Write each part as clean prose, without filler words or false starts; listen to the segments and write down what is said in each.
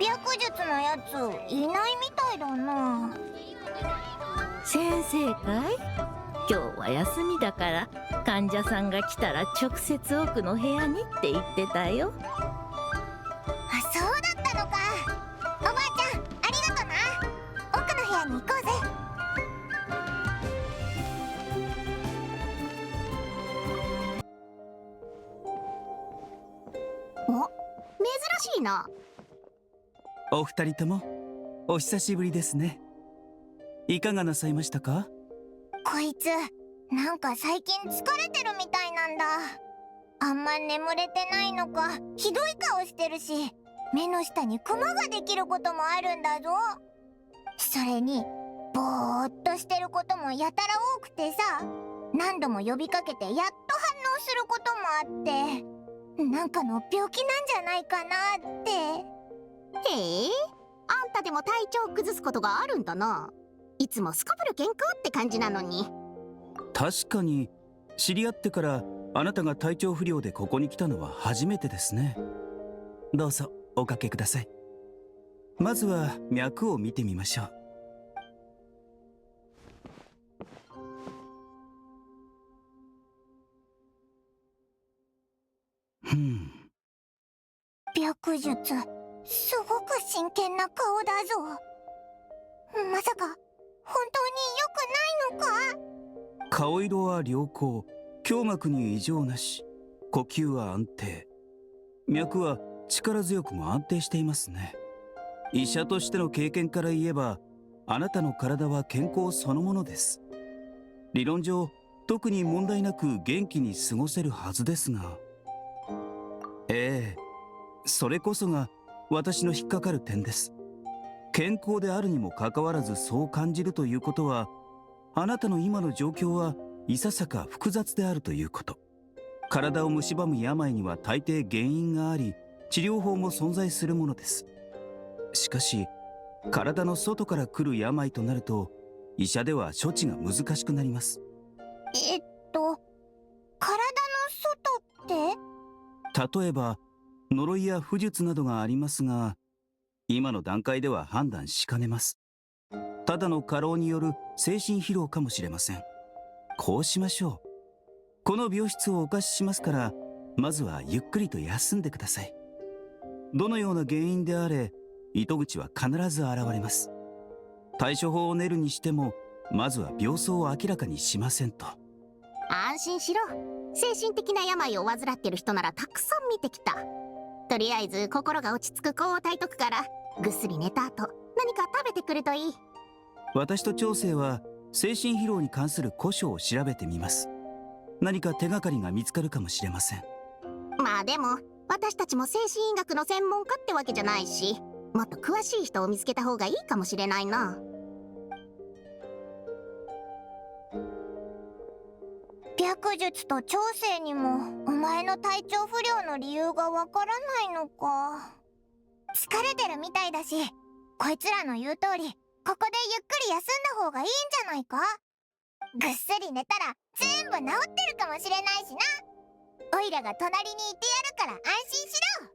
白術のやついないみたいだな。先生かい？今日は休みだから患者さんが来たら直接奥の部屋にって言ってたよ。あ、そうだったのか。おばあちゃん、ありがとな。奥の部屋に行こうぜ。お、珍しいな。お二人ともお久しぶりですね。いかがなさいましたか？こいつなんか最近疲れてるみたいなんだ。あんま眠れてないのかひどい顔してるし、目の下にクマができることもあるんだぞ。それにぼーっとしてることもやたら多くてさ、何度も呼びかけてやっと反応することもあって、なんかの病気なんじゃないかなって。へえ、あんたでも体調崩すことがあるんだな。いつもすこぶる健康って感じなのに。確かに知り合ってからあなたが体調不良でここに来たのは初めてですね。どうぞおかけください。まずは脈を見てみましょう。白術、すごく真剣な顔だぞ。まさか本当に良くないのか？顔色は良好、胸膜に異常なし、呼吸は安定、脈は力強くも安定していますね。医者としての経験から言えば、あなたの体は健康そのものです。理論上特に問題なく元気に過ごせるはずですが。ええ、それこそが私の引っかかる点です。健康であるにもかかわらずそう感じるということは、あなたの今の状況はいささか複雑であるということ。体を蝕む病には大抵原因があり、治療法も存在するものです。しかし体の外から来る病となると、医者では処置が難しくなります。体の外って？例えば呪いや不術などがありますが、今の段階では判断しかねます。ただの過労による精神疲労かもしれません。こうしましょう。この病室をお貸ししますから、まずはゆっくりと休んでください。どのような原因であれ、糸口は必ず現れます。対処法を練るにしても、まずは病巣を明らかにしませんと。安心しろ。精神的な病を患ってる人ならたくさん見てきた。とりあえず心が落ち着く子を炊いとくから、ぐっすり寝た後何か食べてくるといい。私と長生は精神疲労に関する古書を調べてみます。何か手がかりが見つかるかもしれません。まあでも私たちも精神医学の専門家ってわけじゃないし、もっと詳しい人を見つけた方がいいかもしれないな。白術と長生にもお前の体調不良の理由がわからないのか。疲れてるみたいだし、こいつらの言う通りここでゆっくり休んだ方がいいんじゃないか。ぐっすり寝たら全部治ってるかもしれないしな。オイラが隣にいてやるから安心しろ。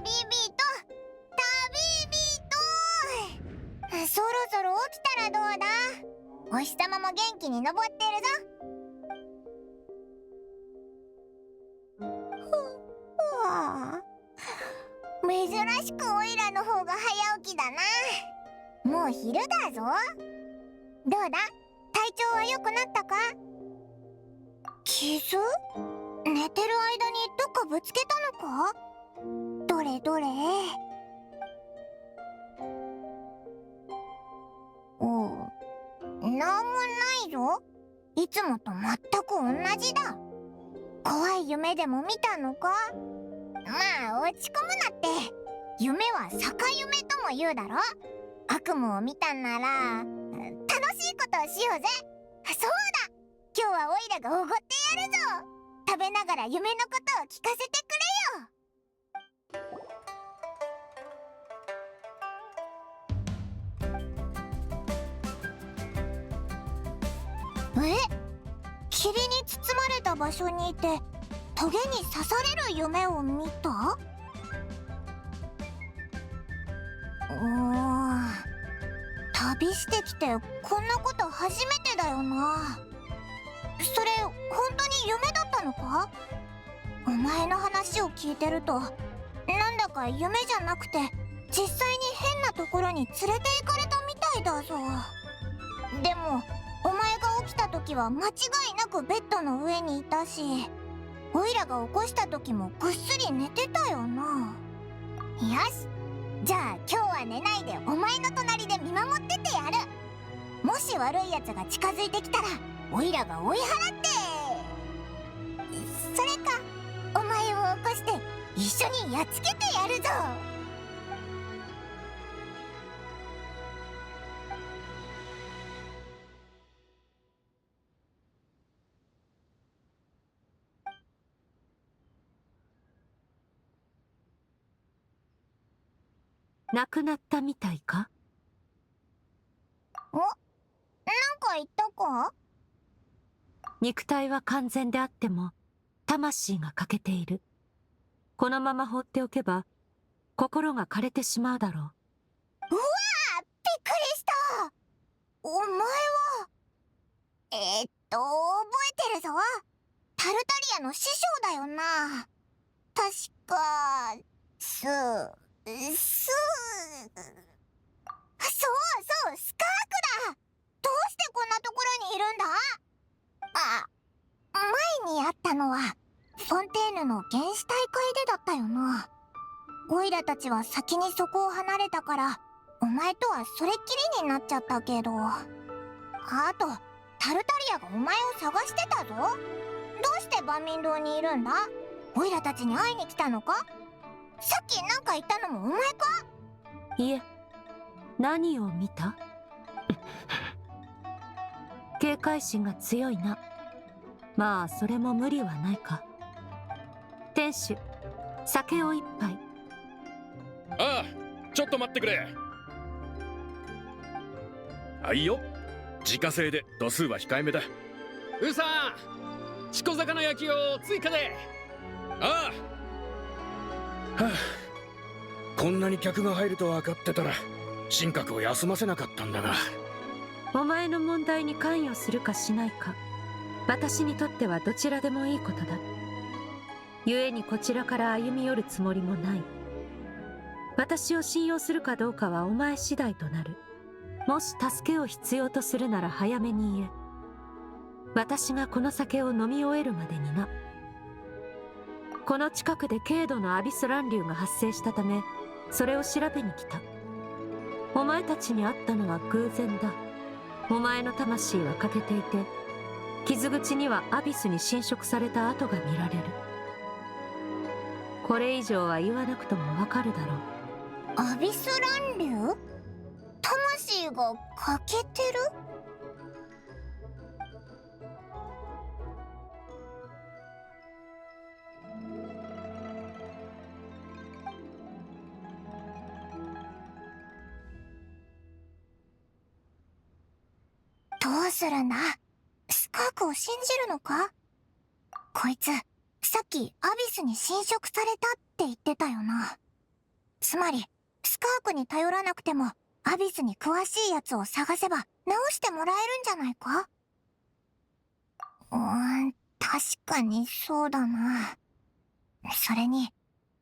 旅人そろそろ起きたらどうだ。お日様も元気に昇ってるぞ。ふわ珍しくオイラの方が早起きだな。もう昼だぞ。どうだ、体調は良くなったか？傷？寝てる間にどっかぶつけたのか？どれどれ。なんもないぞ。いつもと全く同じだ。怖い夢でも見たのか？まあ落ち込むなって。夢は逆夢とも言うだろ。悪夢を見たんなら楽しいことをしようぜ。そうだ、今日はオイラがおごってやるぞ。食べながら夢のことを聞かせてくれよ。霧に包まれた場所にいてトゲに刺される夢を見た？旅してきてこんなこと初めてだよな。それ本当に夢だったのか？お前の話を聞いてるとなんだか夢じゃなくて実際に変なところに連れて行かれたみたいだぞ。でもお前が起きた時は間違いなくベッドの上にいたし、オイラが起こした時もぐっすり寝てたよな。よし、じゃあ今日は寝ないでお前の隣で見守っててやる。もし悪いやつが近づいてきたらオイラが追い払って。それか、お前を起こして一緒にやっつけてやるぞ。亡くなったみたいか？なんか言ったか？肉体は完全であっても魂が欠けている。このまま放っておけば心が枯れてしまうだろう。うわー、びっくりした。お前は覚えてるぞ。タルタリアの師匠だよな。確かそう、スカークだ。どうしてこんなところにいるんだ？前にあったのはフォンテーヌの原始大会でだったよな。オイラたちは先にそこを離れたからお前とはそれっきりになっちゃったけど、あとタルタリアがお前を探してたぞ。どうして万民堂にいるんだ？オイラたちに会いに来たのか？さっきなんか言ったのもお前か？いえ、何を見た？警戒心が強いな。まあそれも無理はないか。店主、酒を一杯。ああ、ちょっと待ってくれ。はいよ、自家製で度数は控えめだ。ウサー、チコ魚焼きを追加で。ああ、はあ、こんなに客が入ると分かってたら神格を休ませなかったんだが。お前の問題に関与するかしないか、私にとってはどちらでもいいことだ。故にこちらから歩み寄るつもりもない。私を信用するかどうかはお前次第となる。もし助けを必要とするなら早めに言え。私がこの酒を飲み終えるまでにな。この近くで軽度のアビス乱流が発生したため、それを調べに来た。お前たちに会ったのは偶然だ。お前の魂は欠けていて、傷口にはアビスに侵食された跡が見られる。これ以上は言わなくともわかるだろう。アビス乱流？魂が欠けてる？どうするんだ？スカークを信じるのか？こいつさっきアビスに侵食されたって言ってたよな。つまりスカークに頼らなくてもアビスに詳しいやつを探せば直してもらえるんじゃないか？確かにそうだな。それに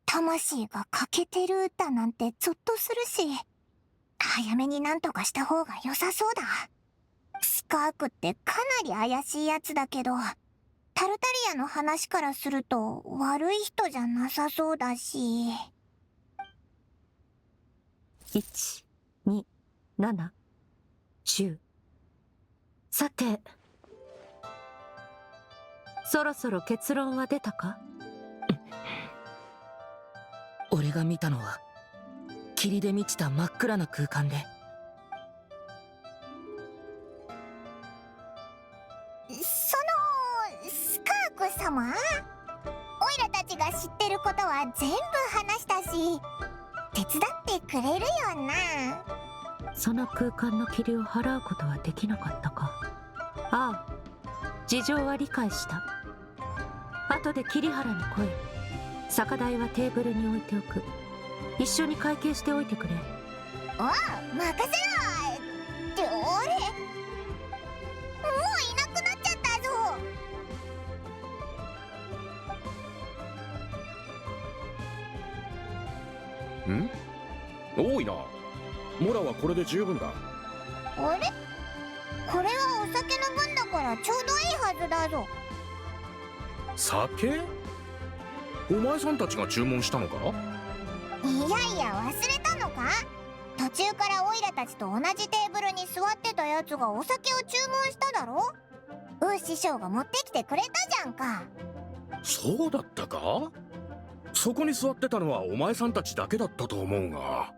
魂が欠けてる歌なんてゾッとするし、早めになんとかした方が良さそうだ。スカークってかなり怪しいやつだけど、タルタリアの話からすると悪い人じゃなさそうだし。1、2、7、10。さて、そろそろ結論は出たか？俺が見たのは霧で満ちた真っ暗な空間で、スカーク様？オイラたちが知ってることは全部話したし、手伝ってくれるよな。その空間の霧を払うことはできなかったか？ああ、事情は理解した。後で桐原に来い。酒代はテーブルに置いておく。一緒に会計しておいてくれ。おう、任せろ。って俺、もういなくなっちゃったぞ。ん？多いな。モラはこれで十分だ。あれ？これはお酒の分だからちょうどいいはずだぞ。酒？お前さんたちが注文したのか？いやいや、忘れたのか？途中からオイラたちと同じテーブルに座ってたやつがお酒を注文しただろ？ウー師匠が持ってきてくれたじゃんか。そうだったか？そこに座ってたのはお前さんたちだけだったと思うが。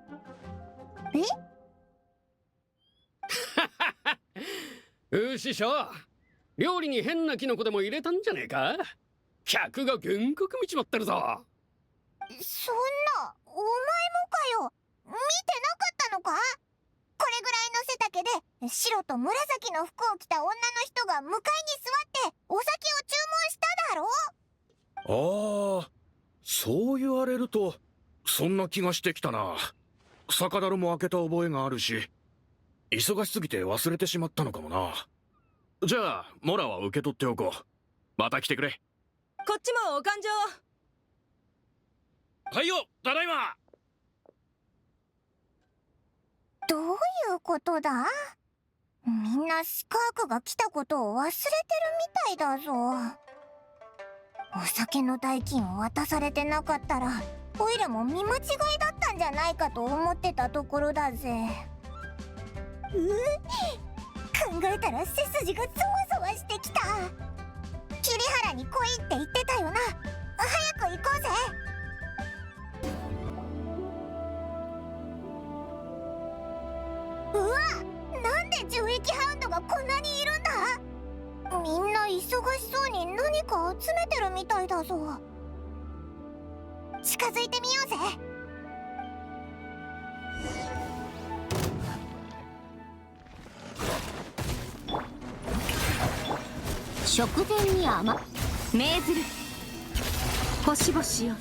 師匠、料理に変なキノコでも入れたんじゃねえか？客が原告見ちまってるぞ。そんな、お前もかよ。見てなかったのか？これぐらいの背丈で白と紫の服を着た女の人が向かいに座ってお酒を注文しただろ？ああ、そう言われるとそんな気がしてきたな。酒樽も開けた覚えがあるし、忙しすぎて忘れてしまったのかもな。じゃあモラは受け取っておこう。また来てくれ。こっちもお勘定。はいよ、ただいま。どういうことだ？みんなスカークが来たことを忘れてるみたいだぞ。お酒の代金を渡されてなかったらオイラも見間違いだったんじゃないかと思ってたところだぜ。考えたら背筋がゾワゾワしてきた。桐原に来いって言ってたよな。早く行こうぜ。うわ、なんで樹液ハウンドがこんなにいるんだ？みんな忙しそうに何か集めてるみたいだぞ。近づいてみようぜ。食前に甘命ずる。星々よ、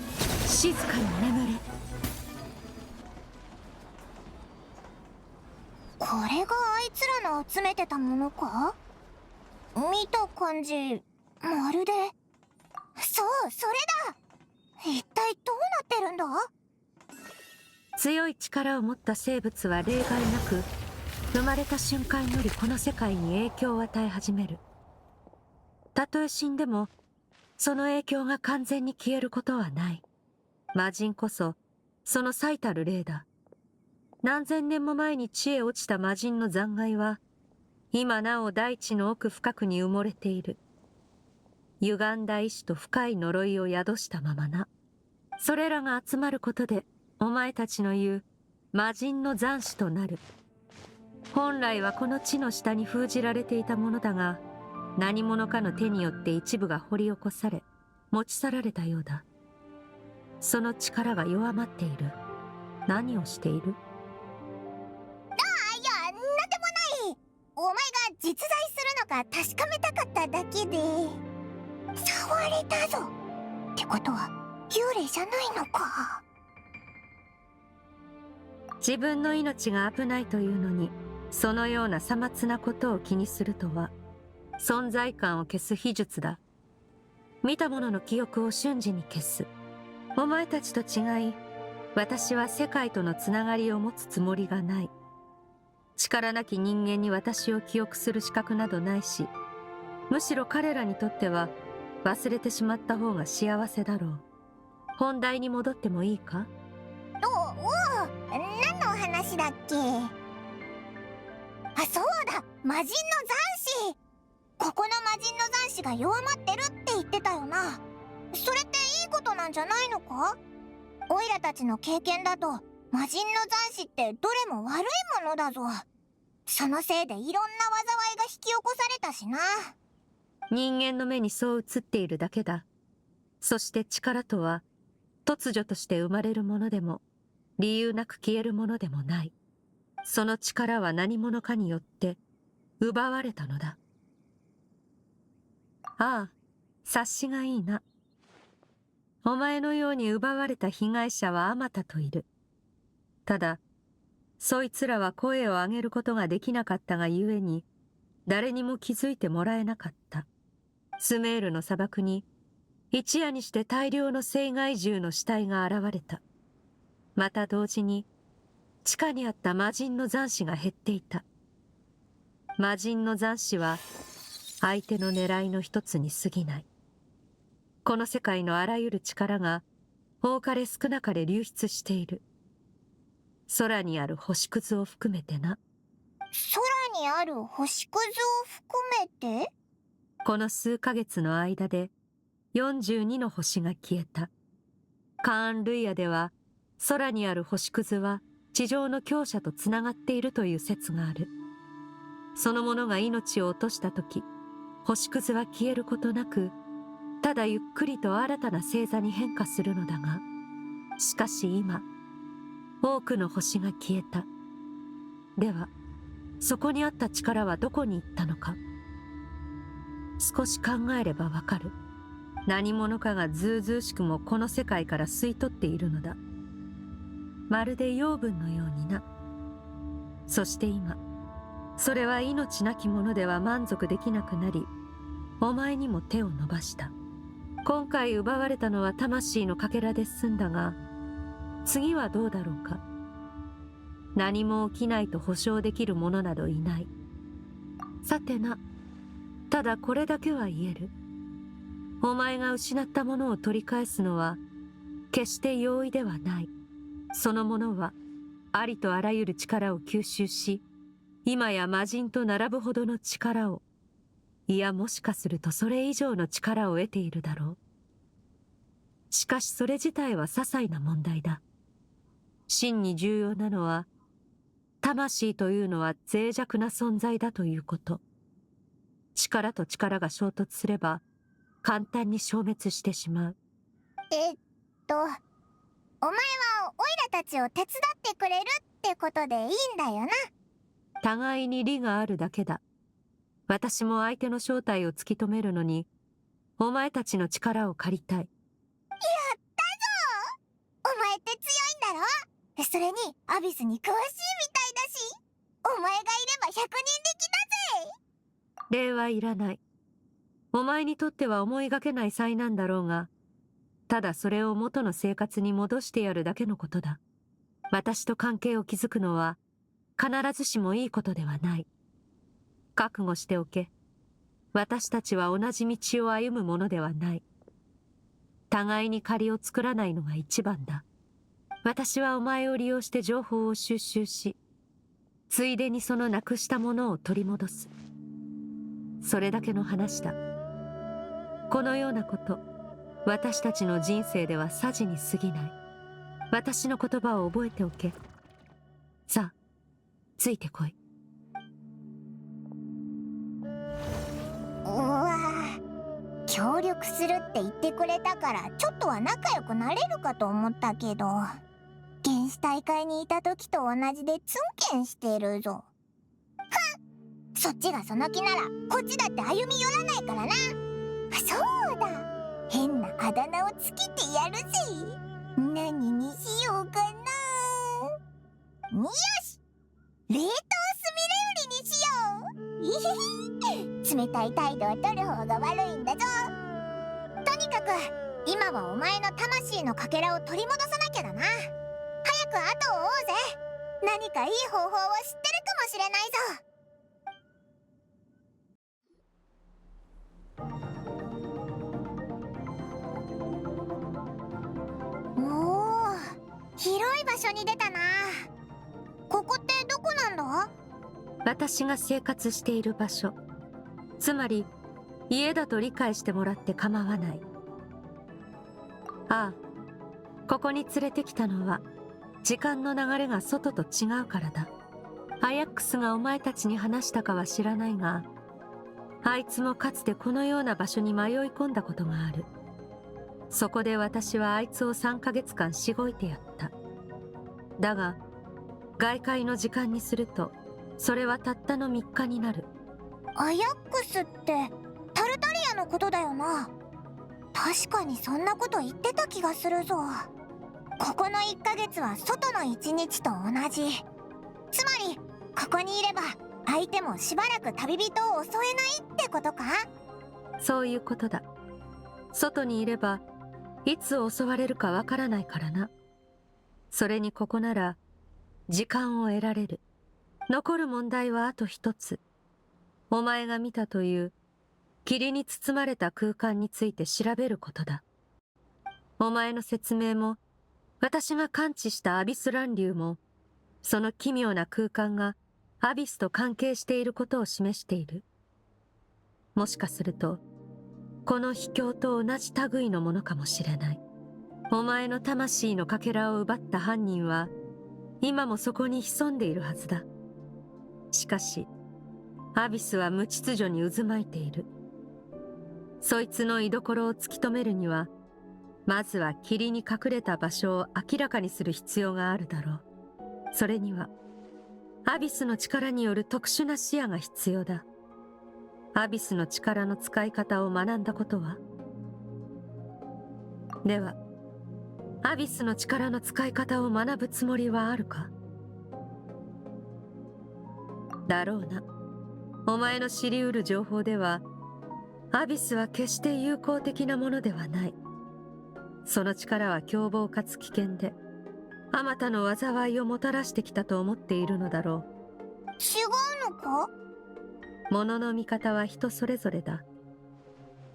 静かに眠れ。これがあいつらの集めてたものか？見た感じ、まるで。そう、それだ。一体どうなってるんだ？強い力を持った生物は例外なく、生まれた瞬間よりこの世界に影響を与え始める。たとえ死んでも、その影響が完全に消えることはない。魔人こそ、その最たる例だ。何千年も前に地へ落ちた魔人の残骸は、今なお大地の奥深くに埋もれている。歪んだ意志と深い呪いを宿したままな。それらが集まることで、お前たちの言う魔人の残滓となる。本来はこの地の下に封じられていたものだが、何者かの手によって一部が掘り起こされ、持ち去られたようだ。その力が弱まっている。何をしている？いや、なんでもない。お前が実在するのか確かめたかっただけで。触れたぞ。ってことは幽霊じゃないのか。自分の命が危ないというのに、そのようなさまつなことを気にするとは、存在感を消す秘術だ。見た者の記憶を瞬時に消す。お前たちと違い、私は世界とのつながりを持つつもりがない。力なき人間に私を記憶する資格などないし、むしろ彼らにとっては忘れてしまった方が幸せだろう。本題に戻ってもいいか？何の話だっけ？あ、そうだ、魔人の残滓。ここの魔人の残滓が弱まってるって言ってたよな。それっていいことなんじゃないのか？オイラたちの経験だと魔人の残滓ってどれも悪いものだぞ。そのせいでいろんな災いが引き起こされたしな。人間の目にそう映っているだけだ。そして力とは突如として生まれるものでも理由なく消えるものでもない。その力は何者かによって奪われたのだ。ああ、察しがいいな。お前のように奪われた被害者はあまたといる。ただ、そいつらは声を上げることができなかったがゆえに、誰にも気づいてもらえなかった。スメールの砂漠に、一夜にして大量の生害獣の死体が現れた。また同時に、地下にあった魔人の残滓が減っていた。魔人の残滓は、相手の狙いの一つに過ぎない。この世界のあらゆる力が多かれ少なかれ流出している。空にある星屑を含めてな。空にある星屑を含めて？この数ヶ月の間で42の星が消えた。カーン・ルイヤでは空にある星屑は地上の強者とつながっているという説がある。その者が命を落としたとき、星屑は消えることなく、ただゆっくりと新たな星座に変化するのだが、しかし今、多くの星が消えた。では、そこにあった力はどこに行ったのか。少し考えればわかる。何者かがずうずうしくもこの世界から吸い取っているのだ。まるで養分のようにな。そして今、それは命なきものでは満足できなくなり、お前にも手を伸ばした。今回奪われたのは魂のかけらで済んだが、次はどうだろうか。何も起きないと保証できる者などいない。さてな、ただこれだけは言える。お前が失ったものを取り返すのは、決して容易ではない。その者は、ありとあらゆる力を吸収し、今や魔人と並ぶほどの力を、いやもしかするとそれ以上の力を得ているだろう。しかしそれ自体は些細な問題だ。真に重要なのは、魂というのは脆弱な存在だということ。力と力が衝突すれば、簡単に消滅してしまう。お前はオイラたちを手伝ってくれるってことでいいんだよな。互いに利があるだけだ。私も相手の正体を突き止めるのに、お前たちの力を借りたい。やったぞ！お前って強いんだろ？それにアビスに詳しいみたいだし、お前がいれば100人力だぜ！礼はいらない。お前にとっては思いがけない災難だろうが、ただそれを元の生活に戻してやるだけのことだ。私と関係を築くのは必ずしもいいことではない。覚悟しておけ。私たちは同じ道を歩むものではない。互いに借りを作らないのが一番だ。私はお前を利用して情報を収集し、ついでにそのなくしたものを取り戻す。それだけの話だ。このようなこと、私たちの人生ではさじに過ぎない。私の言葉を覚えておけ。さあ、ついてこい。うわぁ、協力するって言ってくれたからちょっとは仲良くなれるかと思ったけど、原始大会にいた時と同じでツンケンしてるぞ。そっちがその気ならこっちだって歩み寄らないからな。そうだ、変なあだ名をつけてやるぜ。何にしようかな。よし、冷凍スミレ売りにしよう。いひひ、冷たい態度を取る方が悪いんだぞ。とにかく今はお前の魂のかけらを取り戻さなきゃだな。早く後を追おうぜ。何かいい方法を知ってるかもしれないぞ。おお、広い場所に出たな。ここってどこなんだ？私が生活している場所、つまり家だと理解してもらって構わない。ああ、ここに連れてきたのは時間の流れが外と違うからだ。アヤックスがお前たちに話したかは知らないが、あいつもかつてこのような場所に迷い込んだことがある。そこで私はあいつを3ヶ月間しごいてやった。だが外界の時間にするとそれはたったの3日になる。アヤックスってタルタリアのことだよな。確かにそんなこと言ってた気がするぞ。ここの1ヶ月は外の1日と同じ。つまりここにいれば相手もしばらく旅人を襲えないってことか？そういうことだ。外にいればいつ襲われるかわからないからな。それにここなら時間を得られる。残る問題はあと一つ。お前が見たという霧に包まれた空間について調べることだ。お前の説明も私が感知したアビス乱流も、その奇妙な空間がアビスと関係していることを示している。もしかするとこの秘境と同じ類のものかもしれない。お前の魂のかけらを奪った犯人は今もそこに潜んでいるはずだ。しかしアビスは無秩序に渦巻いている。そいつの居所を突き止めるには、まずは霧に隠れた場所を明らかにする必要があるだろう。それにはアビスの力による特殊な視野が必要だ。アビスの力の使い方を学んだことは？ではアビスの力の使い方を学ぶつもりはあるか？だろうな。お前の知り得る情報ではアビスは決して友好的なものではない。その力は凶暴かつ危険で、あまたの災いをもたらしてきたと思っているのだろう。違うのか？物の見方は人それぞれだ。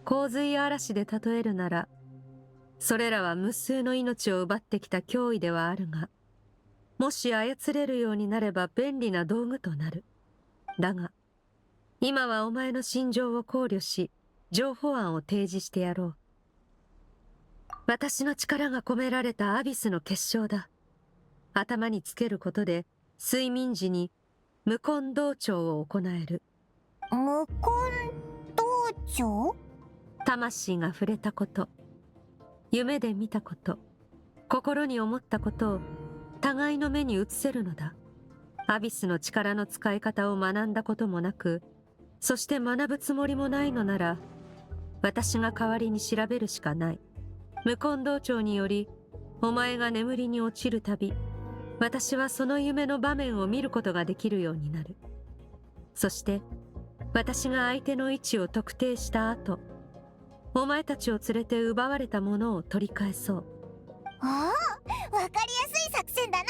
洪水や嵐で例えるなら、それらは無数の命を奪ってきた脅威ではあるが、もし操れるようになれば便利な道具となる。だが今はお前の心情を考慮し、情報案を提示してやろう。私の力が込められたアビスの結晶だ。頭につけることで睡眠時に無根同調を行える。無根同調？魂が触れたこと、夢で見たこと、心に思ったことを互いの目に映せるのだ。アビスの力の使い方を学んだこともなく、そして学ぶつもりもないのなら、私が代わりに調べるしかない。無根同調により、お前が眠りに落ちるたび、私はその夢の場面を見ることができるようになる。そして、私が相手の位置を特定した後、お前たちを連れて奪われたものを取り返そう。ああ、わかりやすい作戦だな。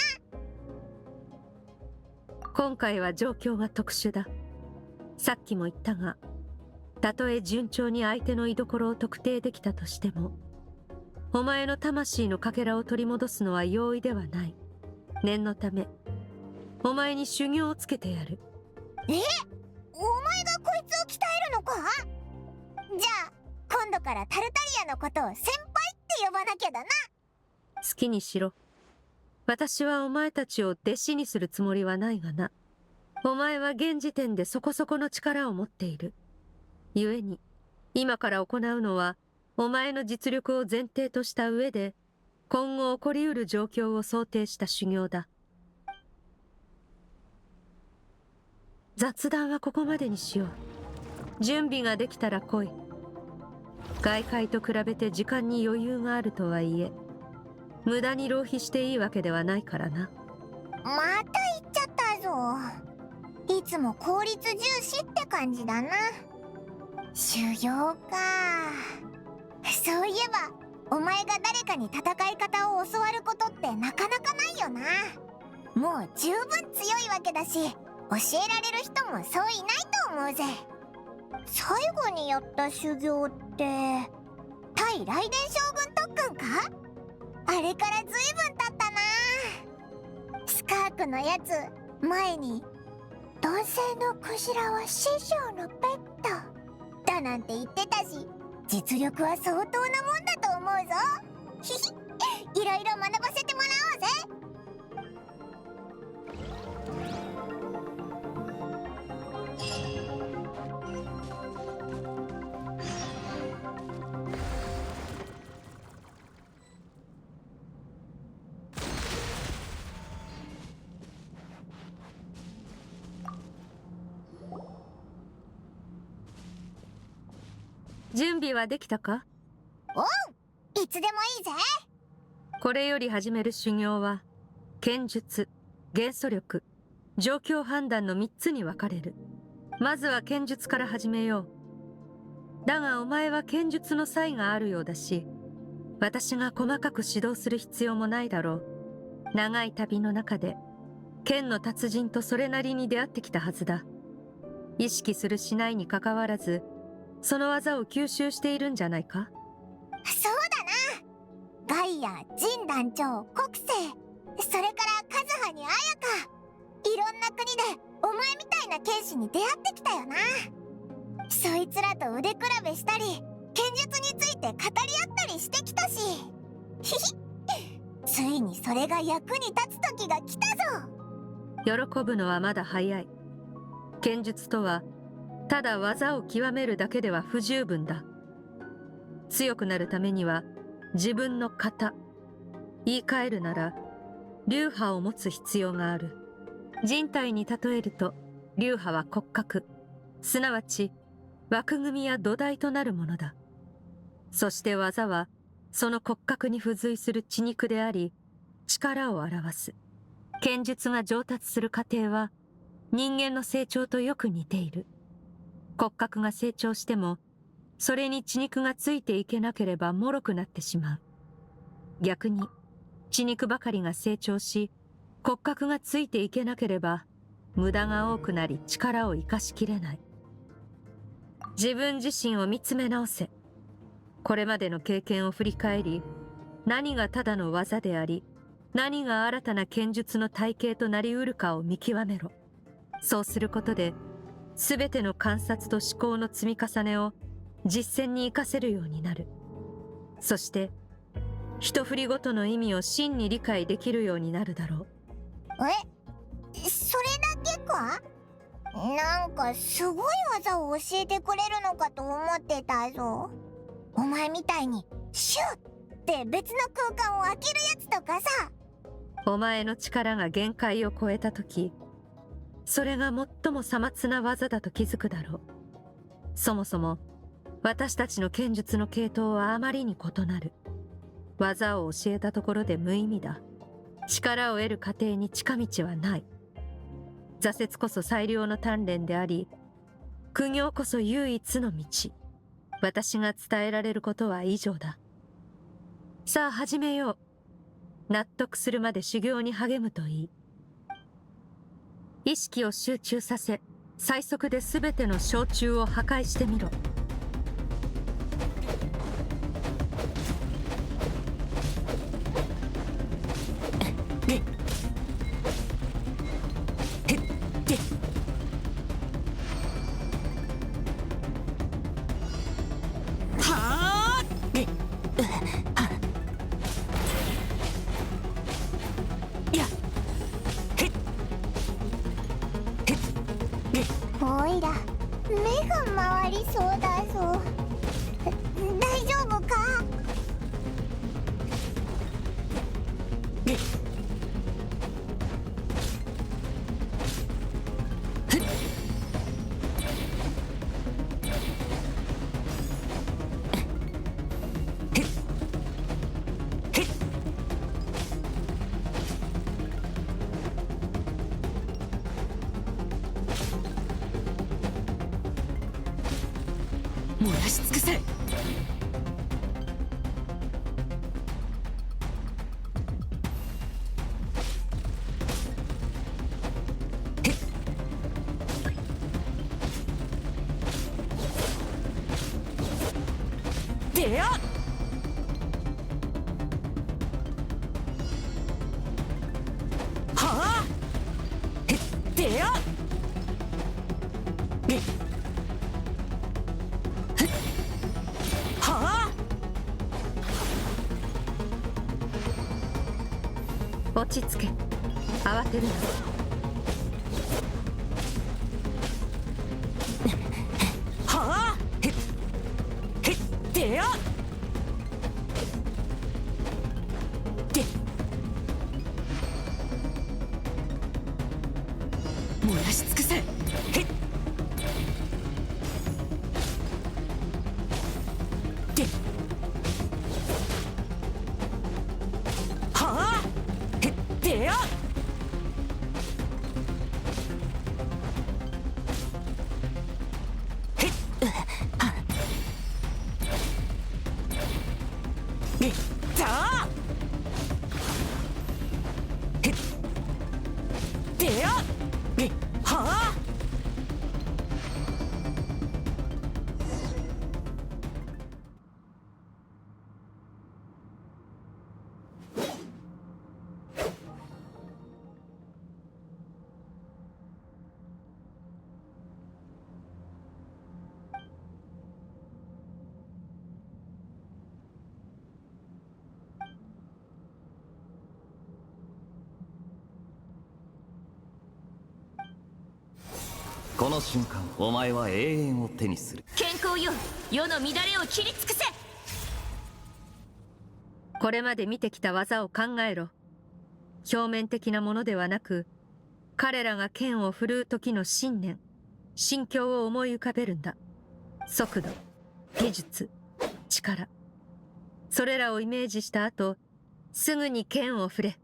今回は状況が特殊だ。さっきも言ったが、たとえ順調に相手の居所を特定できたとしても、お前の魂のかけらを取り戻すのは容易ではない。念のため、お前に修行をつけてやる。お前がこいつを鍛えるのか？じゃあ今度からタルタリアのことを先輩って呼ばなきゃだな。好きにしろ。私はお前たちを弟子にするつもりはないがな。お前は現時点でそこそこの力を持っている。故に、今から行うのは、お前の実力を前提とした上で、今後起こりうる状況を想定した修行だ。雑談はここまでにしよう。準備ができたら来い。外界と比べて時間に余裕があるとはいえ、無駄に浪費していいわけではないからな。また言っちゃったぞ。いつも効率重視って感じだな。修行か。そういえばお前が誰かに戦い方を教わることってなかなかないよな。もう十分強いわけだし、教えられる人もそういないと思うぜ。最後にやった修行って対雷電将軍特訓か。あれからずいぶん経ったな。スカークのやつ、前に男性のクジラは師匠のペットだなんて言ってたし、実力は相当なもんだと思うぞ。ひひ、いろいろ学ばせてもらおうぜ。準備はできたか？いつでもいいぜ。これより始める修行は剣術、元素力、状況判断の3つに分かれる。まずは剣術から始めよう。だがお前は剣術の才があるようだし、私が細かく指導する必要もないだろう。長い旅の中で剣の達人とそれなりに出会ってきたはずだ。意識するしないにかかわらず、その技を吸収しているんじゃないか？そうだな。ガイア、ジン団長、国政、それからカズハにアヤカ、いろんな国でお前みたいな剣士に出会ってきたよな。そいつらと腕比べしたり、剣術について語り合ったりしてきたし、ひひ、ついにそれが役に立つ時が来たぞ。喜ぶのはまだ早い。剣術とはただ技を極めるだけでは不十分だ。強くなるためには自分の型、言い換えるなら流派を持つ必要がある。人体に例えると流派は骨格、すなわち枠組みや土台となるものだ。そして技はその骨格に付随する血肉であり、力を表す。剣術が上達する過程は人間の成長とよく似ている。骨格が成長しても、それに血肉がついていけなければ脆くなってしまう。逆に、血肉ばかりが成長し、骨格がついていけなければ、無駄が多くなり力を生かしきれない。自分自身を見つめ直せ。これまでの経験を振り返り、何がただの技であり、何が新たな剣術の体系となり得るかを見極めろ。そうすることで、すべての観察と思考の積み重ねを実践に活かせるようになる。そして、一振りごとの意味を真に理解できるようになるだろう。それだけか？なんかすごい技を教えてくれるのかと思ってたぞ。お前みたいにシュッって別の空間を開けるやつとかさ。お前の力が限界を超えたとき、それが最もさまつな技だと気づくだろう。そもそも私たちの剣術の系統はあまりに異なる。技を教えたところで無意味だ。力を得る過程に近道はない。挫折こそ最良の鍛錬であり、苦行こそ唯一の道。私が伝えられることは以上だ。さあ始めよう。納得するまで修行に励むといい。意識を集中させ、最速で全ての小虫を破壊してみろ。おいら、目が回りそうだぞ。大丈夫か？燃やし尽くせ。でやはあでやはあ落ち着け。慌てるな。はあでやで燃やし尽くせ。ではあでやだあでやはあこの瞬間お前は永遠を手にする。健康よ、世の乱れを切り尽くせ。これまで見てきた技を考えろ。表面的なものではなく、彼らが剣を振るう時の信念、心境を思い浮かべるんだ。速度、技術、力。それらをイメージした後、すぐに剣を振れ。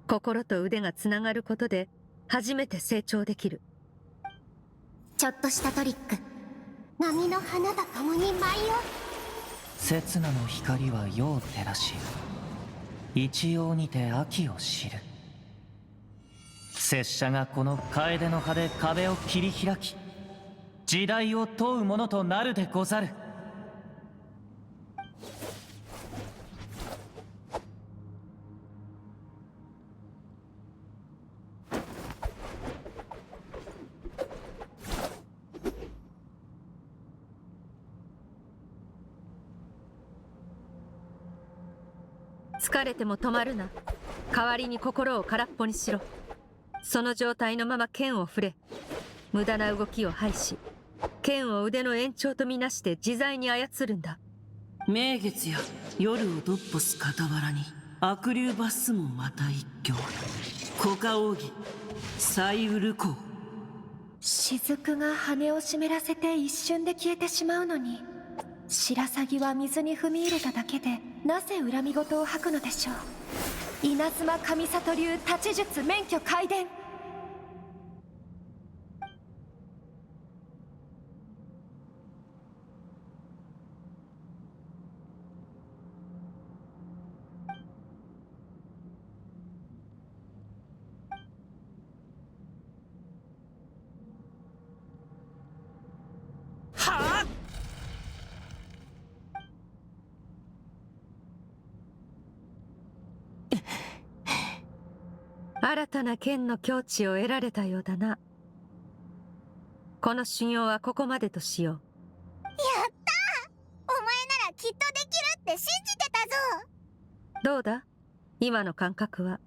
心と腕がつながることで、初めて成長できる。ちょっとしたトリック。波の花と共に舞いを。刹那の光は世を照らし、一様にて秋を知る。拙者がこの楓の葉で壁を切り開き、時代を問うものとなるでござる。疲れても止まるな。代わりに心を空っぽにしろ。その状態のまま剣を振れ。無駄な動きを排し、剣を腕の延長とみなして自在に操るんだ。名月や夜をどっぽす傍らに悪竜バスもまた一挙。コカオギサイウルコウ。雫が羽を湿らせて一瞬で消えてしまうのに、白鷺は水に踏み入れただけでなぜ恨み事を吐くのでしょう。稲妻上里流太刀術免許開伝。はあ新たな剣の境地を得られたようだな。この修行はここまでとしよう。やったー！お前ならきっとできるって信じてたぞ。どうだ今の感覚は。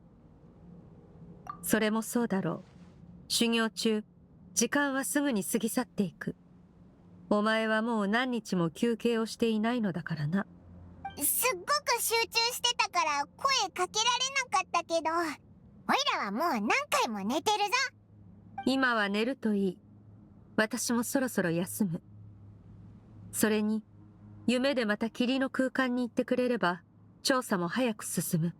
それもそうだろう。修行中、時間はすぐに過ぎ去っていく。お前はもう何日も休憩をしていないのだからな。すっごく集中してたから声かけられなかったけど、おいらはもう何回も寝てるぞ。今は寝るといい。私もそろそろ休む。それに、夢でまた霧の空間に行ってくれれば、調査も早く進む。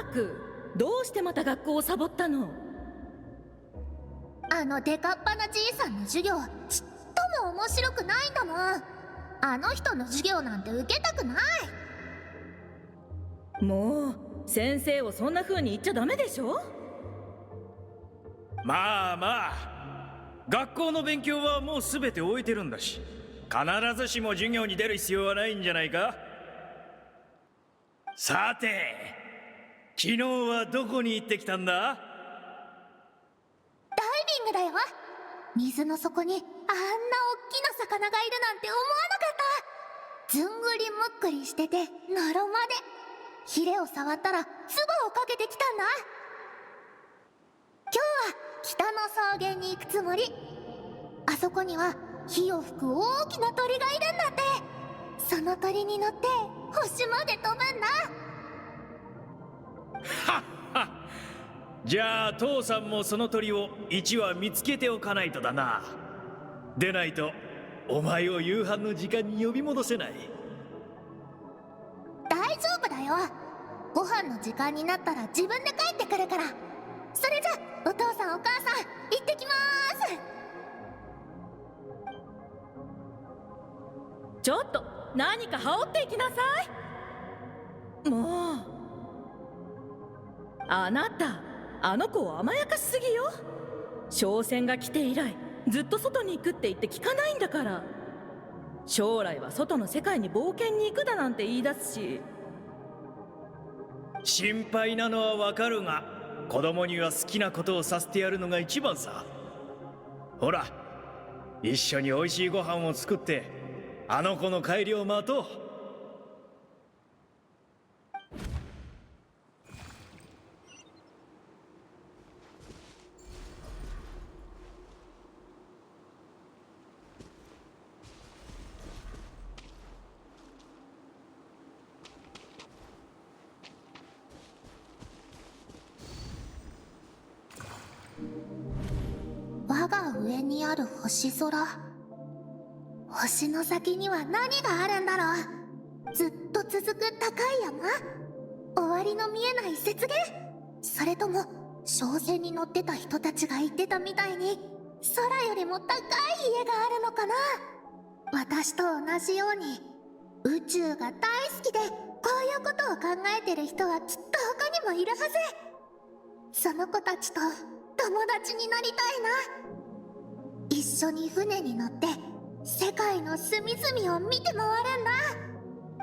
ク、どうしてまた学校をサボったの？あのデカッパなじいさんの授業ちっとも面白くないんだもん。あの人の授業なんて受けたくない。もう先生をそんな風に言っちゃダメでしょ。まあまあ、学校の勉強はもう全て終えてるんだし、必ずしも授業に出る必要はないんじゃないか。さて、昨日はどこに行ってきたんだ？ダイビングだよ。水の底にあんな大きな魚がいるなんて思わなかった。ずんぐりむっくりしててのろまで、ヒレを触ったら唾をかけてきたんだ。今日は北の草原に行くつもり。あそこには火を吹く大きな鳥がいるんだって。その鳥に乗って星まで飛ぶんだ。はっは。じゃあ父さんもその鳥を1羽見つけておかないとだな。でないとお前を夕飯の時間に呼び戻せない。大丈夫だよ。ご飯の時間になったら自分で帰ってくるから。それじゃお父さんお母さん行ってきまーす。ちょっと何か羽織っていきなさい。もうあなた、あの子を甘やかしすぎよ。商船が来て以来ずっと外に行くって言って聞かないんだから。将来は外の世界に冒険に行くだなんて言い出すし。心配なのはわかるが、子供には好きなことをさせてやるのが一番さ。ほら、一緒においしいご飯を作ってあの子の帰りを待とう。我が上にある星空。星の先には何があるんだろう。ずっと続く高い山？終わりの見えない雪原？それとも商船に乗ってた人たちが言ってたみたいに空よりも高い家があるのかな。私と同じように宇宙が大好きでこういうことを考えてる人はきっと他にもいるはず。その子たちと友達になりたいな。一緒に船に乗って世界の隅々を見て回るんだ。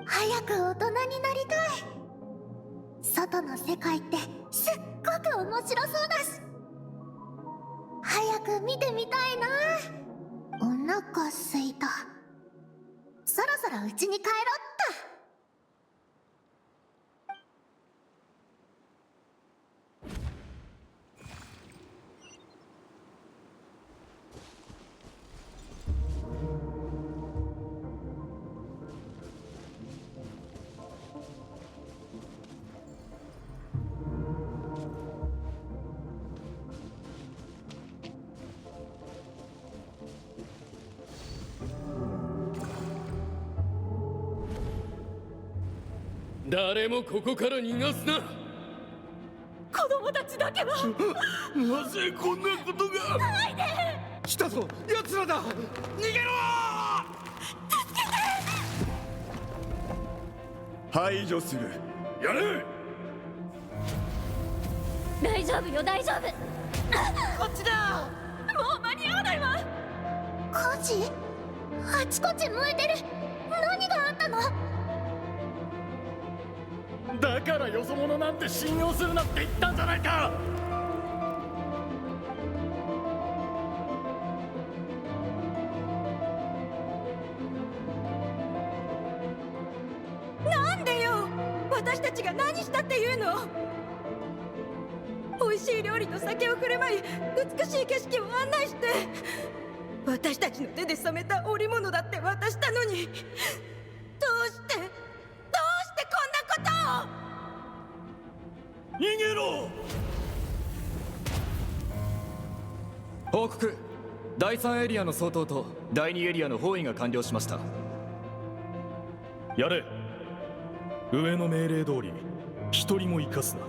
早く大人になりたい。外の世界ってすっごく面白そうだし、早く見てみたいな。お腹すいた。そろそろ家に帰ろっと。誰もここから逃がすな。子供たちだけはなぜこんなことが。ないで。来たぞ、奴らだ。逃げろ。排除する。やれ。大丈夫よ、大丈夫。こっちだ。もう間に合わないわ。火事？あちこち燃えてる。何があったの？だからよそ者なんて信用するなって言ったんじゃないか。なんでよ。私たちが何したっていうの？美味しい料理と酒を振る舞い、美しい景色を案内して、私たちの手で染めた織物だって渡したのに、どうしてこんなことを。逃げろ。報告。第3エリアの総統と第2エリアの包囲が完了しました。やれ。上の命令通り一人も生かすな。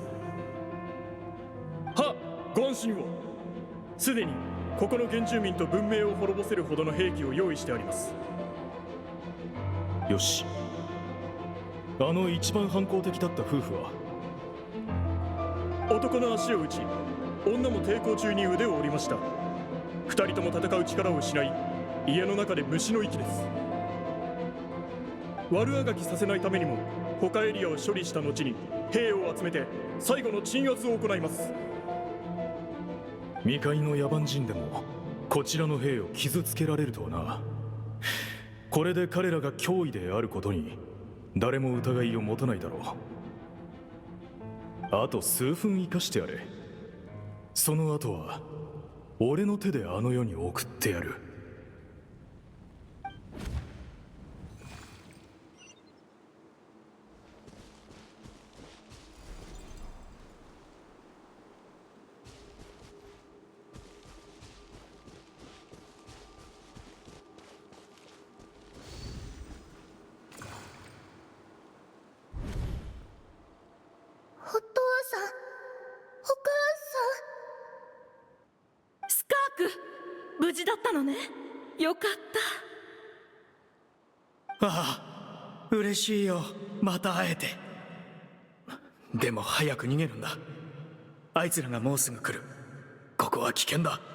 ご安心を。すでにここの原住民と文明を滅ぼせるほどの兵器を用意してあります。よし、あの一番反抗的だった夫婦は男の足を打ち、女も抵抗中に腕を折りました。二人とも戦う力を失い、家の中で虫の息です。悪あがきさせないためにも他エリアを処理した後に兵を集めて最後の鎮圧を行います。未開の野蛮人でもこちらの兵を傷つけられるとはな。これで彼らが脅威であることに誰も疑いを持たないだろう。あと数分生かしてやれ。その後は俺の手であの世に送ってやる。お父さん、お母さん。スカーク、無事だったのね。よかった。ああ、嬉しいよ。また会えて。でも早く逃げるんだ。あいつらがもうすぐ来る。ここは危険だ。何があっ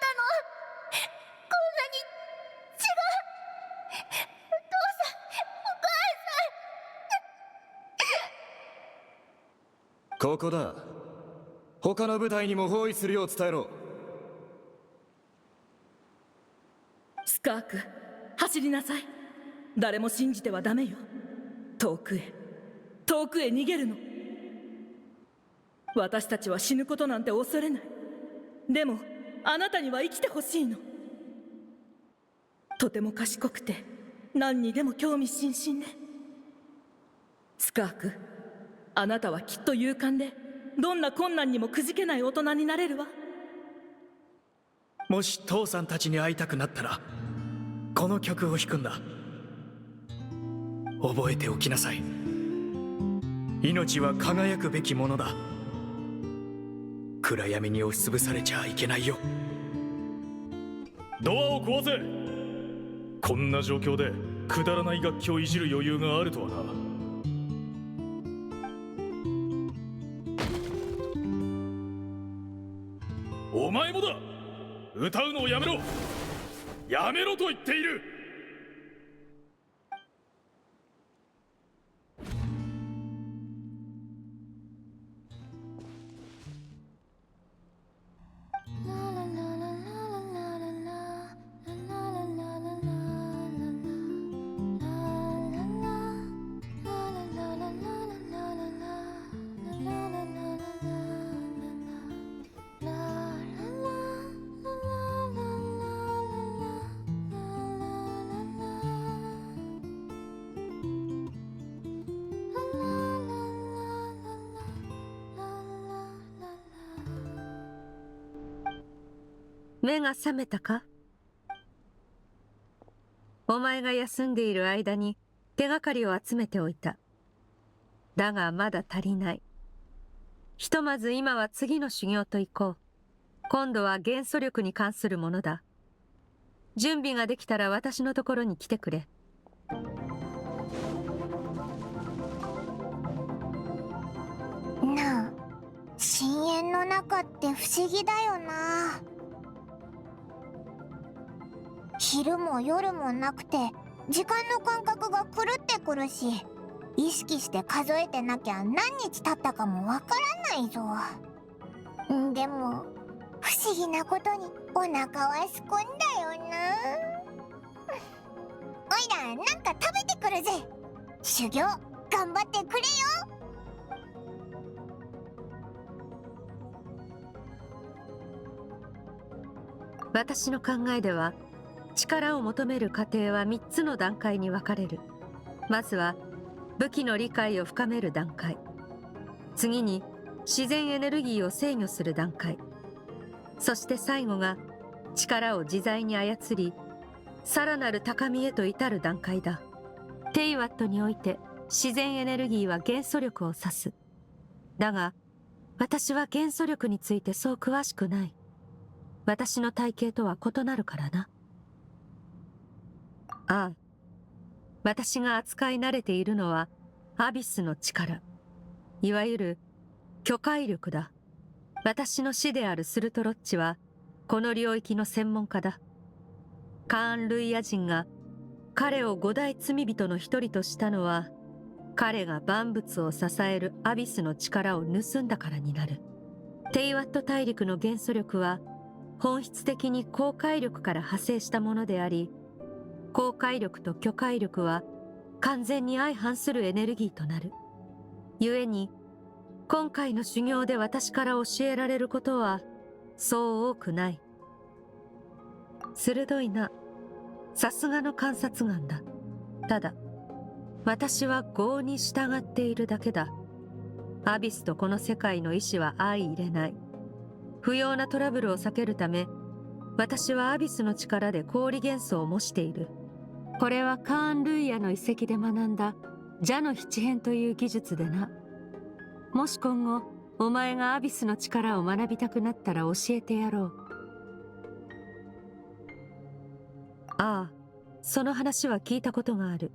たの？こんなに血が。お父さん、お母さん。ここだ。他の部隊にも包囲するよう伝えろ。スカーク、走りなさい。誰も信じてはダメよ。遠くへ逃げるの。私たちは死ぬことなんて恐れない。でもあなたには生きてほしいの。とても賢くて何にでも興味津々ね。スカーク、あなたはきっと勇敢でどんな困難にもくじけない大人になれるわ。もし父さんたちに会いたくなったらこの曲を弾くんだ。覚えておきなさい。命は輝くべきものだ。暗闇に押しつぶされちゃいけないよ。ドアを壊せ。こんな状況でくだらない楽器をいじる余裕があるとはな。お前もだ。歌うのをやめろ。やめろと言っている。目が覚めたか？お前が休んでいる間に手がかりを集めておいた。だがまだ足りない。ひとまず今は次の修行と行こう。今度は元素力に関するものだ。準備ができたら私のところに来てくれ。なあ、深淵の中って不思議だよな。昼も夜もなくて時間の感覚が狂ってくるし、意識して数えてなきゃ何日経ったかもわからないぞ。でも不思議なことにお腹はすくんだよな。おいらなんか食べてくるぜ。修行頑張ってくれよ。私の考えでは、力を求める過程は3つの段階に分かれる。まずは武器の理解を深める段階。次に自然エネルギーを制御する段階。そして最後が力を自在に操り、さらなる高みへと至る段階だ。テイワットにおいて自然エネルギーは元素力を指す。だが私は元素力についてそう詳しくない。私の体系とは異なるからな。ああ、私が扱い慣れているのはアビスの力、いわゆる巨海力だ。私の師であるスルトロッチはこの領域の専門家だ。カーン・ルイヤ人が彼を五大罪人の一人としたのは、彼が万物を支えるアビスの力を盗んだからになる。テイワット大陸の元素力は本質的に高海力から派生したものであり、高海力と巨海力は完全に相反するエネルギーとなる。故に今回の修行で私から教えられることはそう多くない。鋭いな。さすがの観察眼だ。ただ私は業に従っているだけだ。アビスとこの世界の意志は相入れない。不要なトラブルを避けるため、私はアビスの力で氷元素を模している。これはカーン・ルイヤの遺跡で学んだ邪の七変という技術でな。もし今後お前がアビスの力を学びたくなったら教えてやろう。ああ、その話は聞いたことがある。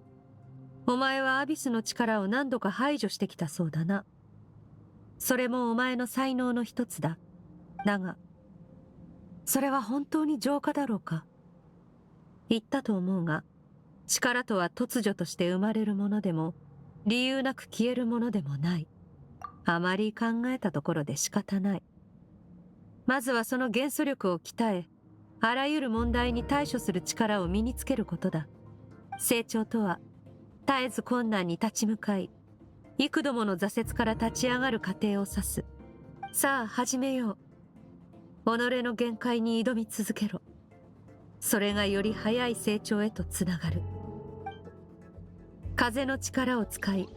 お前はアビスの力を何度か排除してきたそうだな。それもお前の才能の一つだ。だが、それは本当に浄化だろうか。言ったと思うが、力とは突如として生まれるものでも、理由なく消えるものでもない。あまり考えたところで仕方ない。まずはその元素力を鍛え、あらゆる問題に対処する力を身につけることだ。成長とは、絶えず困難に立ち向かい、幾度もの挫折から立ち上がる過程を指す。さあ始めよう。己の限界に挑み続けろ。それがより早い成長へとつながる。風の力を使い、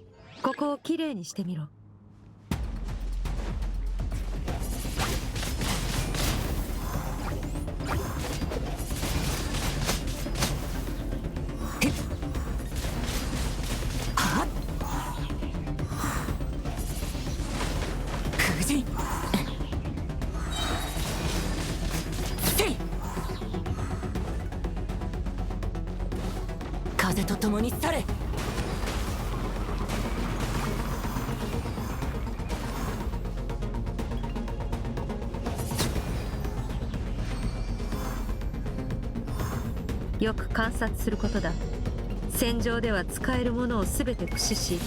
ここをきれいにしてみろ。風と共に去れ。よく観察することだ。戦場では使えるものを全て駆使し、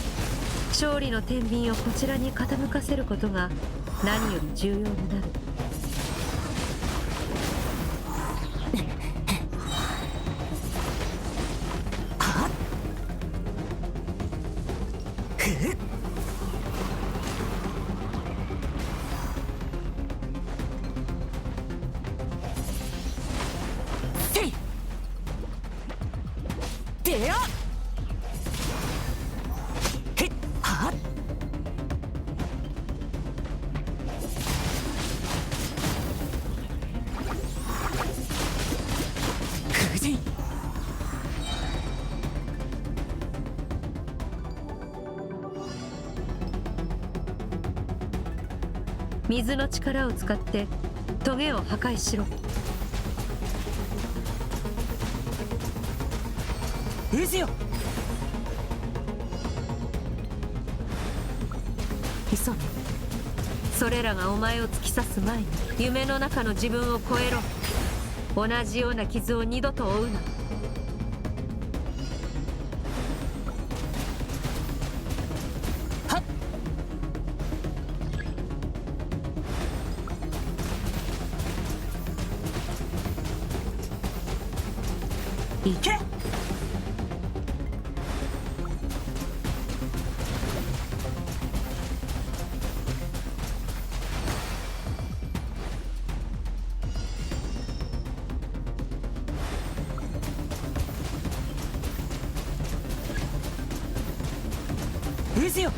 勝利の天秤をこちらに傾かせることが何より重要になる。水の力を使ってトゲを破壊しろ。渦よ。急げ。それらがお前を突き刺す前に夢の中の自分を超えろ。同じような傷を二度と負うな。行け。渦よ。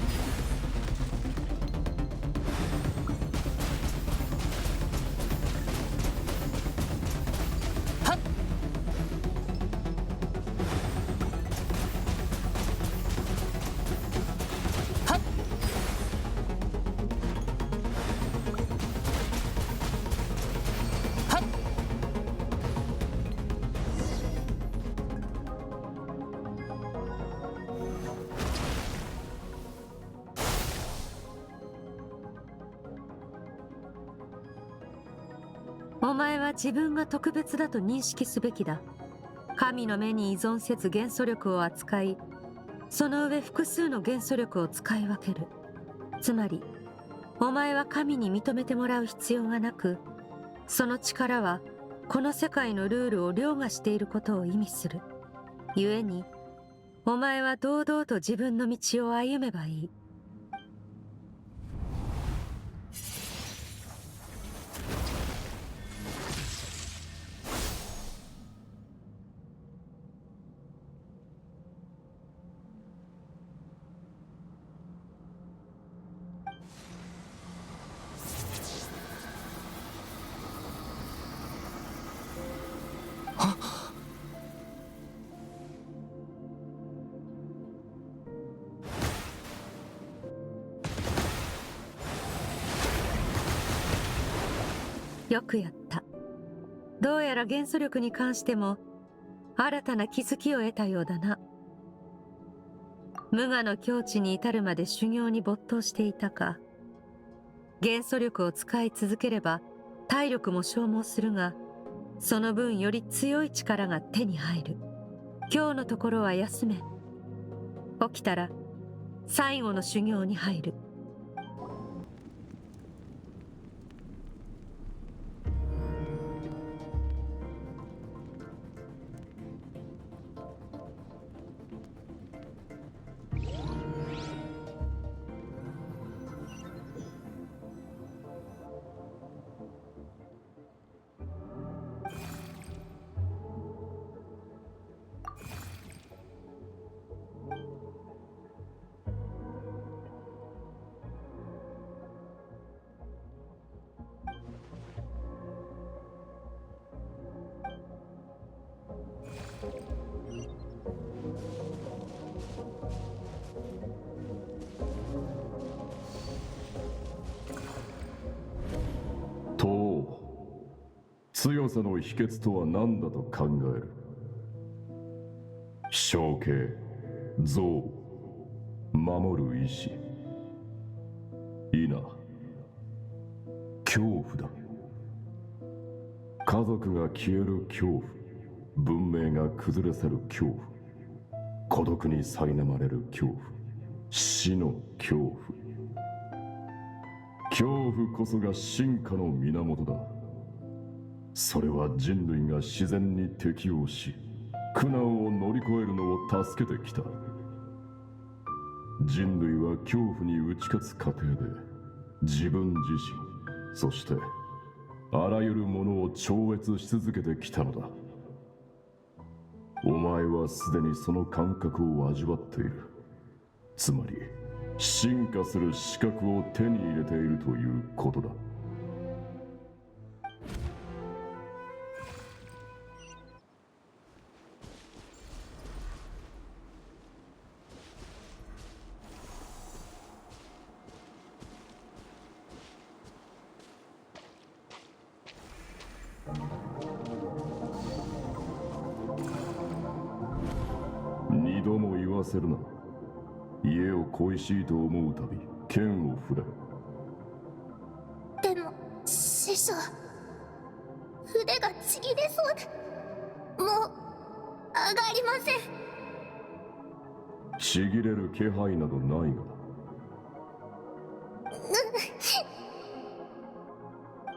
お前は自分が特別だと認識すべきだ。神の目に依存せず元素力を扱い、その上複数の元素力を使い分ける。つまりお前は神に認めてもらう必要がなく、その力はこの世界のルールを凌駕していることを意味する。故にお前は堂々と自分の道を歩めばいい。よくやった。どうやら元素力に関しても新たな気づきを得たようだな。無我の境地に至るまで修行に没頭していたか。元素力を使い続ければ体力も消耗するが、その分より強い力が手に入る。今日のところは休め。起きたら最後の修行に入る。強さの秘訣とは何だと考える。象形、象、守る意志、否、恐怖だ。家族が消える恐怖、文明が崩れ去る恐怖、孤独に苛まれる恐怖、死の恐怖。恐怖こそが進化の源だ。それは人類が自然に適応し、苦難を乗り越えるのを助けてきた。人類は恐怖に打ち勝つ過程で、自分自身、そしてあらゆるものを超越し続けてきたのだ。お前はすでにその感覚を味わっている。つまり、進化する資格を手に入れているということだ。二度も言わせるな。家を恋しいと思うたび剣を振れ。でも師匠、腕がちぎれそうでもう上がりません。ちぎれる気配などないが。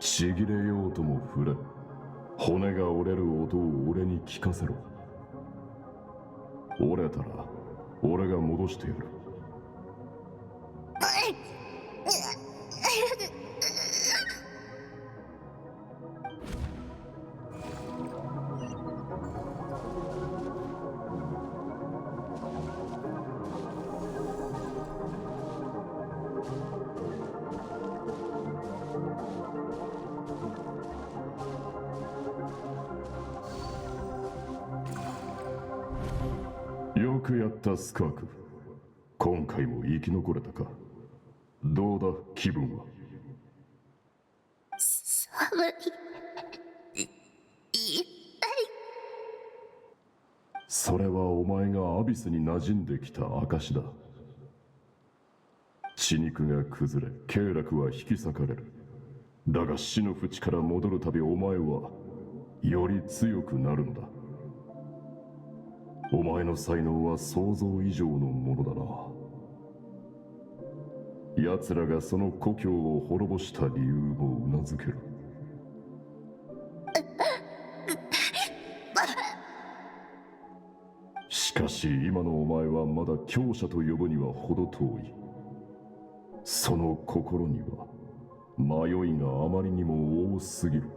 ちぎれようとも振れ。骨が折れる音を俺に聞かせろ。折れたら俺が戻してやる。よくやったスカーク。今回も生き残れたか。どうだ気分は。寒い、痛い。それはお前がアビスに馴染んできた証だ。血肉が崩れ経絡は引き裂かれる。だが死の淵から戻るたびお前はより強くなるのだ。お前の才能は想像以上のものだな。奴らがその故郷を滅ぼした理由もうなずける。しかし今のお前はまだ強者と呼ぶには程遠い。その心には迷いがあまりにも多すぎる。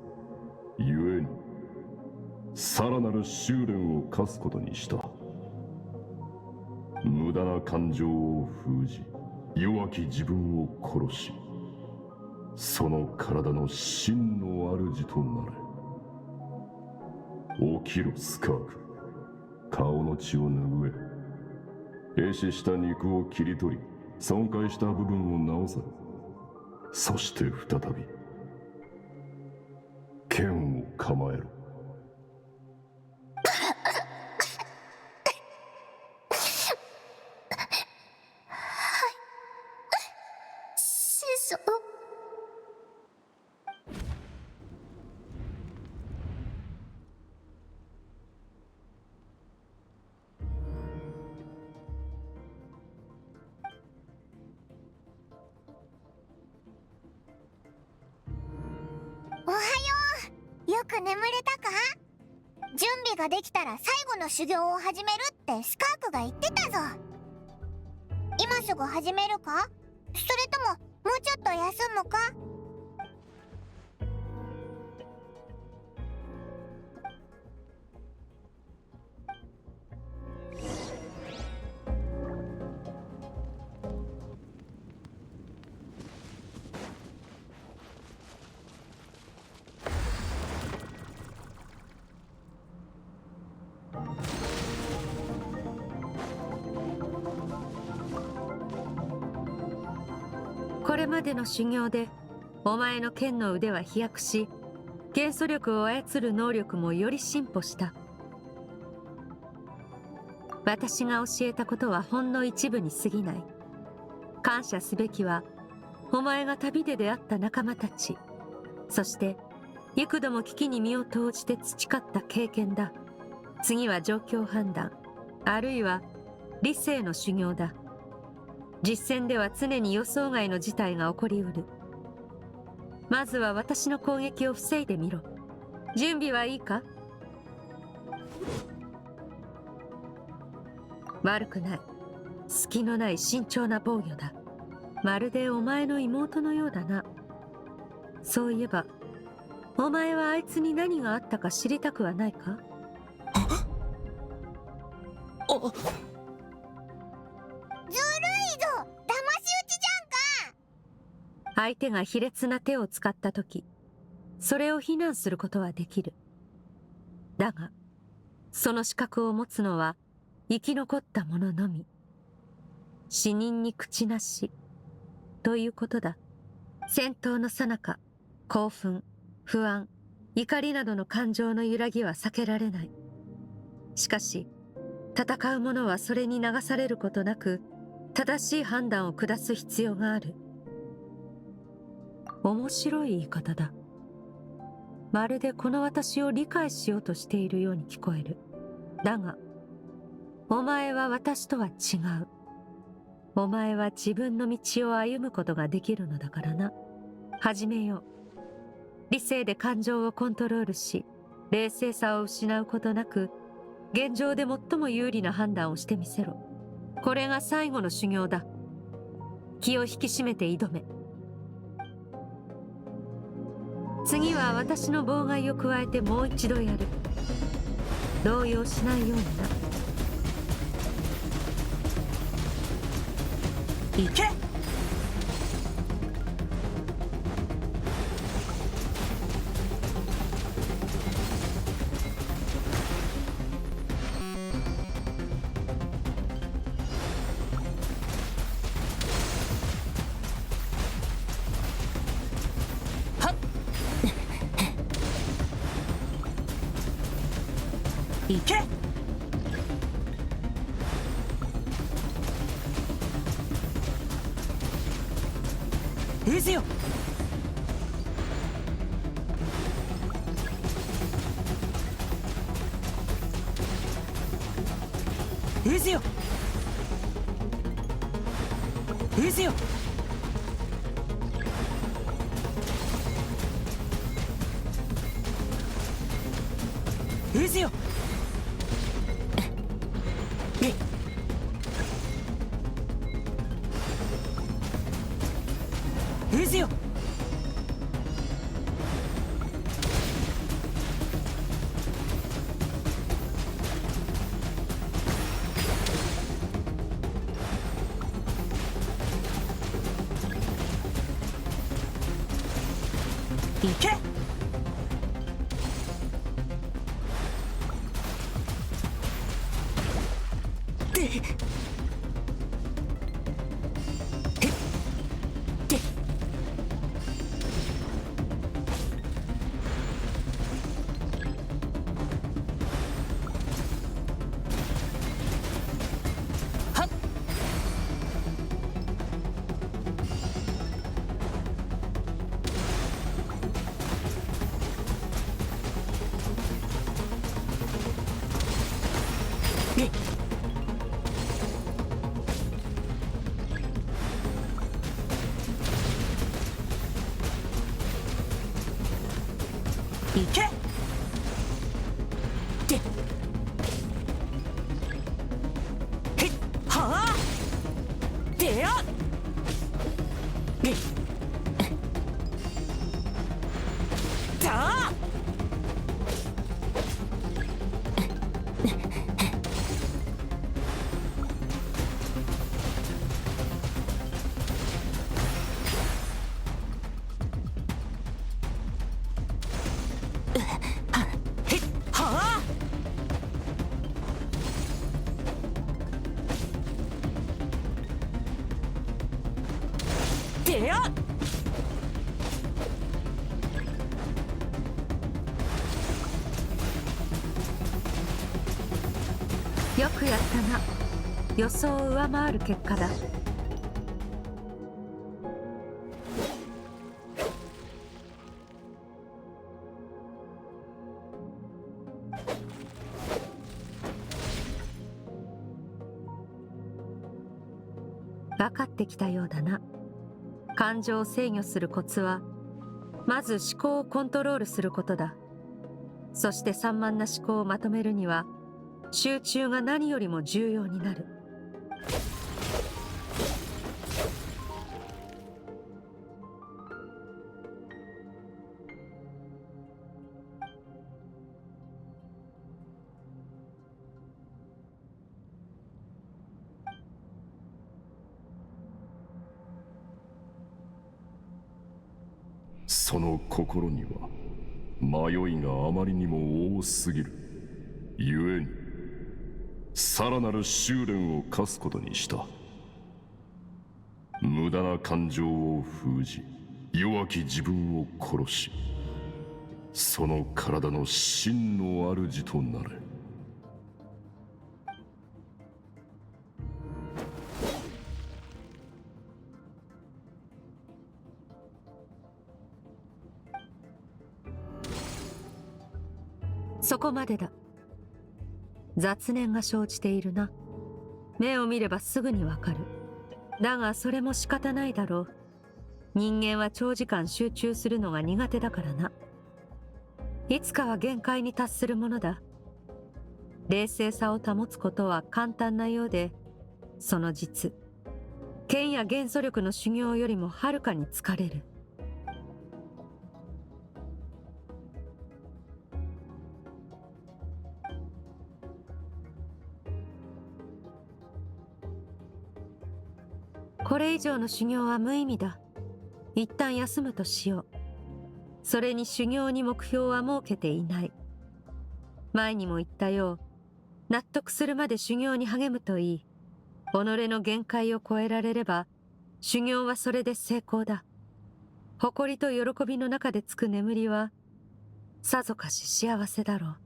ゆえにさらなる修練を課すことにした。無駄な感情を封じ、弱き自分を殺し、その体の真の主となれ。起きろスカーク。顔の血を拭え。壊死した肉を切り取り、損壊した部分を直せ。そして再び剣を構えろ。師匠。おはよう。よく眠れたか？準備ができたら最後の修行を始めるってスカークが言ってたぞ。今すぐ始めるか？それとももうちょっと休むか？これまでの修行でお前の剣の腕は飛躍し、元素力を操る能力もより進歩した。私が教えたことはほんの一部に過ぎない。感謝すべきはお前が旅で出会った仲間たち、そして幾度も危機に身を投じて培った経験だ。次は状況判断、あるいは理性の修行だ。実戦では常に予想外の事態が起こりうる。まずは私の攻撃を防いでみろ。準備はいいか？悪くない。隙のない慎重な防御だ。まるでお前の妹のようだな。そういえばお前はあいつに何があったか知りたくはないか？ずるいぞ！騙し討ちじゃんか！相手が卑劣な手を使ったとき、それを非難することはできる。だが、その資格を持つのは生き残った者のみ。死人に口なし、ということだ。戦闘の最中、興奮、不安、怒りなどの感情の揺らぎは避けられない。しかし、戦う者はそれに流されることなく、正しい判断を下す必要がある。面白い言い方だ。まるでこの私を理解しようとしているように聞こえる。だが、お前は私とは違う。お前は自分の道を歩むことができるのだからな。始めよう。理性で感情をコントロールし、冷静さを失うことなく、現状で最も有利な判断をしてみせろ。これが最後の修行だ。気を引き締めて挑め。次は私の妨害を加えてもう一度やる。動揺しないようにな。行け！行け！エゼよ！エゼオ、エゼオ、エゼオ、エゼオ、行け。行け。で、へっはあ、でやでだあ。でやよくやったな。予想を上回る結果だ。分かってきたようだな。感情を制御するコツは、まず思考をコントロールすることだ。そして散漫な思考をまとめるには、集中が何よりも重要になる。その心には迷いがあまりにも多すぎる。故にさらなる修練を課すことにした。無駄な感情を封じ、弱き自分を殺し、その体の真の主となれ。そこまでだ。雑念が生じているな。目を見ればすぐにわかる。だがそれも仕方ないだろう。人間は長時間集中するのが苦手だからな。いつかは限界に達するものだ。冷静さを保つことは簡単なようで、その実、剣や元素力の修行よりもはるかに疲れる。これ以上の修行は無意味だ。一旦休むとしよう。それに修行に目標は設けていない。前にも言ったよう、納得するまで修行に励むといい。己の限界を超えられれば、修行はそれで成功だ。誇りと喜びの中でつく眠りは、さぞかし幸せだろう。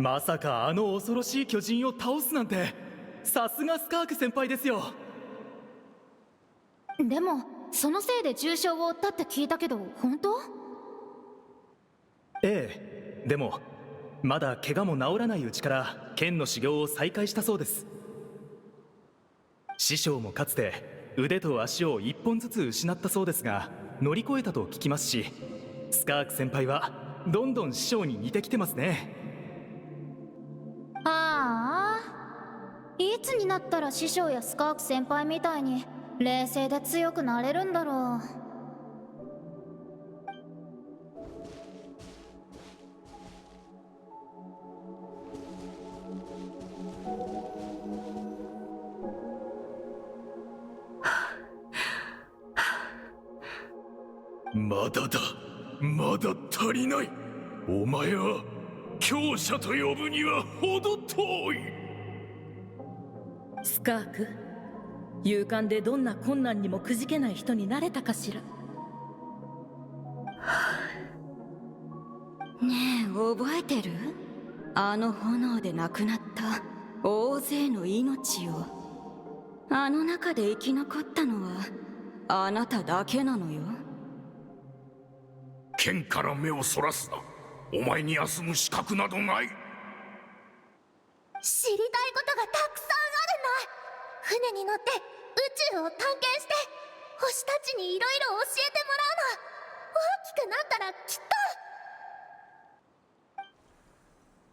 まさかあの恐ろしい巨人を倒すなんて、さすがスカーク先輩ですよ。でもそのせいで重傷を負ったって聞いたけど、本当？ええ、でもまだ怪我も治らないうちから剣の修行を再開したそうです。師匠もかつて腕と足を一本ずつ失ったそうですが、乗り越えたと聞きますし、スカーク先輩はどんどん師匠に似てきてますね。ああ、いつになったら師匠やスカーク先輩みたいに冷静で強くなれるんだろう。まだだ、まだ足りない。お前は強者と呼ぶには程遠い。スカーク、勇敢でどんな困難にもくじけない人になれたかしら。ねえ、覚えてる？あの炎で亡くなった大勢の命を。あの中で生き残ったのはあなただけなのよ。剣から目をそらすな。お前に休む資格などない。知りたいことがたくさんあるの。船に乗って宇宙を探検して星たちにいろいろ教えてもらうの。大きくなったらきっ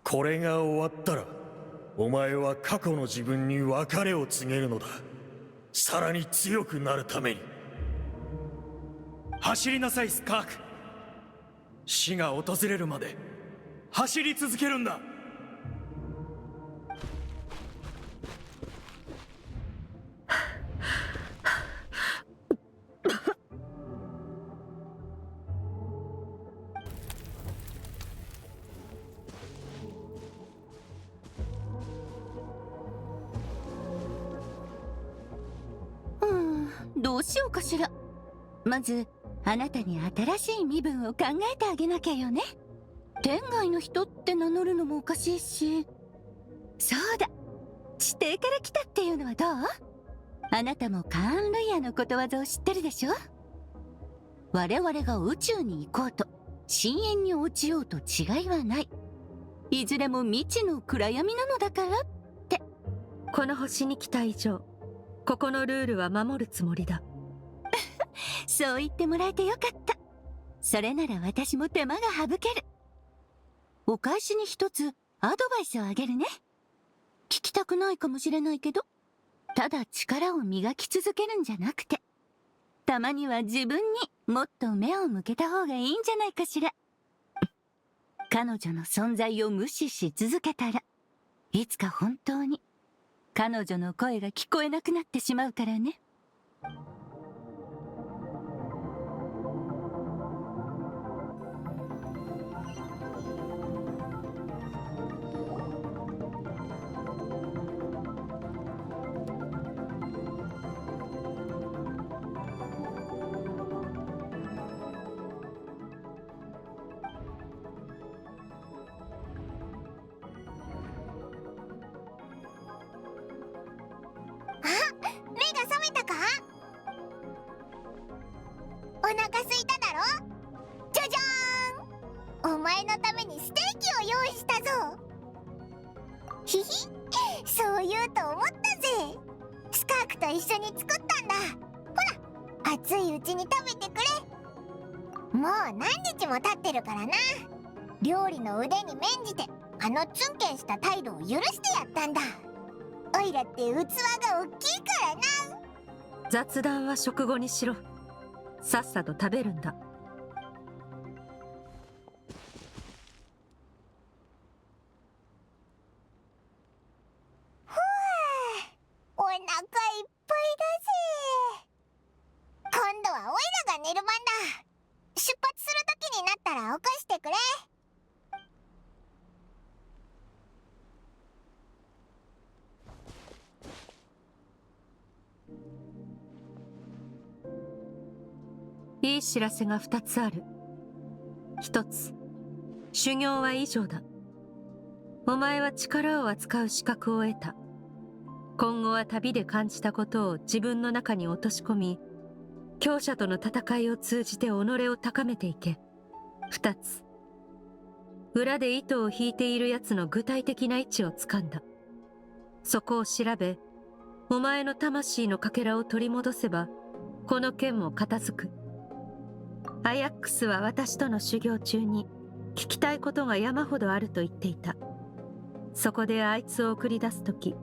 と。これが終わったらお前は過去の自分に別れを告げるのだ。さらに強くなるために。走りなさいスカーク。死が訪れるまで走り続けるんだ。どうしようかしら。まずあなたに新しい身分を考えてあげなきゃよね。天外の人って名乗るのもおかしいし。そうだ、地底から来たっていうのはどう？あなたもカーン・ルイヤのことわざを知ってるでしょ。我々が宇宙に行こうと深淵に落ちようと違いはない。いずれも未知の暗闇なのだからって。この星に来た以上、ここのルールは守るつもりだ。そう言ってもらえてよかった。それなら私も手間が省ける。お返しに一つアドバイスをあげるね。聞きたくないかもしれないけど、ただ力を磨き続けるんじゃなくて、たまには自分にもっと目を向けた方がいいんじゃないかしら。彼女の存在を無視し続けたら、いつか本当に彼女の声が聞こえなくなってしまうからね。お腹すいただろ。じゃじゃーん、お前のためにステーキを用意したぞ。ひひ、そう言うと思ったぜ。スカークと一緒に作ったんだ。ほら、熱いうちに食べてくれ。もう何日も経ってるからな。料理の腕に免じてあのツンケンした態度を許してやったんだ。おいらって器が大きいからな。雑談は食後にしろ。さっさと食べるんだ。ふぅ、お腹いっぱいだぜ。今度はおいらが寝る番だ。出発する時になったら起こしてくれ。いい知らせが2つある。1つ、修行は以上だ。お前は力を扱う資格を得た。今後は旅で感じたことを自分の中に落とし込み、強者との戦いを通じて己を高めていけ。2つ。裏で糸を引いている奴の具体的な位置を掴んだ。そこを調べ、お前の魂のかけらを取り戻せば、この剣も片付く。アヤックスは私との修行中に聞きたいことが山ほどあると言っていた。そこであいつを送り出すとき、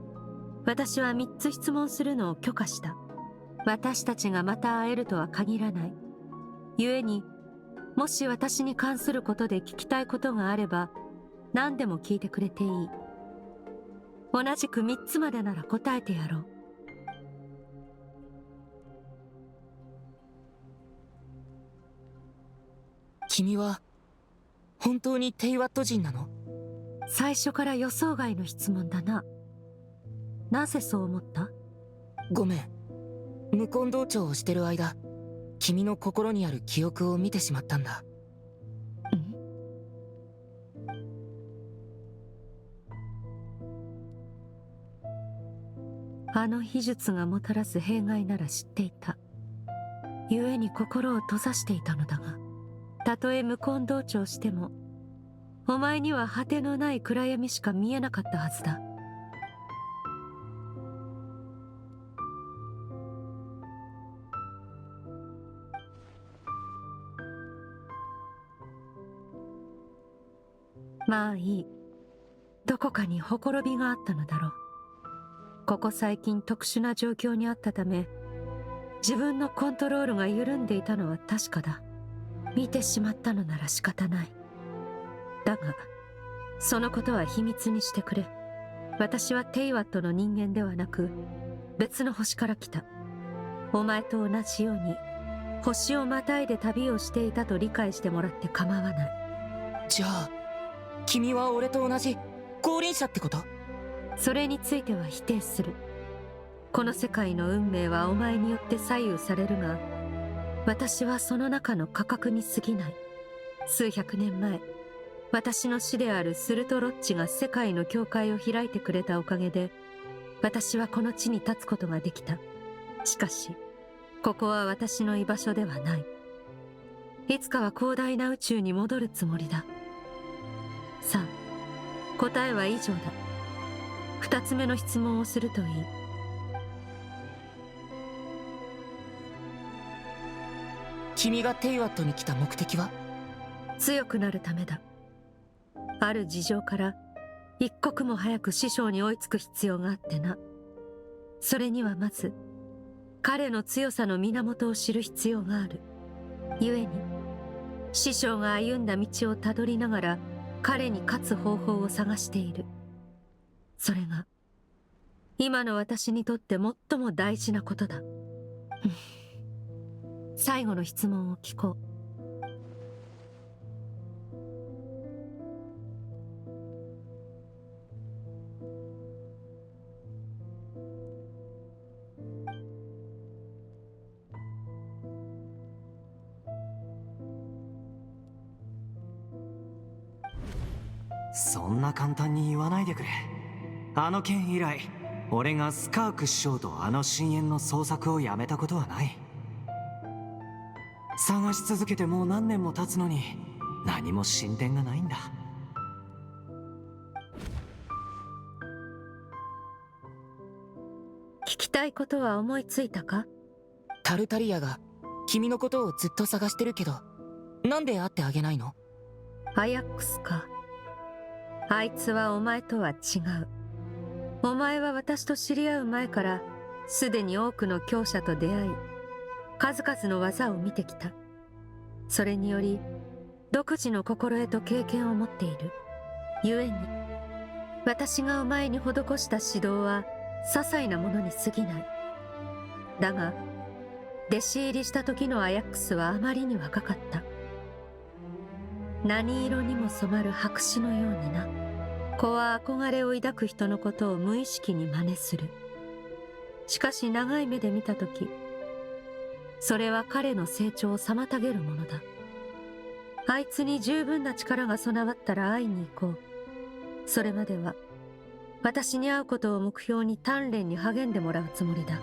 私は3つ質問するのを許可した。私たちがまた会えるとは限らない。故に、もし私に関することで聞きたいことがあれば、何でも聞いてくれていい。同じく3つまでなら答えてやろう。君は本当にテイワット人なの？最初から予想外の質問だな。なぜそう思った？ごめん。無根道長をしてる間、君の心にある記憶を見てしまったんだ。あの秘術がもたらす弊害なら知っていた。故に心を閉ざしていたのだが、たとえ無根道長しても、お前には果てのない暗闇しか見えなかったはずだ。まあいい。どこかにほころびがあったのだろう。ここ最近特殊な状況にあったため、自分のコントロールが緩んでいたのは確かだ。見てしまったのなら仕方ない。だが、そのことは秘密にしてくれ。私はテイワットの人間ではなく、別の星から来た。お前と同じように、星をまたいで旅をしていたと理解してもらって構わない。じゃあ、君は俺と同じ降臨者ってこと？それについては否定する。この世界の運命はお前によって左右されるが、私はその中の価格に過ぎない。数百年前、私の師であるスルトロッチが世界の境界を開いてくれたおかげで、私はこの地に立つことができた。しかし、ここは私の居場所ではない。いつかは広大な宇宙に戻るつもりだ。さあ、答えは以上だ。2つ目の質問をするといい。君がテイワットに来た目的は？強くなるためだ。ある事情から一刻も早く師匠に追いつく必要があってな。それにはまず彼の強さの源を知る必要がある。故に師匠が歩んだ道をたどりながら彼に勝つ方法を探している。それが今の私にとって最も大事なことだ。最後の質問を聞こう。そんな簡単に言わないでくれ。あの件以来、俺がスカーク師匠とあの深淵の捜索をやめたことはない。探し続けてもう何年も経つのに何も進展がないんだ。聞きたいことは思いついたか？タルタリアが君のことをずっと探してるけど、なんで会ってあげないの？アヤックスか。あいつはお前とは違う。お前は私と知り合う前からすでに多くの強者と出会い、数々の技を見てきた。それにより独自の心得と経験を持っている。故に私がお前に施した指導は些細なものに過ぎない。だが弟子入りした時のアヤックスはあまりに若かった。何色にも染まる白紙のようにな。子は憧れを抱く人のことを無意識に真似する。しかし長い目で見たとき、それは彼の成長を妨げるものだ。あいつに十分な力が備わったら会いに行こう。それまでは私に会うことを目標に鍛錬に励んでもらうつもりだ。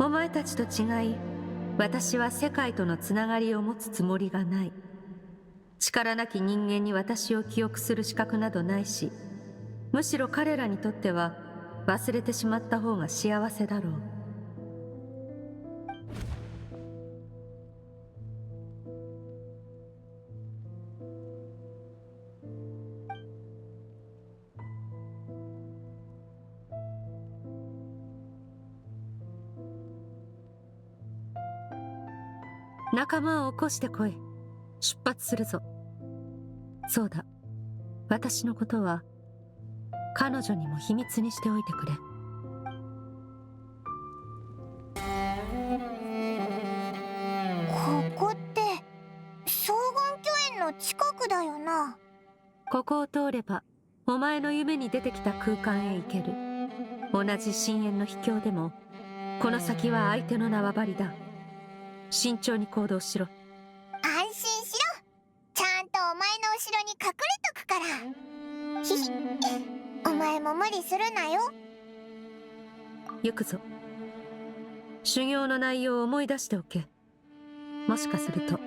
お前たちと違い、私は世界とのつながりを持つつもりがない。力なき人間に私を記憶する資格などないし、むしろ彼らにとっては忘れてしまった方が幸せだろう。仲間を起こしてこい。出発するぞ。そうだ、私のことは彼女にも秘密にしておいてくれ。ここって双眼巨園の近くだよな。ここを通ればお前の夢に出てきた空間へ行ける。同じ深淵の秘境でもこの先は相手の縄張りだ。慎重に行動しろ。安心しろ。ちゃんとお前の後ろに隠れとくから。ひひお前も無理するなよ。行くぞ。修行の内容を思い出しておけ。もしかすると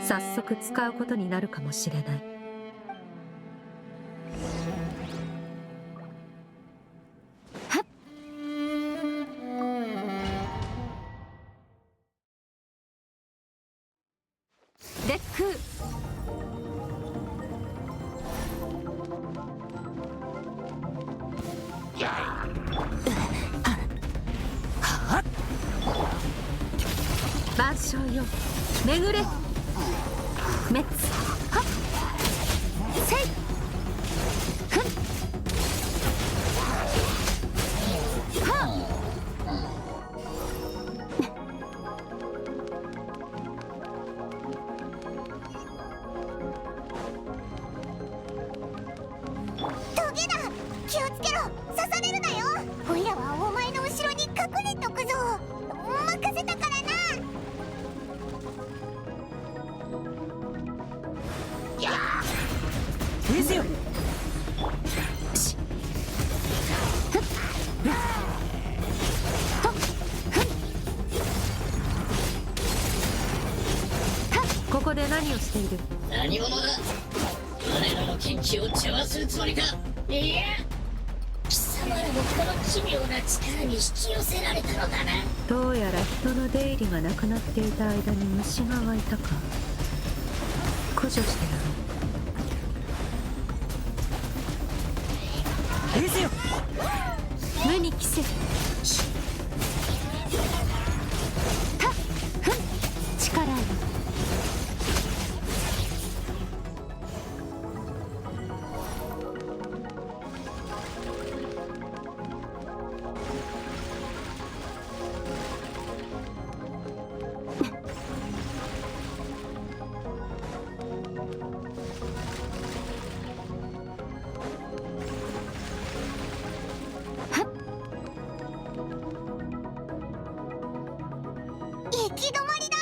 早速使うことになるかもしれない。烈空。万象よ、巡れ。滅。はっ。せい。ふん。はっ。気をつけろ。刺されるなよ。オイラはお前の後ろに隠れとくぞ。任せたからな。見せよ。ここで何をしている？何者だ。我らの研究を邪魔するつもりか。いや、貴様らもこの奇妙な力に引き寄せられたのだな。どうやら人の出入りがなくなっていた間に虫が湧いたか。駆除してやろう。見せよ。無に着せ。たっふん。力ある。行き止まりだ。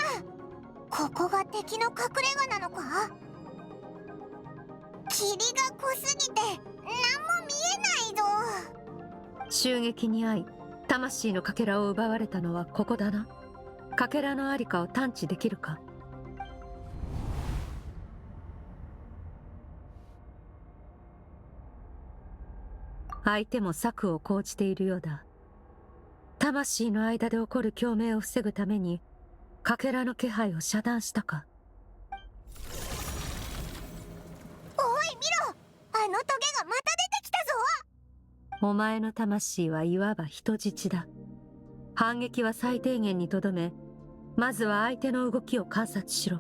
ここが敵の隠れ家なのか。霧が濃すぎて何も見えないぞ。襲撃に遭い魂のかけらを奪われたのはここだな。かけらのありかを探知できるか。相手も策を講じているようだ。魂の間で起こる共鳴を防ぐためにかけらの気配を遮断したか。おい見ろ、あのトゲがまた出てきたぞ。お前の魂はいわば人質だ。反撃は最低限にとどめ、まずは相手の動きを観察しろ。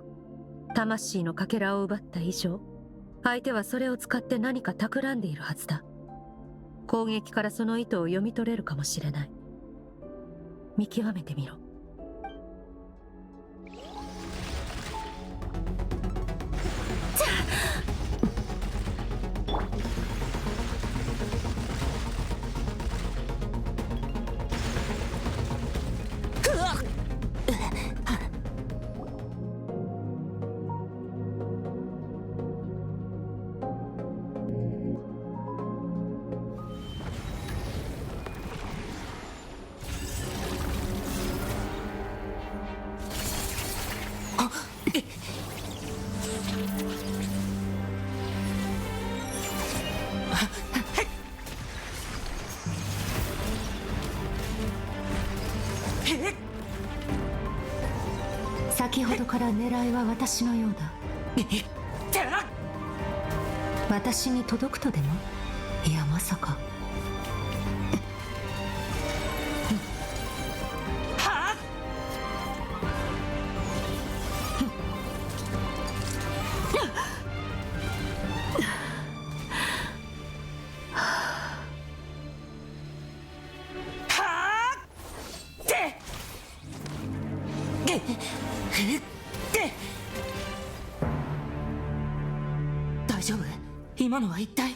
魂のかけらを奪った以上、相手はそれを使って何か企んでいるはずだ。攻撃からその意図を読み取れるかもしれない。見極めてみろ。先ほどから狙いは私のようだ。私に届くとでも？いや、まさか。大丈夫？今のは一体？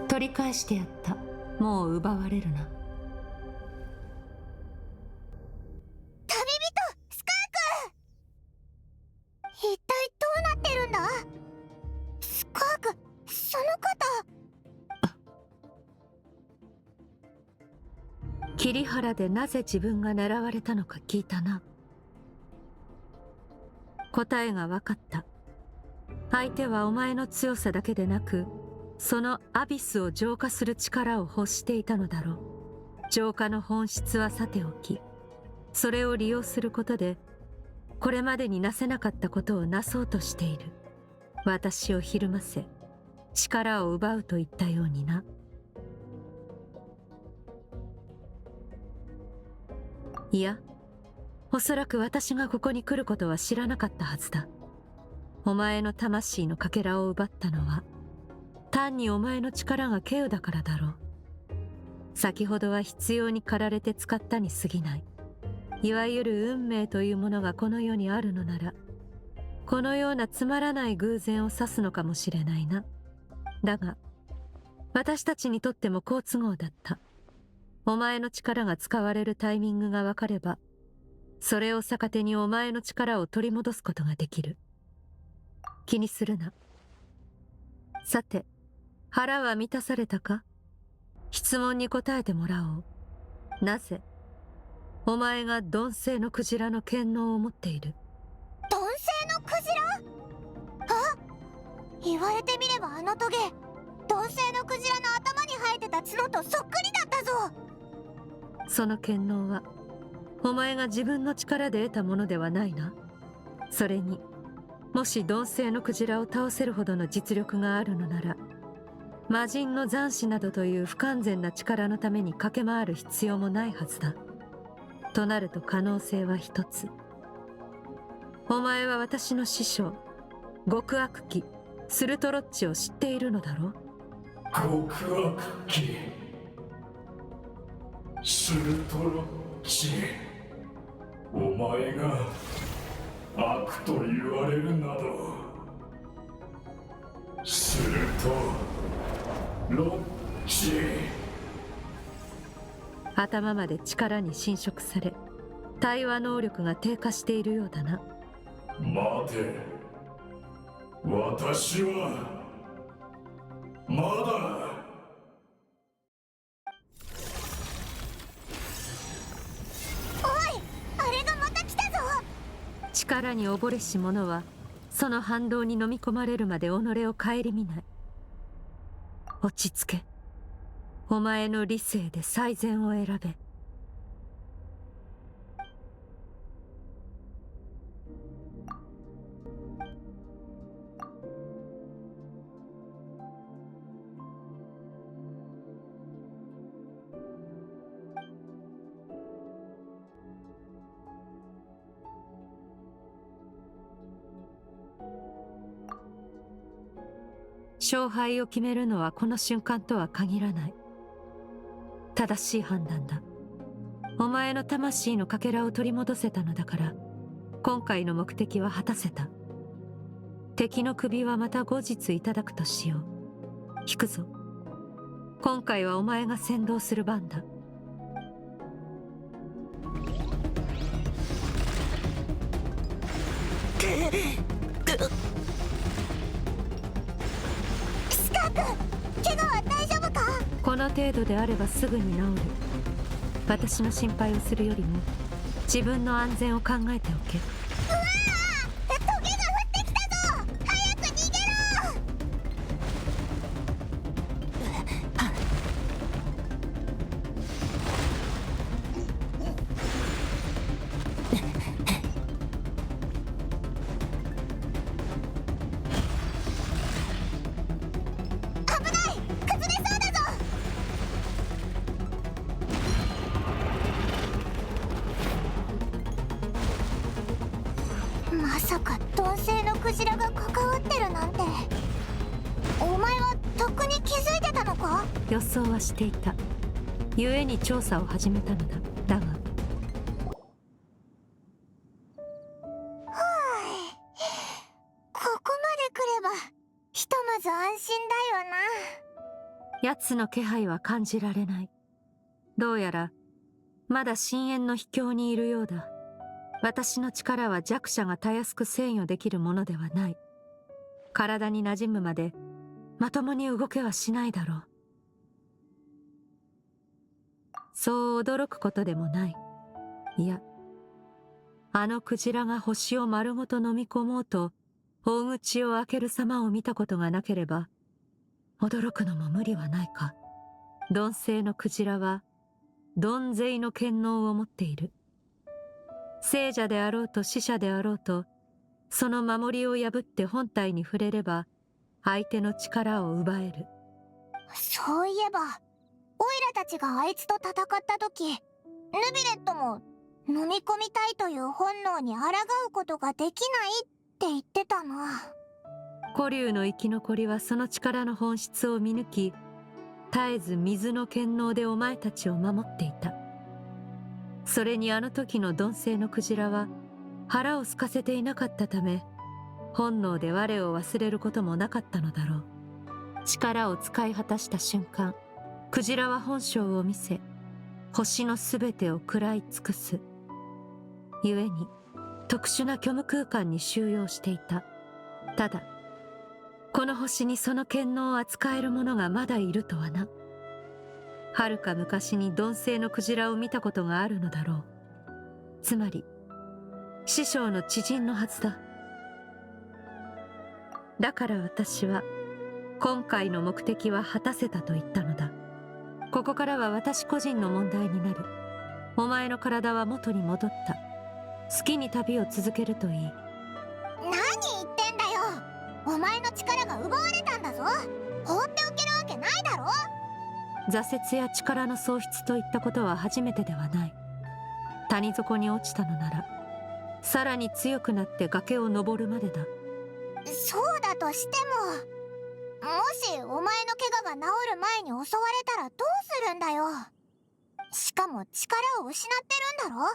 取り返してやった。もう奪われるな。旅人スカーク、一体どうなってるんだ？スカーク、その方。桐原でなぜ自分が狙われたのか聞いたな。答えが分かった。相手はお前の強さだけでなく、そのアビスを浄化する力を欲していたのだろう。浄化の本質はさておき、それを利用することでこれまでになせなかったことをなそうとしている。私をひるませ力を奪うといったようにな。いや、おそらく私がここに来ることは知らなかったはずだ。お前の魂のかけらを奪ったのは単にお前の力が稀有だからだろう。先ほどは必要に駆られて使ったに過ぎない。いわゆる運命というものがこの世にあるのなら、このようなつまらない偶然を指すのかもしれないな。だが私たちにとっても好都合だった。お前の力が使われるタイミングが分かれば、それを逆手にお前の力を取り戻すことができる。気にするな。さて、腹は満たされたか？質問に答えてもらおう。なぜお前が鈍性のクジラの権能を持っている？鈍性のクジラ？あ、言われてみればあのトゲ、鈍性のクジラの頭に生えてた角とそっくりだったぞ。その権能はお前が自分の力で得たものではないな。それにもし鈍性のクジラを倒せるほどの実力があるのなら、魔人の残滓などという不完全な力のために駆け回る必要もないはずだ。となると可能性は一つ。お前は私の師匠極悪鬼スルトロッチを知っているのだろう？極悪鬼スルトロッチ、お前が悪と言われるなど。スルトロッチ。頭まで力に侵食され、対話能力が低下しているようだな。待て、私はまだ。おい、あれがまた来たぞ。力に溺れし者はその反動に飲み込まれるまで己を顧みない。落ち着け。お前の理性で最善を選べ。勝敗を決めるのはこの瞬間とは限らない。正しい判断だ。お前の魂のかけらを取り戻せたのだから、今回の目的は果たせた。敵の首はまた後日いただくとしよう。引くぞ。今回はお前が先導する番だ。スカー君、怪我は大丈夫か？この程度であればすぐに治る。私の心配をするよりも自分の安全を考えておけ。うわー！トゲが降ってきたぞ！早く逃げろ！危ない！崩れそうだぞ！まさか同性のクジラが関わってるなんて。お前はとっくに気づいてたのか？予想はしていた。故に調査を始めたのだ。だがはあ、ここまで来ればひとまず安心だよな。奴の気配は感じられない。どうやらまだ深淵の秘境にいるようだ。私の力は弱者がたやすく制御できるものではない。体に馴染むまでまともに動けはしないだろう。そう驚くことでもない。いや、あのクジラが星を丸ごと飲み込もうと大口を開ける様を見たことがなければ驚くのも無理はないか。鈍性のクジラは鈍勢の権能を持っている。聖者であろうと死者であろうと、その守りを破って本体に触れれば相手の力を奪える。そういえばオイラたちがあいつと戦った時、ヌビレットも飲み込みたいという本能に抗うことができないって言ってたな。古竜の生き残りはその力の本質を見抜き、絶えず水の権能でお前たちを守っていた。それにあの時の鈍性のクジラは腹を空かせていなかったため、本能で我を忘れることもなかったのだろう。力を使い果たした瞬間、クジラは本性を見せ、星のすべてを食らい尽くす。故に特殊な虚無空間に収容していた。ただこの星にその権能を扱える者がまだいるとはな。はるか昔に鈍性のクジラを見たことがあるのだろう。つまり師匠の知人のはずだ。だから私は今回の目的は果たせたと言ったのだ。ここからは私個人の問題になる。お前の体は元に戻った。好きに旅を続けるといい。何言ってんだよ。お前の力が奪われたんだぞ。放っておけるわけないだろ。挫折や力の喪失といったことは初めてではない。谷底に落ちたのならさらに強くなって崖を登るまでだ。そうだとしても、もしお前の怪我が治る前に襲われたらどうするんだよ。しかも力を失ってるんだろ。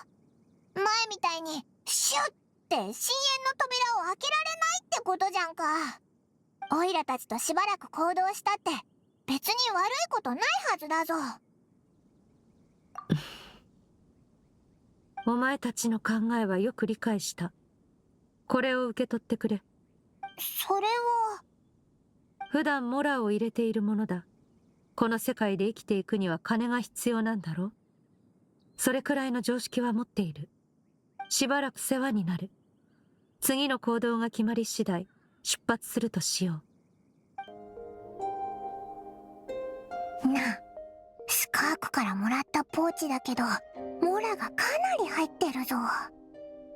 前みたいにシュッって深淵の扉を開けられないってことじゃんか。オイラたちとしばらく行動したって別に悪いことないはずだぞ。お前たちの考えはよく理解した。これを受け取ってくれ。それは普段モラを入れているものだ。この世界で生きていくには金が必要なんだろう。それくらいの常識は持っている。しばらく世話になる。次の行動が決まり次第出発するとしよう。なあ、スカークからもらったポーチだけどモラがかなり入ってるぞ。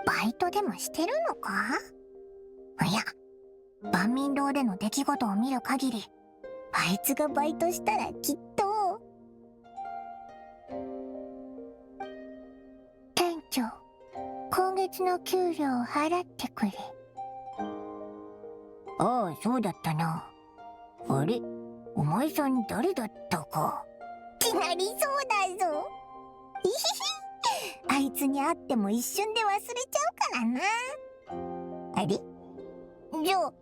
バイトでもしてるのか？いや、万民堂での出来事を見る限りあいつがバイトしたらきっと。店長、今月の給料を払ってくれ。ああ、そうだったな。あれ、お前さん誰だったか。きなりそうだぞ。いひひ、あいつに会っても一瞬で忘れちゃうからな。あれ、じゃあ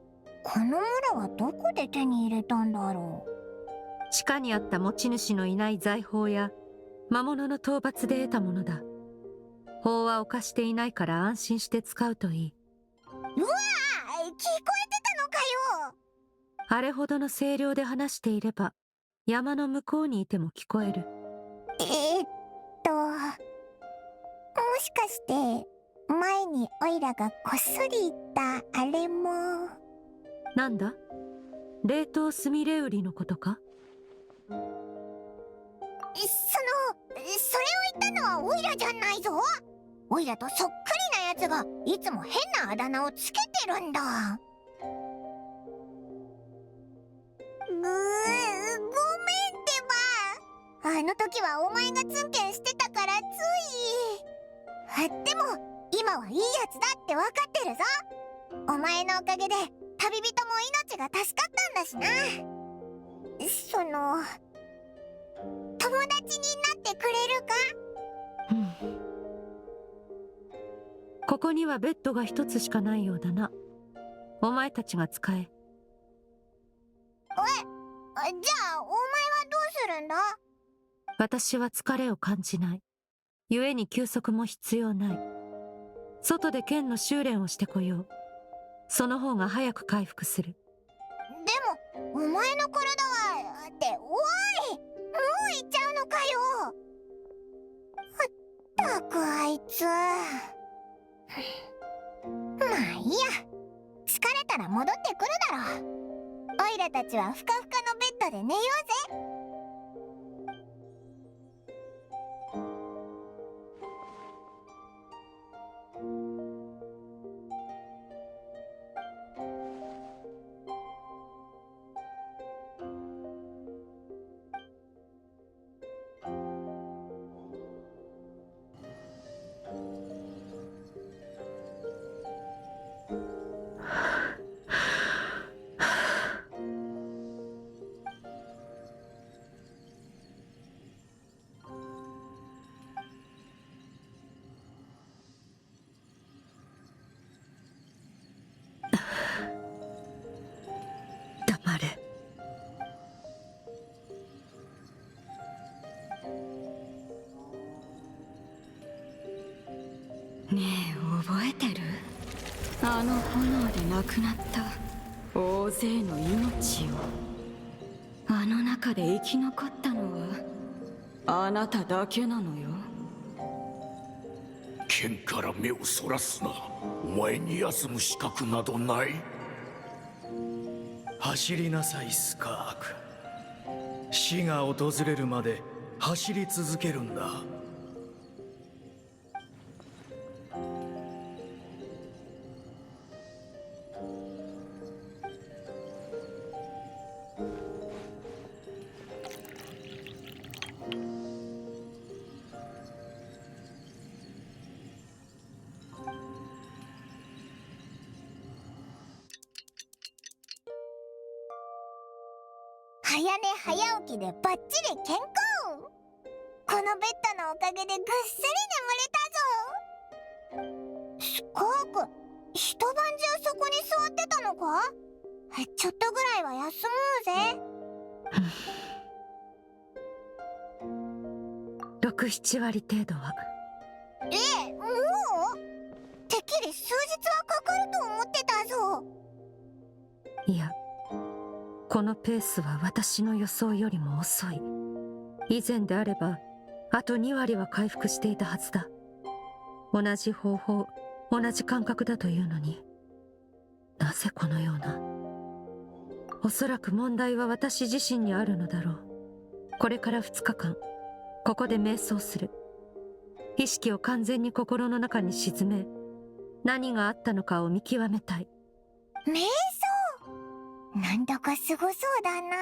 この村はどこで手に入れたんだろう。地下にあった持ち主のいない財宝や魔物の討伐で得たものだ。法は犯していないから安心して使うといい。うわー、聞こえてたのかよ。あれほどの声量で話していれば山の向こうにいても聞こえる。もしかして前にオイラがこっそり言ったあれも。なんだ、冷凍スミレウリのことか。それを言ったのはオイラじゃないぞ。オイラとそっくりなやつがいつも変なあだ名をつけてるんだ。ごめんってば。あの時はお前がツンケンしてたからつい。でも今はいいやつだって分かってるぞ。お前のおかげで旅人も命が助かったんだしな。友達になってくれるか。ここにはベッドが一つしかないようだな。お前たちが使え。じゃあお前はどうするんだ。私は疲れを感じない。故に休息も必要ない。外で剣の修練をしてこよう。その方が早く回復する。でもお前の体はって、おい、もう行っちゃうのかよ。ったくあいつ。まあいいや、疲れたら戻ってくるだろう。オイラたちはふかふかのベッドで寝ようぜ。黙れ。ねえ、覚えてる？あの炎で亡くなった大勢の命を。あの中で生き残ったのはあなただけなのよ。剣から目をそらすな。お前に休む資格などない。走りなさい、スカーク。死が訪れるまで走り続けるんだ。早寝早起きでバッチリ健康。このベッドのおかげでぐっすり眠れたぞ。スカーク、一晩中そこに座ってたのか。ちょっとぐらいは休もうぜ。6、7割程度は。もうてっきり数日はかかると思ってたぞ。いや、このペースは私の予想よりも遅い。以前であればあと2割は回復していたはずだ。同じ方法、同じ感覚だというのに、なぜこのような。おそらく問題は私自身にあるのだろう。これから2日間ここで瞑想する。意識を完全に心の中に沈め、何があったのかを見極めたい。瞑想、なんだかすごそうだな。じゃあ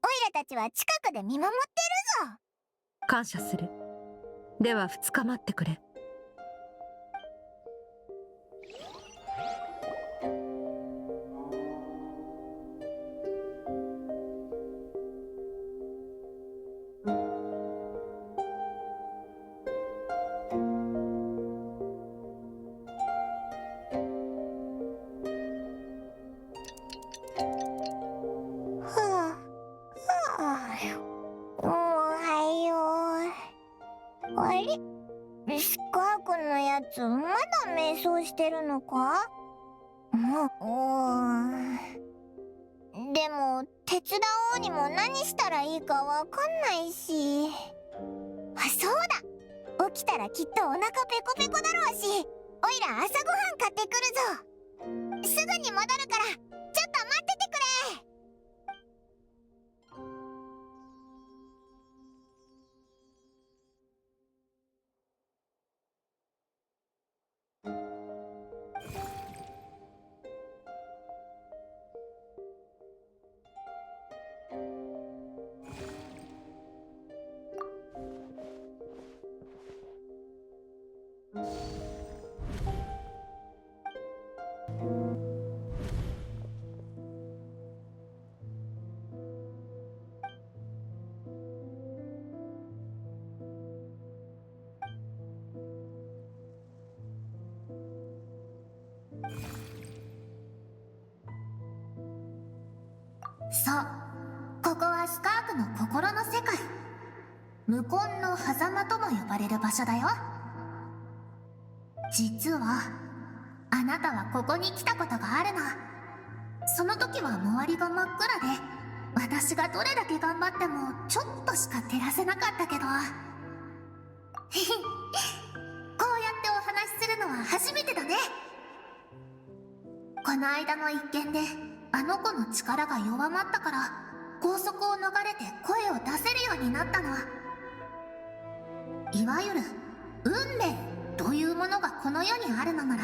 オイラたちは近くで見守ってるぞ。感謝する。では2日待ってくれ。してるのか？でも手伝おうにも何したらいいかわかんないし。そうだ、起きたらきっとお腹ペコペコだろうし、おいら朝ごはん買ってくるぞ。すぐに戻るからちょっと待っててくれ。そう、ここはスカークの心の世界、無根の狭間とも呼ばれる場所だよ。実はあなたはここに来たことがあるの。その時は周りが真っ暗で、私がどれだけ頑張ってもちょっとしか照らせなかったけどこうやってお話しするのは初めてだね。この間の一件であの子の力が弱まったから、拘束を逃れて声を出せるようになったの。いわゆる運命というものがこの世にあるのなら、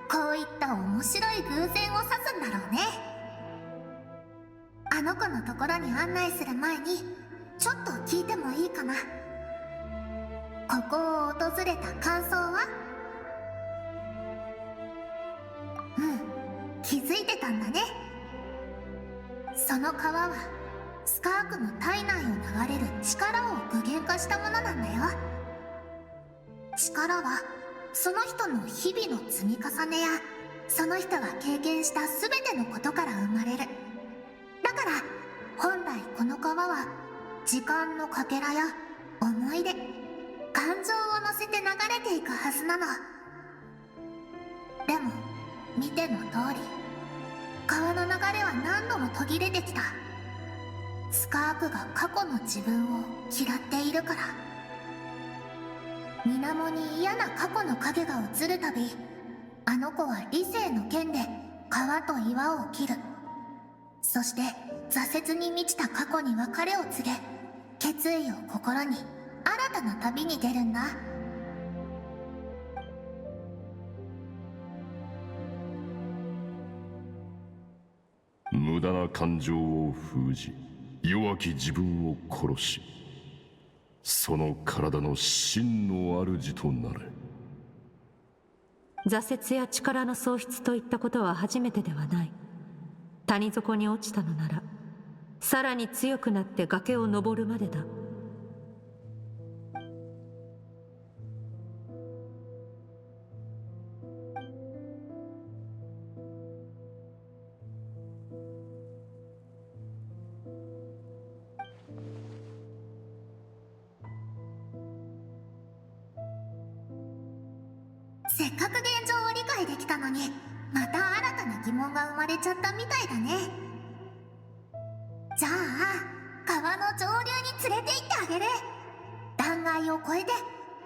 こういった面白い偶然を指すんだろうね。あの子のところに案内する前にちょっと聞いてもいいかな。ここを訪れた感想は？気づいてたんだね。その川はスカークの体内を流れる力を具現化したものなんだよ。力はその人の日々の積み重ねや、その人が経験した全てのことから生まれる。だから本来この川は時間のかけらや思い出、感情を乗せて流れていくはずなの。でも見ての通り、川の流れは何度も途切れてきた。スカークが過去の自分を嫌っているから。水面に嫌な過去の影が映るたび、あの子は理性の剣で川と岩を切る。そして挫折に満ちた過去に別れを告げ、決意を心に新たな旅に出るんだ。無駄な感情を封じ、弱き自分を殺し、その体の真の主となれ。挫折や力の喪失といったことは初めてではない。谷底に落ちたのなら、さらに強くなって崖を登るまでだ。せっかく現状を理解できたのに、また新たな疑問が生まれちゃったみたいだね。じゃあ川の上流に連れて行ってあげる。断崖を越えて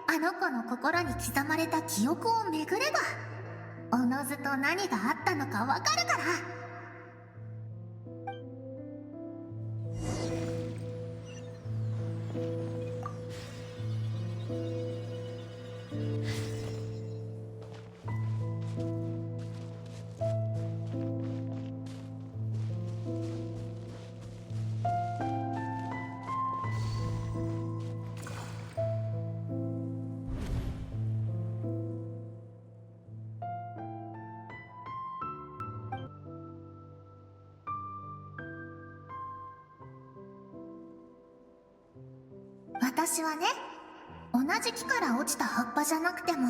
あの子の心に刻まれた記憶を巡れば、おのずと何があったのかわかるから。私はね、同じ木から落ちた葉っぱじゃなくても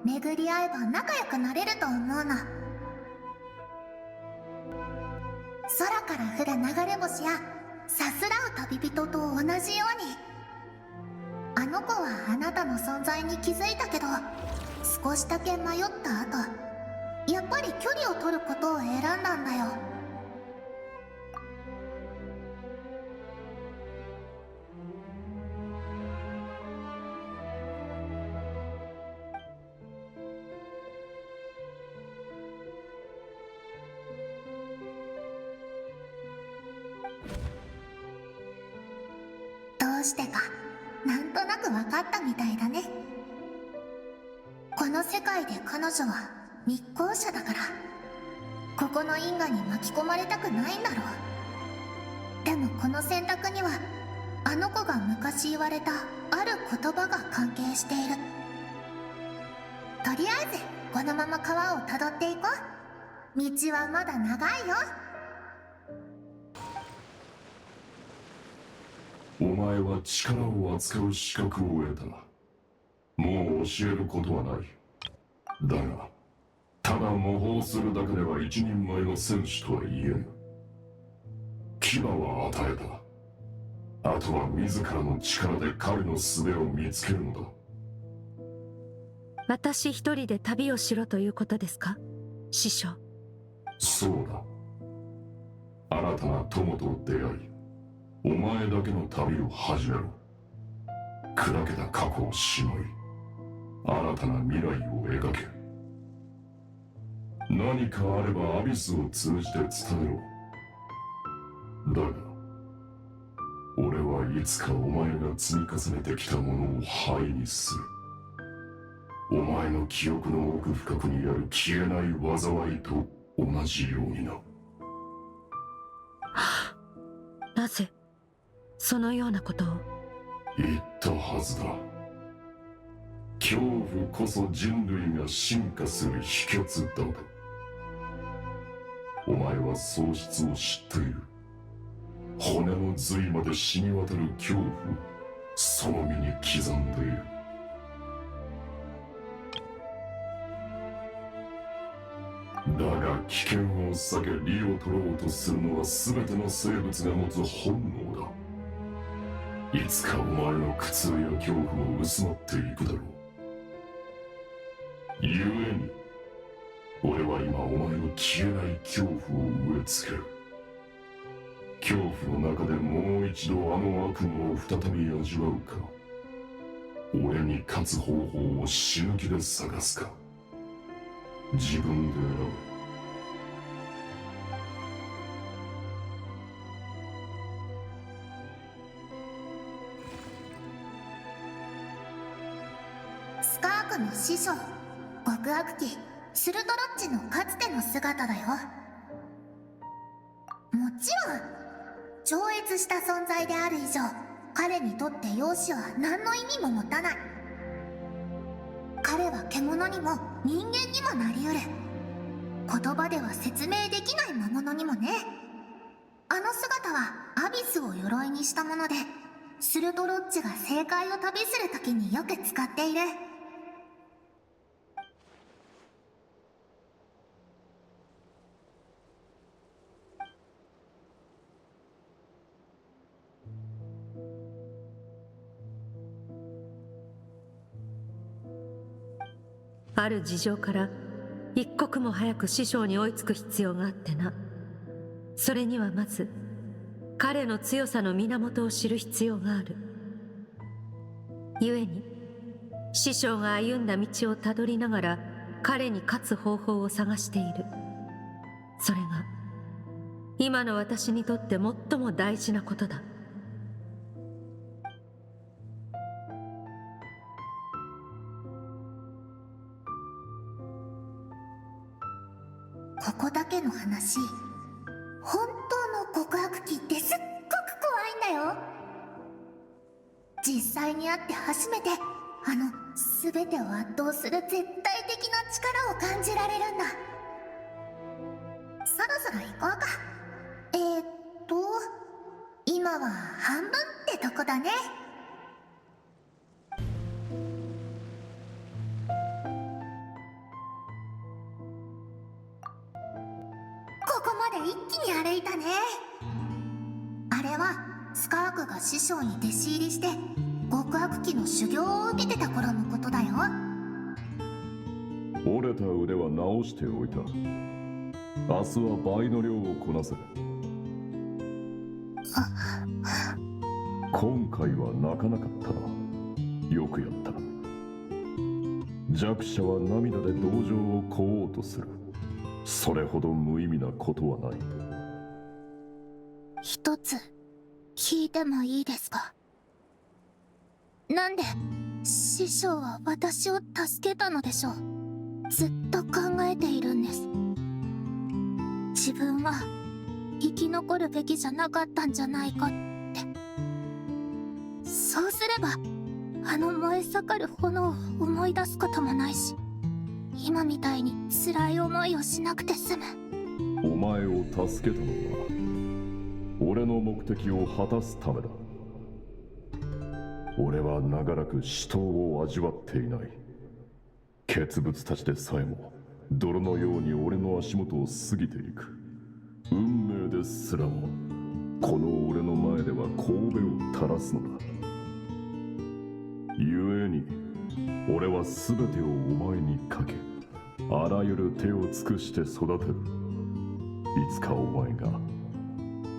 巡り合えば仲良くなれると思うの。空から降る流れ星やさすらう旅人と同じように、あの子はあなたの存在に気づいたけど、少しだけ迷った後っぱり距離を取ることを選んだんだよ。どうしてかなんとなく分かったみたいだね。この世界で彼女は密航者だから、ここの因果に巻き込まれたくないんだろう。でもこの選択にはあの子が昔言われたある言葉が関係している。とりあえずこのまま川をたどっていこう。道はまだ長いよ。お前は力を扱う資格を得た。もう教えることはない。だがただ模倣するだけでは一人前の戦士とは言えぬ。牙は与えた。あとは自らの力で彼の術を見つけるのだ。私一人で旅をしろということですか、師匠。そうだ。新たな友と出会い、お前だけの旅を始めろ。砕けた過去をしまい、新たな未来を描け。何かあればアビスを通じて伝えろ。だが俺はいつかお前が積み重ねてきたものを灰にする。お前の記憶の奥深くにある消えない災いと同じようにな。なぜそのようなことを。言ったはずだ。恐怖こそ人類が進化する秘訣だと。お前は喪失を知っている。骨の髄まで染み渡る恐怖をその身に刻んでいる。だが危険を避け利を取ろうとするのは全ての生物が持つ本能だ。いつかお前の苦痛や恐怖も薄まっていくだろう。故に俺は今お前の消えない恐怖を植え付ける。恐怖の中でもう一度あの悪夢を再び味わうか、俺に勝つ方法を死ぬ気で探すか、自分で選べ。スカークの師匠、極悪鬼スルトロッチのかつての姿だよ。もちろん超越した存在である以上、彼にとって容姿は何の意味も持たない。彼は獣にも人間にもなりうる。言葉では説明できない魔物にもね。あの姿はアビスを鎧にしたもので、スルトロッチが正解を旅するときによく使っている。ある事情から一刻も早く師匠に追いつく必要があってな。それにはまず彼の強さの源を知る必要がある。故に師匠が歩んだ道をたどりながら彼に勝つ方法を探している。それが今の私にとって最も大事なことだ。ここだけの話、本当の極悪鬼ってすっごく怖いんだよ。実際に会って初めて全てを圧倒する絶対的な力を感じられるんだ。そろそろ行こうか。今は半分ってとこだね。ここまで一気に歩いたね。あれはスカークが師匠に弟子入りして極悪鬼の修行を受けてた頃のことだよ。折れた腕は直しておいた。明日は倍の量をこなせ。今回は泣かなかったな。よくやった。弱者は涙で同情を乞おうとする。それほど無意味なことはない。一つ聞いてもいいですか？なんで師匠は私を助けたのでしょう？ずっと考えているんです。自分は生き残るべきじゃなかったんじゃないかって。そうすればあの燃え盛る炎を思い出すこともないし、今みたいに辛い思いをしなくて済む。お前を助けたのは俺の目的を果たすためだ。俺は長らく死闘を味わっていない。傑物たちでさえも泥のように俺の足元を過ぎていく。運命ですらもこの俺の前では頭を垂らすのだ。故に俺は全てをお前にかけ、あらゆる手を尽くして育てる。いつかお前が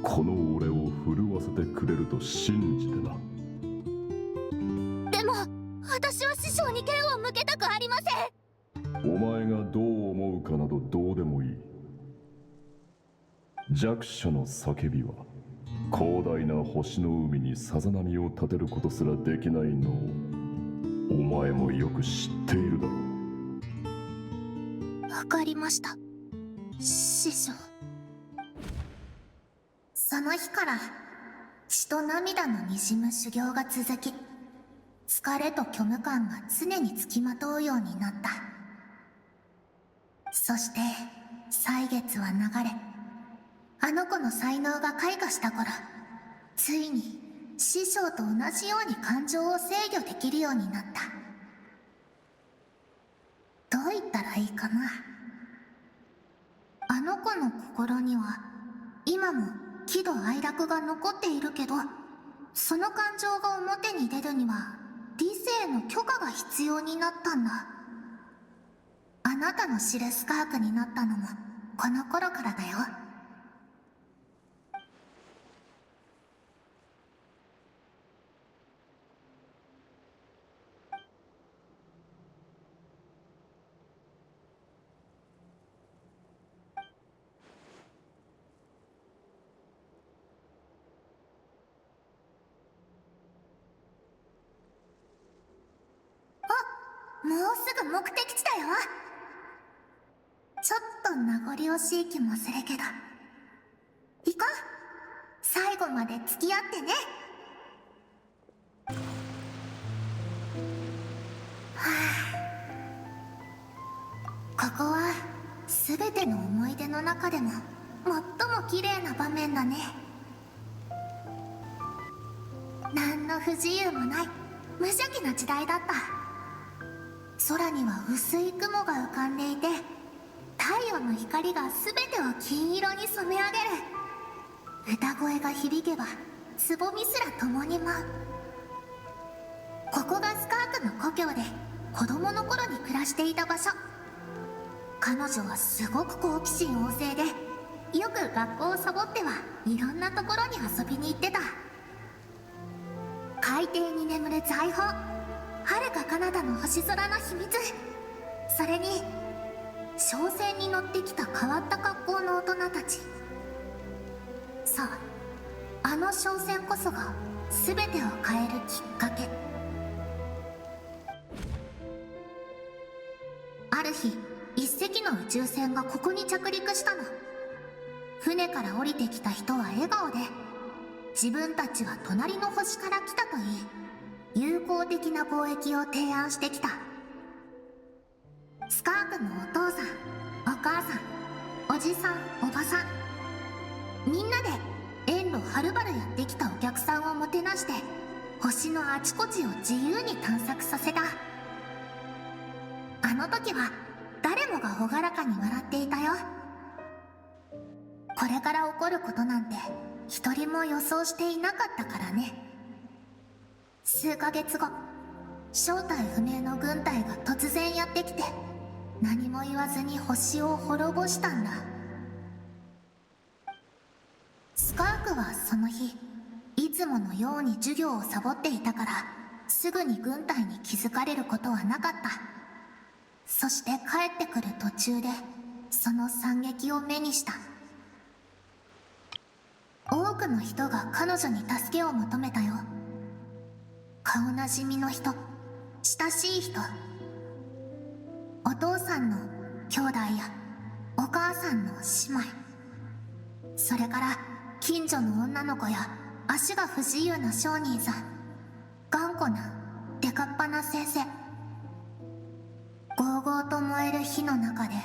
この俺を震わせてくれると信じてな。でも私は師匠に剣を向けたくありません。お前がどう思うかなどどうでもいい。弱者の叫びは広大な星の海にさざ波を立てることすらできないのをお前もよく知っているだろう。わかりました、師匠。その日から血と涙のにじむ修行が続き、疲れと虚無感が常につきまとうようになった。そして歳月は流れ、あの子の才能が開花した頃、ついに師匠と同じように感情を制御できるようになった。どう言ったらいいかな。あの子の心には今も喜怒哀楽が残っているけど、その感情が表に出るには理性の許可が必要になったんだ。あなたの知るスカークになったのもこの頃からだよ。もうすぐ目的地だよ。ちょっと名残惜しい気もするけど、行こう。最後まで付き合ってね。ここは全ての思い出の中でも最も綺麗な場面だね。何の不自由もない無邪気な時代だった。空には薄い雲が浮かんでいて、太陽の光が全てを金色に染め上げる。歌声が響けばつぼみすら共に舞う。ここがスカークの故郷で子供の頃に暮らしていた場所。彼女はすごく好奇心旺盛で、よく学校をサボってはいろんなところに遊びに行ってた。海底に眠る財宝、遥か彼方の星空の秘密、それに商船に乗ってきた変わった格好の大人たち。さあ、あの商船こそが全てを変えるきっかけ。ある日、一隻の宇宙船がここに着陸したの。船から降りてきた人は笑顔で、自分たちは隣の星から来たと言い、友好的な貿易を提案してきた。スカークのお父さん、お母さん、おじさん、おばさん、みんなで遠路はるばるやってきたお客さんをもてなして、星のあちこちを自由に探索させた。あの時は誰もが朗らかに笑っていたよ。これから起こることなんて一人も予想していなかったからね。数ヶ月後、正体不明の軍隊が突然やってきて、何も言わずに星を滅ぼしたんだ。スカークはその日いつものように授業をサボっていたから、すぐに軍隊に気づかれることはなかった。そして帰ってくる途中でその惨劇を目にした。多くの人が彼女に助けを求めたよ。顔なじみの人、親しい人、お父さんの兄弟やお母さんの姉妹、それから近所の女の子や足が不自由な商人さん、頑固なデカっ鼻先生。ゴーゴーと燃える火の中で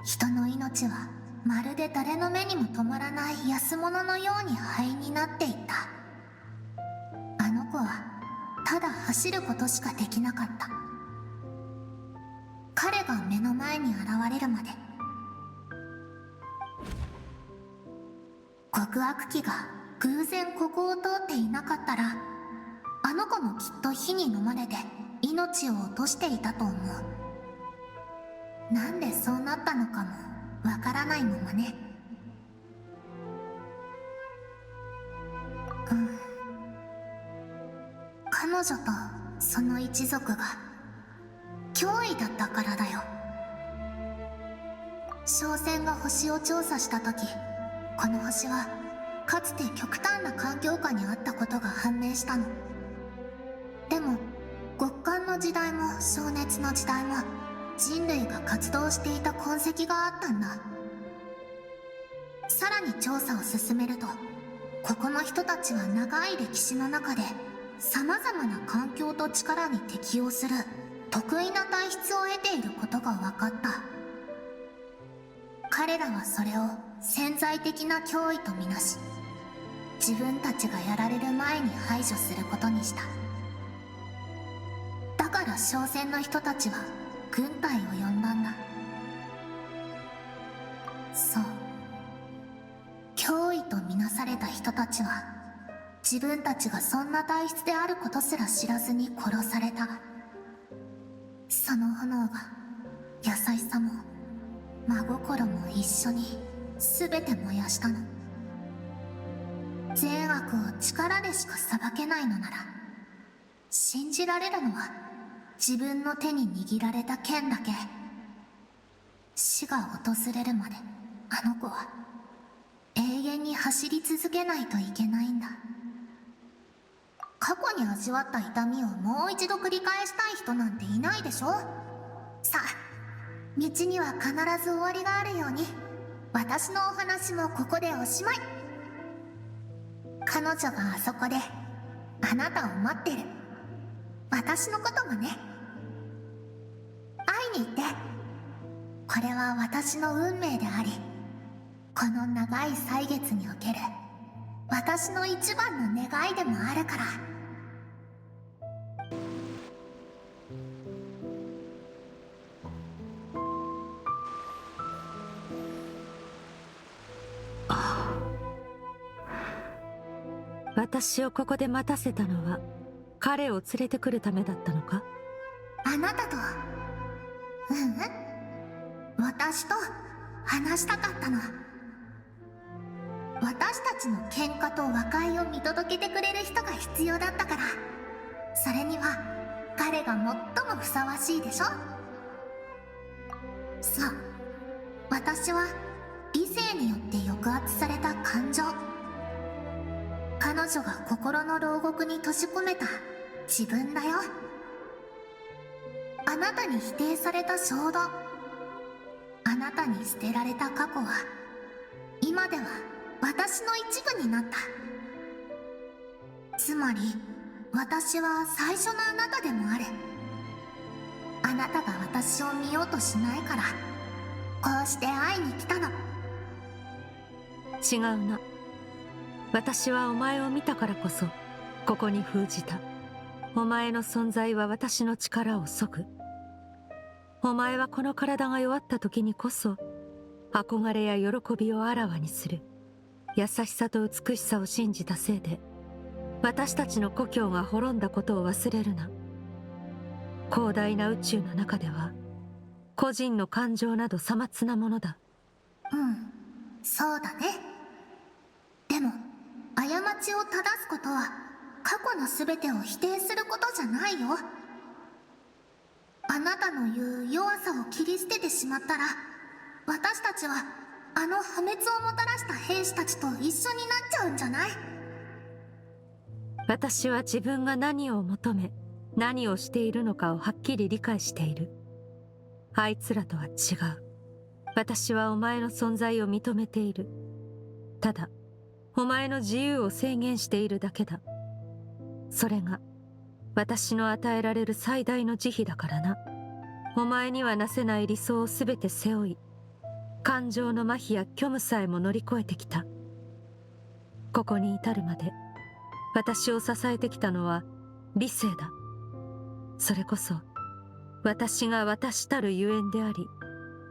人の命はまるで誰の目にも止まらない安物のように灰になっていった。あの子はただ走ることしかできなかった。彼が目の前に現れるまで。極悪鬼が偶然ここを通っていなかったら、あの子もきっと火に飲まれて命を落としていたと思う。なんでそうなったのかもわからないままね。彼女とその一族が脅威だったからだよ。商船が星を調査した時、この星はかつて極端な環境下にあったことが判明したの。でも極寒の時代も灼熱の時代も人類が活動していた痕跡があったんだ。さらに調査を進めると、ここの人たちは長い歴史の中で様々な環境と力に適応する得意な体質を得ていることが分かった。彼らはそれを潜在的な脅威とみなし、自分たちがやられる前に排除することにした。だから商船の人たちは軍隊を呼んだんだ。そう、脅威とみなされた人たちは自分たちがそんな体質であることすら知らずに殺された。その炎が優しさも真心も一緒に全て燃やしたの。善悪を力でしか裁けないのなら、信じられるのは自分の手に握られた剣だけ。死が訪れるまであの子は永遠に走り続けないといけないんだ。過去に味わった痛みをもう一度繰り返したい人なんていないでしょ。さあ、道には必ず終わりがあるように、私のお話もここでおしまい。彼女があそこであなたを待ってる。私のこともね。会いに行って。これは私の運命であり、この長い歳月における私の一番の願いでもあるから。私をここで待たせたのは彼を連れてくるためだったのか？あなたと、私と話したかったの。私たちの喧嘩と和解を見届けてくれる人が必要だったから。それには彼が最もふさわしいでしょ。そう、私は理性によって抑圧された感情、彼女が心の牢獄に閉じ込めた自分だよ。あなたに否定された衝動、あなたに捨てられた過去は今では私の一部になった。つまり私は最初のあなたでもある。あなたが私を見ようとしないから、こうして会いに来たの。違うな。私はお前を見たからこそここに封じた。お前の存在は私の力を削ぐ。お前はこの体が弱った時にこそ憧れや喜びをあらわにする。優しさと美しさを信じたせいで私たちの故郷が滅んだことを忘れるな。広大な宇宙の中では個人の感情などさまつなものだ。そうだね。でも過ちを正すことは過去の全てを否定することじゃないよ。あなたの言う弱さを切り捨ててしまったら、私たちはあの破滅をもたらした兵士たちと一緒になっちゃうんじゃない？私は自分が何を求め、何をしているのかをはっきり理解している。あいつらとは違う。私はお前の存在を認めている。ただ、お前の自由を制限しているだけだ。それが私の与えられる最大の慈悲だからな。お前にはなせない理想をすべて背負い、感情の麻痺や虚無さえも乗り越えてきた。ここに至るまで私を支えてきたのは理性だ。それこそ私が私たるゆえんであり、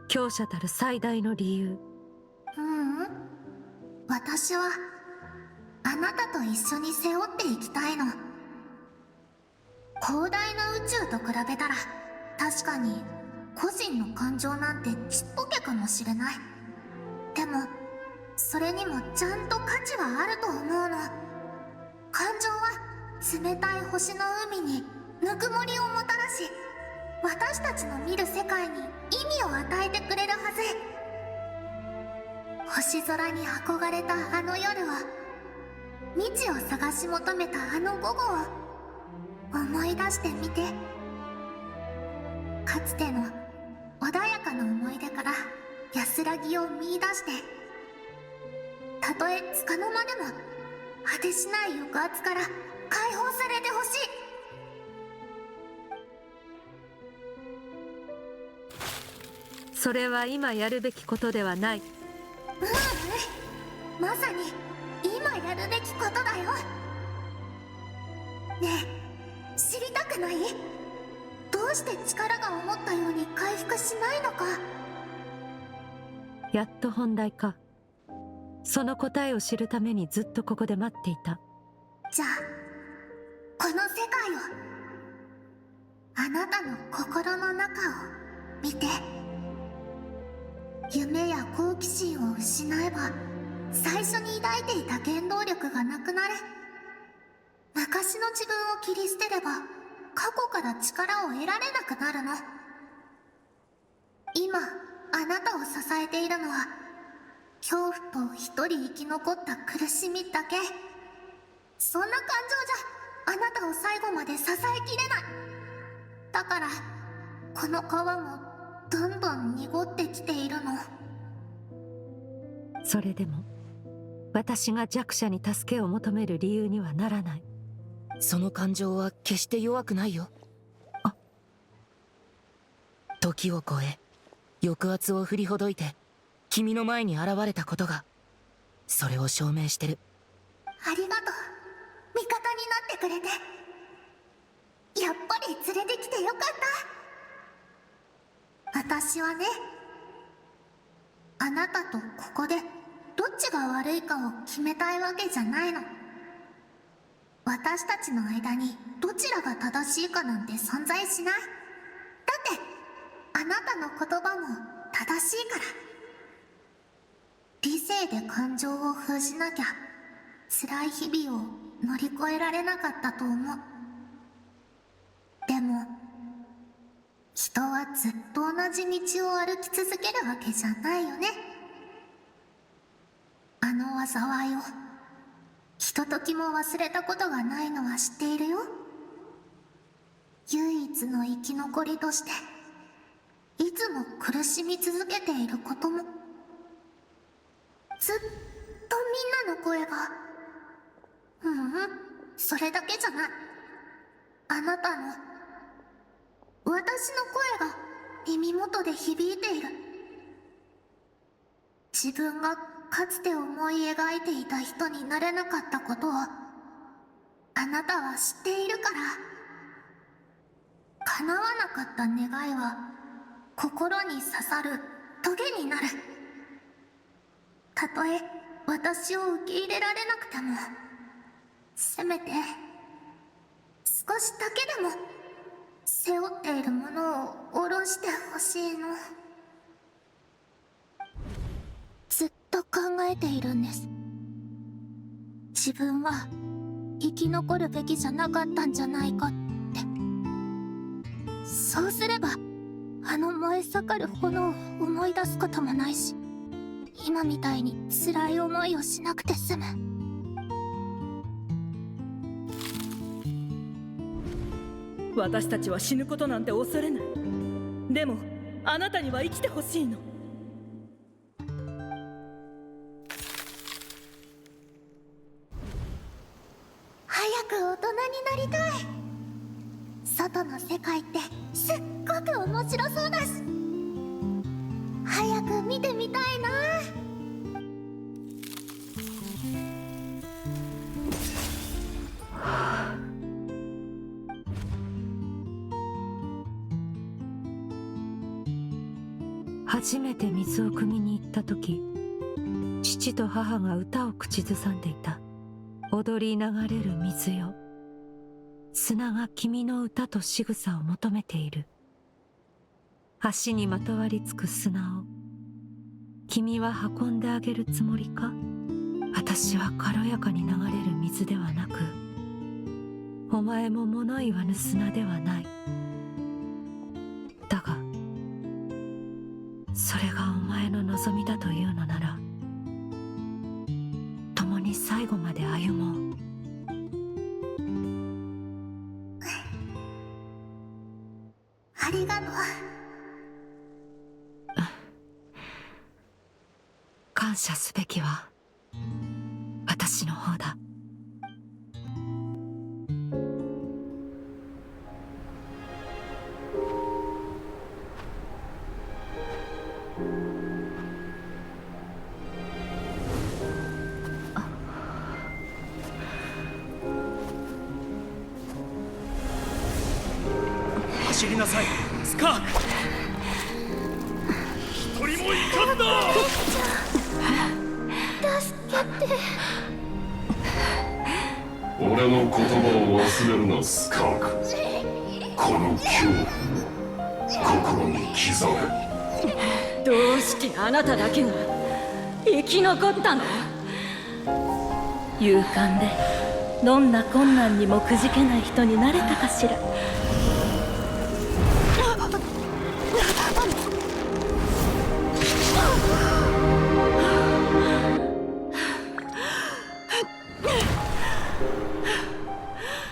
強者たる最大の理由。私はあなたと一緒に背負っていきたいの。広大な宇宙と比べたら確かに個人の感情なんてちっぽけかもしれない。でもそれにもちゃんと価値はあると思うの。感情は冷たい星の海にぬくもりをもたらし、私たちの見る世界に意味を与えてくれるはず。星空に憧れたあの夜を、未知を探し求めたあの午後を思い出してみて。かつての穏やかな思い出から安らぎを見出して、たとえ束の間でも果てしない抑圧から解放されてほしい。それは今やるべきことではない。まさに今やるべきことだよ。ねえ、知りたくない？どうして力が思ったように回復しないのか。やっと本題か。その答えを知るためにずっとここで待っていた。じゃあこの世界を、あなたの心の中を見て。夢や好奇心を失えば最初に抱いていた原動力がなくなる。昔の自分を切り捨てれば過去から力を得られなくなるの。今あなたを支えているのは恐怖と一人生き残った苦しみだけ。そんな感情じゃあなたを最後まで支えきれない。だからこの川もどんどん濁ってきているの。それでも私が弱者に助けを求める理由にはならない。その感情は決して弱くないよ。時を超え抑圧を振りほどいて君の前に現れたことがそれを証明してる。ありがとう、味方になってくれて。やっぱり連れてきてよかった。私はね、あなたとここでどっちが悪いかを決めたいわけじゃないの。私たちの間にどちらが正しいかなんて存在しない。だってあなたの言葉も正しいから。理性で感情を封じなきゃ辛い日々を乗り越えられなかったと思う。でも人はずっと同じ道を歩き続けるわけじゃないよね。あの災いをひとときも忘れたことがないのは知っているよ。唯一の生き残りとしていつも苦しみ続けていることも。ずっとみんなの声が、それだけじゃない。あなたの、私の声が耳元で響いている。自分がかつて思い描いていた人になれなかったことをあなたは知っているから。叶わなかった願いは心に刺さるトゲになる。たとえ私を受け入れられなくても、せめて少しだけでも背負っているものを下ろしてほしいの。ずっと考えているんです。自分は生き残るべきじゃなかったんじゃないかって。そうすればあの燃え盛る炎を思い出すこともないし、今みたいに辛い思いをしなくて済む。私たちは死ぬことなんて恐れない。でもあなたには生きてほしいの。早く大人になりたい。外の世界ってすっごく面白そうだし、早く見てみたいな。初めて水を汲みに行った時、父と母が歌を口ずさんでいた。踊り流れる水よ、砂が君の歌と仕草を求めている。足にまとわりつく砂を君は運んであげるつもりか。私は軽やかに流れる水ではなく、お前も物言わぬ砂ではない。だがそれがお前の望みだというのなら、共に最後まで歩もう。ありがとう。感謝すべきは私の方だ。走りなさい、スカーク。一人もいかんだ。助けて。俺の言葉を忘れるな、スカーク。この恐怖を心に刻め。どうしてあなただけが生き残ったの？勇敢でどんな困難にもくじけない人になれたかしら。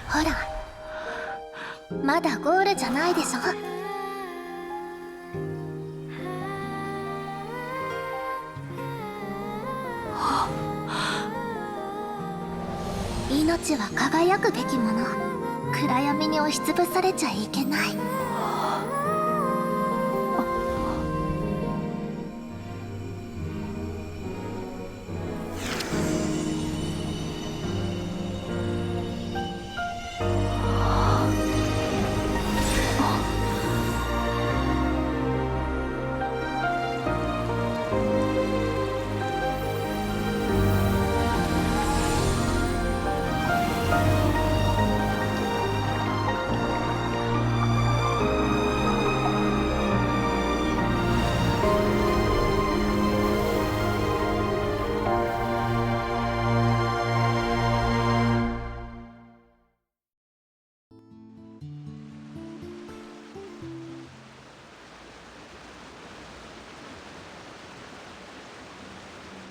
ほら、まだゴールじゃないでしょ。命は輝くべきもの。暗闇に押しつぶされちゃいけない。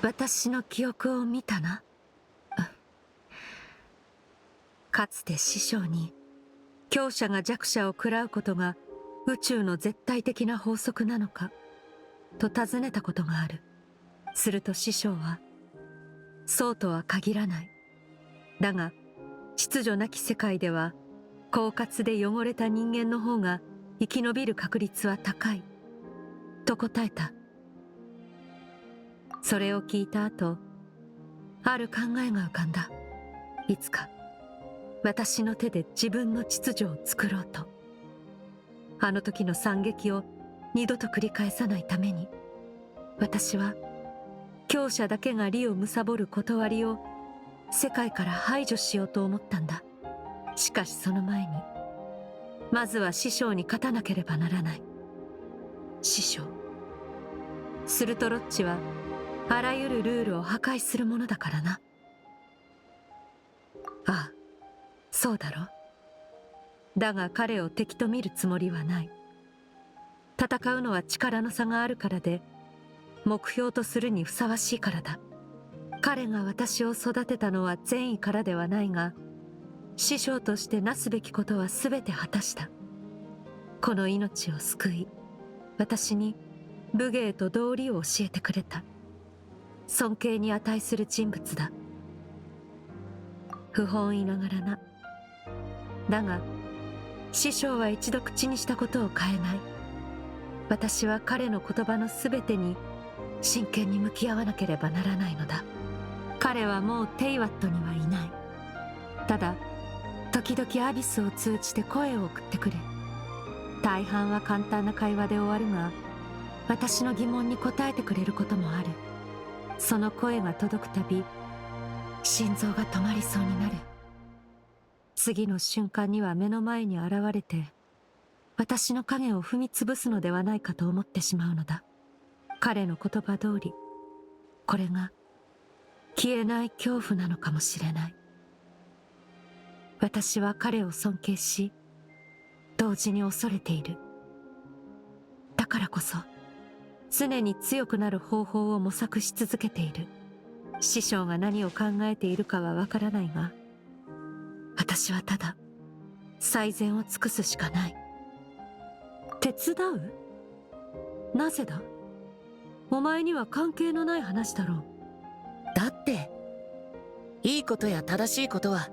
私の記憶を見たな。かつて師匠に強者が弱者を食らうことが宇宙の絶対的な法則なのかと尋ねたことがある。すると師匠は、そうとは限らない。だが秩序なき世界では狡猾で汚れた人間の方が生き延びる確率は高いと答えた。それを聞いた後、ある考えが浮かんだ。いつか私の手で自分の秩序を作ろうと。あの時の惨劇を二度と繰り返さないために、私は強者だけが利を貪る断りを世界から排除しようと思ったんだ。しかしその前にまずは師匠に勝たなければならない。師匠。するとロッチはあらゆるルールを破壊するものだからな。ああ、そうだろ。だが彼を敵と見るつもりはない。戦うのは力の差があるからで、目標とするにふさわしいからだ。彼が私を育てたのは善意からではないが、師匠としてなすべきことは全て果たした。この命を救い、私に武芸と道理を教えてくれた。尊敬に値する人物だ。不本意ながらな。だが師匠は一度口にしたことを変えない。私は彼の言葉の全てに真剣に向き合わなければならないのだ。彼はもうテイワットにはいない。ただ時々アビスを通じて声を送ってくる。大半は簡単な会話で終わるが、私の疑問に答えてくれることもある。その声が届くたび、心臓が止まりそうになる。次の瞬間には目の前に現れて、私の影を踏み潰すのではないかと思ってしまうのだ。彼の言葉通り、これが消えない恐怖なのかもしれない。私は彼を尊敬し、同時に恐れている。だからこそ、常に強くなる方法を模索し続けている。師匠が何を考えているかはわからないが、私はただ最善を尽くすしかない。手伝う？なぜだ？お前には関係のない話だろう。だっていいことや正しいことは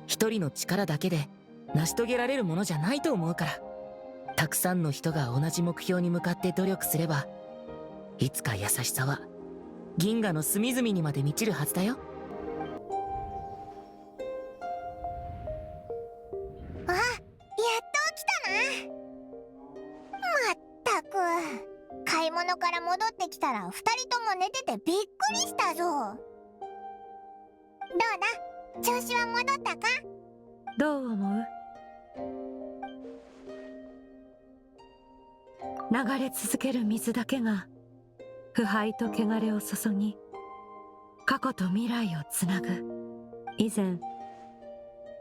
一人の力だけで成し遂げられるものじゃないと思うから。たくさんの人が同じ目標に向かって努力すれば、いつか優しさは銀河の隅々にまで満ちるはずだよ。あ、やっと起きたな。まったく、買い物から戻ってきたら2人とも寝ててびっくりしたぞ。どうだ、調子は戻ったか？どう思う？流れ続ける水だけが腐敗と汚れを注ぎ、過去と未来をつなぐ。以前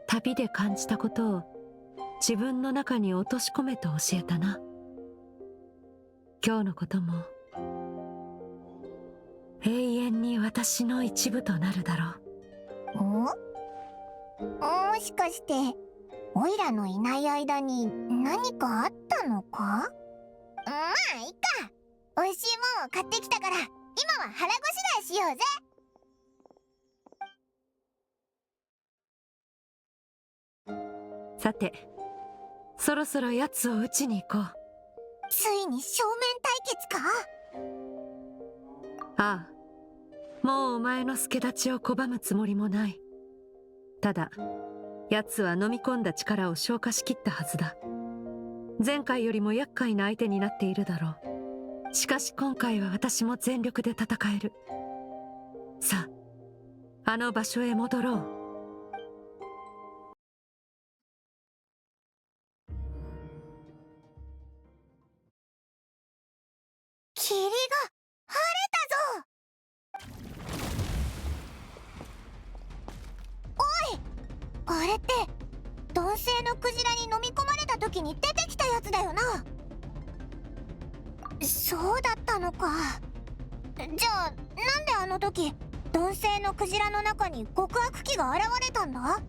旅で感じたことを自分の中に落とし込めと教えたな。今日のことも永遠に私の一部となるだろう。もしかしてオイラのいない間に何かあったのか？まあいいか。美味しいもんを買ってきたから、今は腹ごしらえしようぜ。さて、そろそろ奴を撃ちに行こう。ついに正面対決か？ああ、もうお前の助太刀を拒むつもりもない。ただ奴は飲み込んだ力を消化しきったはずだ。前回よりも厄介な相手になっているだろう。しかし今回は私も全力で戦える。さあ、あの場所へ戻ろう。霧が晴れたぞ。おい、あれって鈍性のクジラに飲み込まれた時に出てきたやつだよな。そうだったのか。じゃあなんであの時鈍性のクジラの中に極悪鬼が現れたんだ？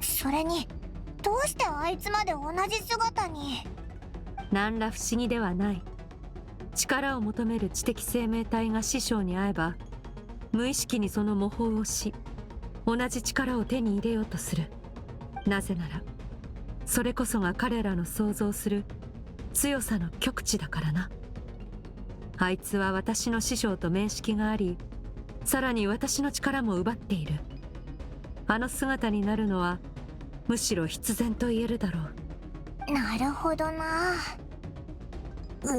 それにどうしてあいつまで同じ姿に。何ら不思議ではない。力を求める知的生命体が師匠に会えば、無意識にその模倣をし、同じ力を手に入れようとする。なぜならそれこそが彼らの想像する強さの極致だからな。あいつは私の師匠と面識があり、さらに私の力も奪っている。あの姿になるのはむしろ必然と言えるだろう。なるほどな。改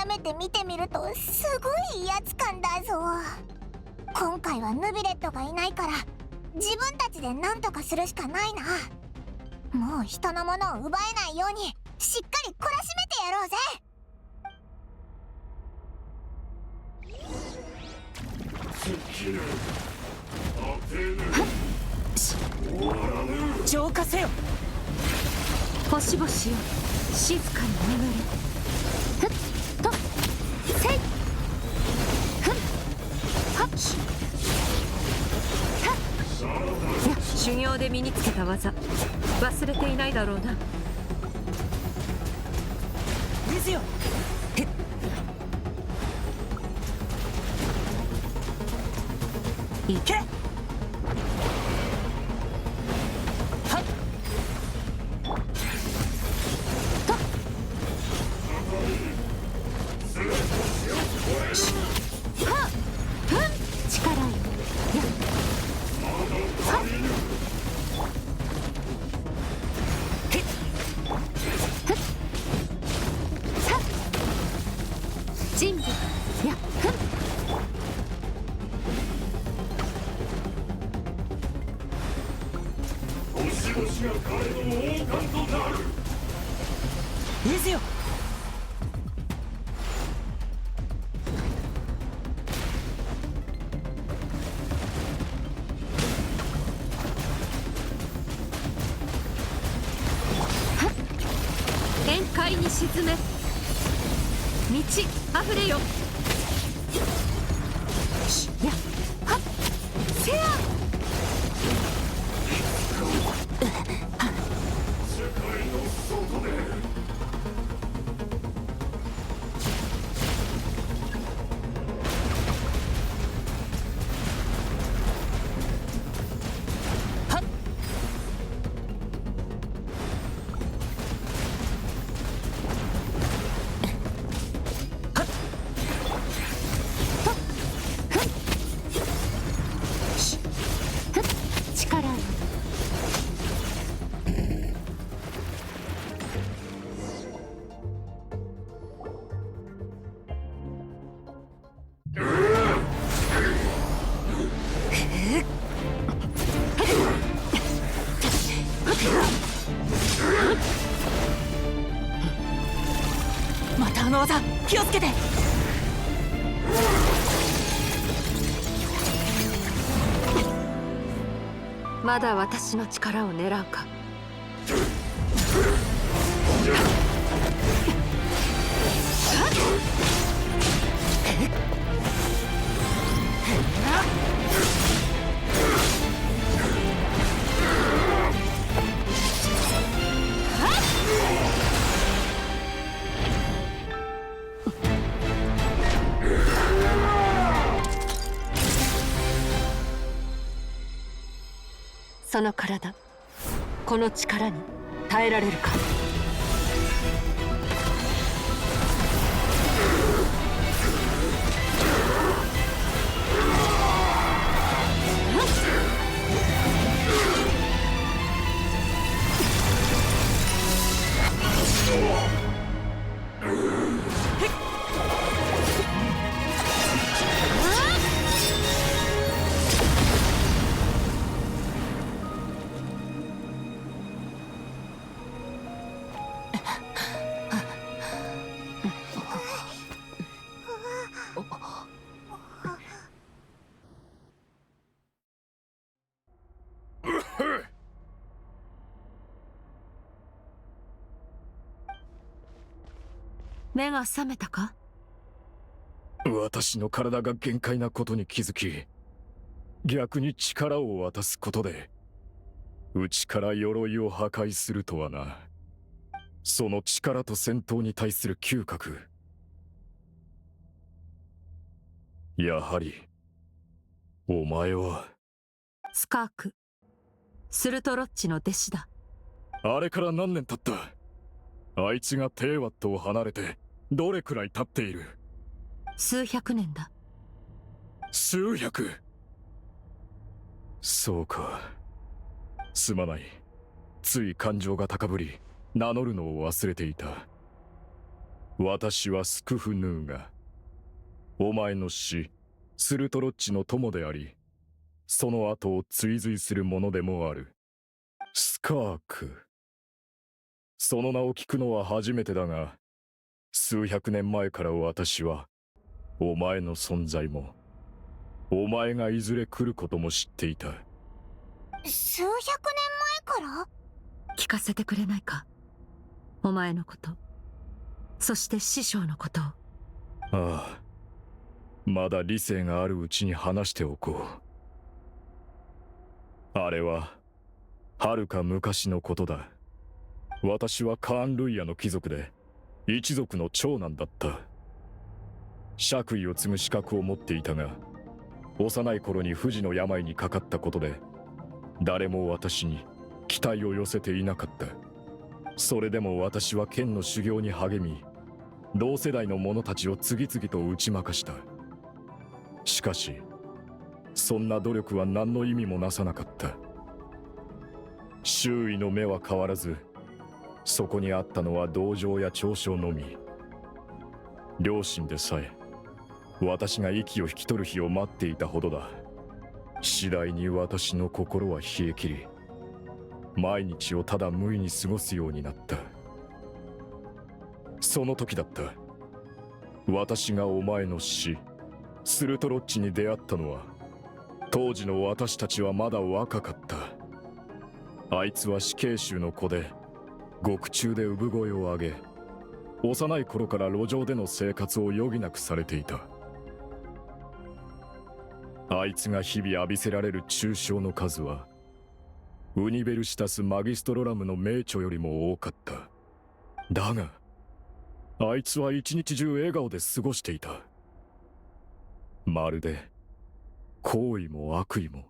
めて見てみるとすごい威圧感だぞ。今回はヌビレットがいないから自分たちで何とかするしかないな。もう人のものを奪えないようにしっかり懲らしめてやろうぜ。浄化せよ。星々よ、静かに眠れ。ふっとせいふんはっいや、修行で身につけた技忘れていないだろうな。水よ。行け。準備やふん。星々が彼の王冠となる。水よ。宴会に沈め。満ち溢れよ。やはっせや。世界の外で力よ。またあの技気をつけて。まだ私の力を狙うか。その体、この力に耐えられるか。目が覚めたか。私の体が限界なことに気づき、逆に力を渡すことで内から鎧を破壊するとはな。その力と戦闘に対する嗅覚、やはりお前はスカーク、スルトロッチの弟子だ。あれから何年経った。あいつがテーワットを離れてどれくらい経っている。数百年だ。数百。そうか、すまない。つい感情が高ぶり名乗るのを忘れていた。私はスクフヌーガ、お前の死スルトロッチの友であり、その後を追随する者でもある。スカーク。その名を聞くのは初めてだが、数百年前から私は、お前の存在も、お前がいずれ来ることも知っていた。数百年前から？聞かせてくれないか、お前のこと、そして師匠のことを。ああ、まだ理性があるうちに話しておこう。あれは遥か昔のことだ。私はカーン・ルイヤの貴族で一族の長男だった。爵位を継ぐ資格を持っていたが、幼い頃に不治の病にかかったことで誰も私に期待を寄せていなかった。それでも私は剣の修行に励み、同世代の者たちを次々と打ち負かした。しかしそんな努力は何の意味もなさなかった。周囲の目は変わらず、そこにあったのは同情や嘲笑のみ。両親でさえ私が息を引き取る日を待っていたほどだ。次第に私の心は冷え切り、毎日をただ無意に過ごすようになった。その時だった。私がお前の死、スルトロッチに出会ったのは、当時の私たちはまだ若かった。あいつは死刑囚の子で、獄中で産声を上げ、幼い頃から路上での生活を余儀なくされていた。あいつが日々浴びせられる中傷の数は、ウニベルシタス・マギストロラムの名著よりも多かった。だが、あいつは一日中笑顔で過ごしていた。まるで、行為も悪意も、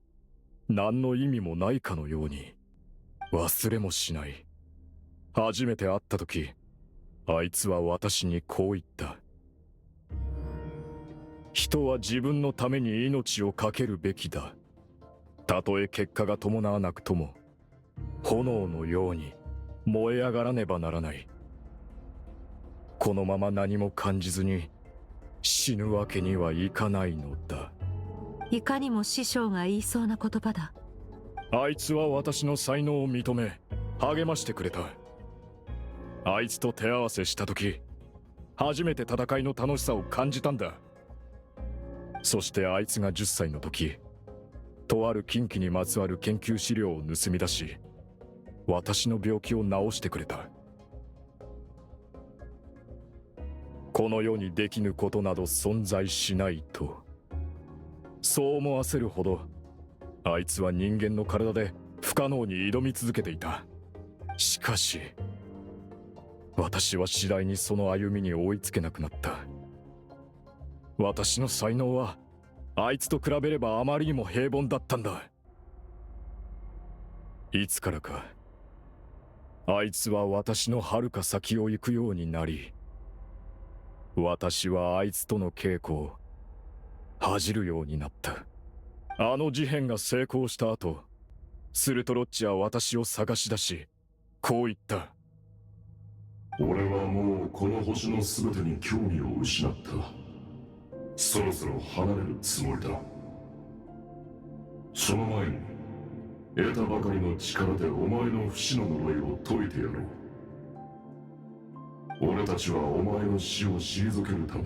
何の意味もないかのように、忘れもしない。初めて会った時、あいつは私にこう言った。人は自分のために命を懸けるべきだ。たとえ結果が伴わなくとも、炎のように燃え上がらねばならない。このまま何も感じずに死ぬわけにはいかないのだ。いかにも師匠が言いそうな言葉だ。あいつは私の才能を認め、励ましてくれた。あいつと手合わせした時、初めて戦いの楽しさを感じたんだ。そしてあいつが10歳の時、とある禁忌にまつわる研究資料を盗み出し、私の病気を治してくれた。この世にできぬことなど存在しないと、そう思わせるほど、あいつは人間の体で不可能に挑み続けていた。しかし、私は次第にその歩みに追いつけなくなった。私の才能は、あいつと比べればあまりにも平凡だったんだ。いつからか、あいつは私の遥か先を行くようになり、私はあいつとの稽古を恥じるようになった。あの事変が成功した後、スルトロッチは私を探し出し、こう言った。俺はもうこの星の全てに興味を失った。そろそろ離れるつもりだ。その前に、得たばかりの力でお前の不死の呪いを解いてやろう。俺たちはお前の死を退けるため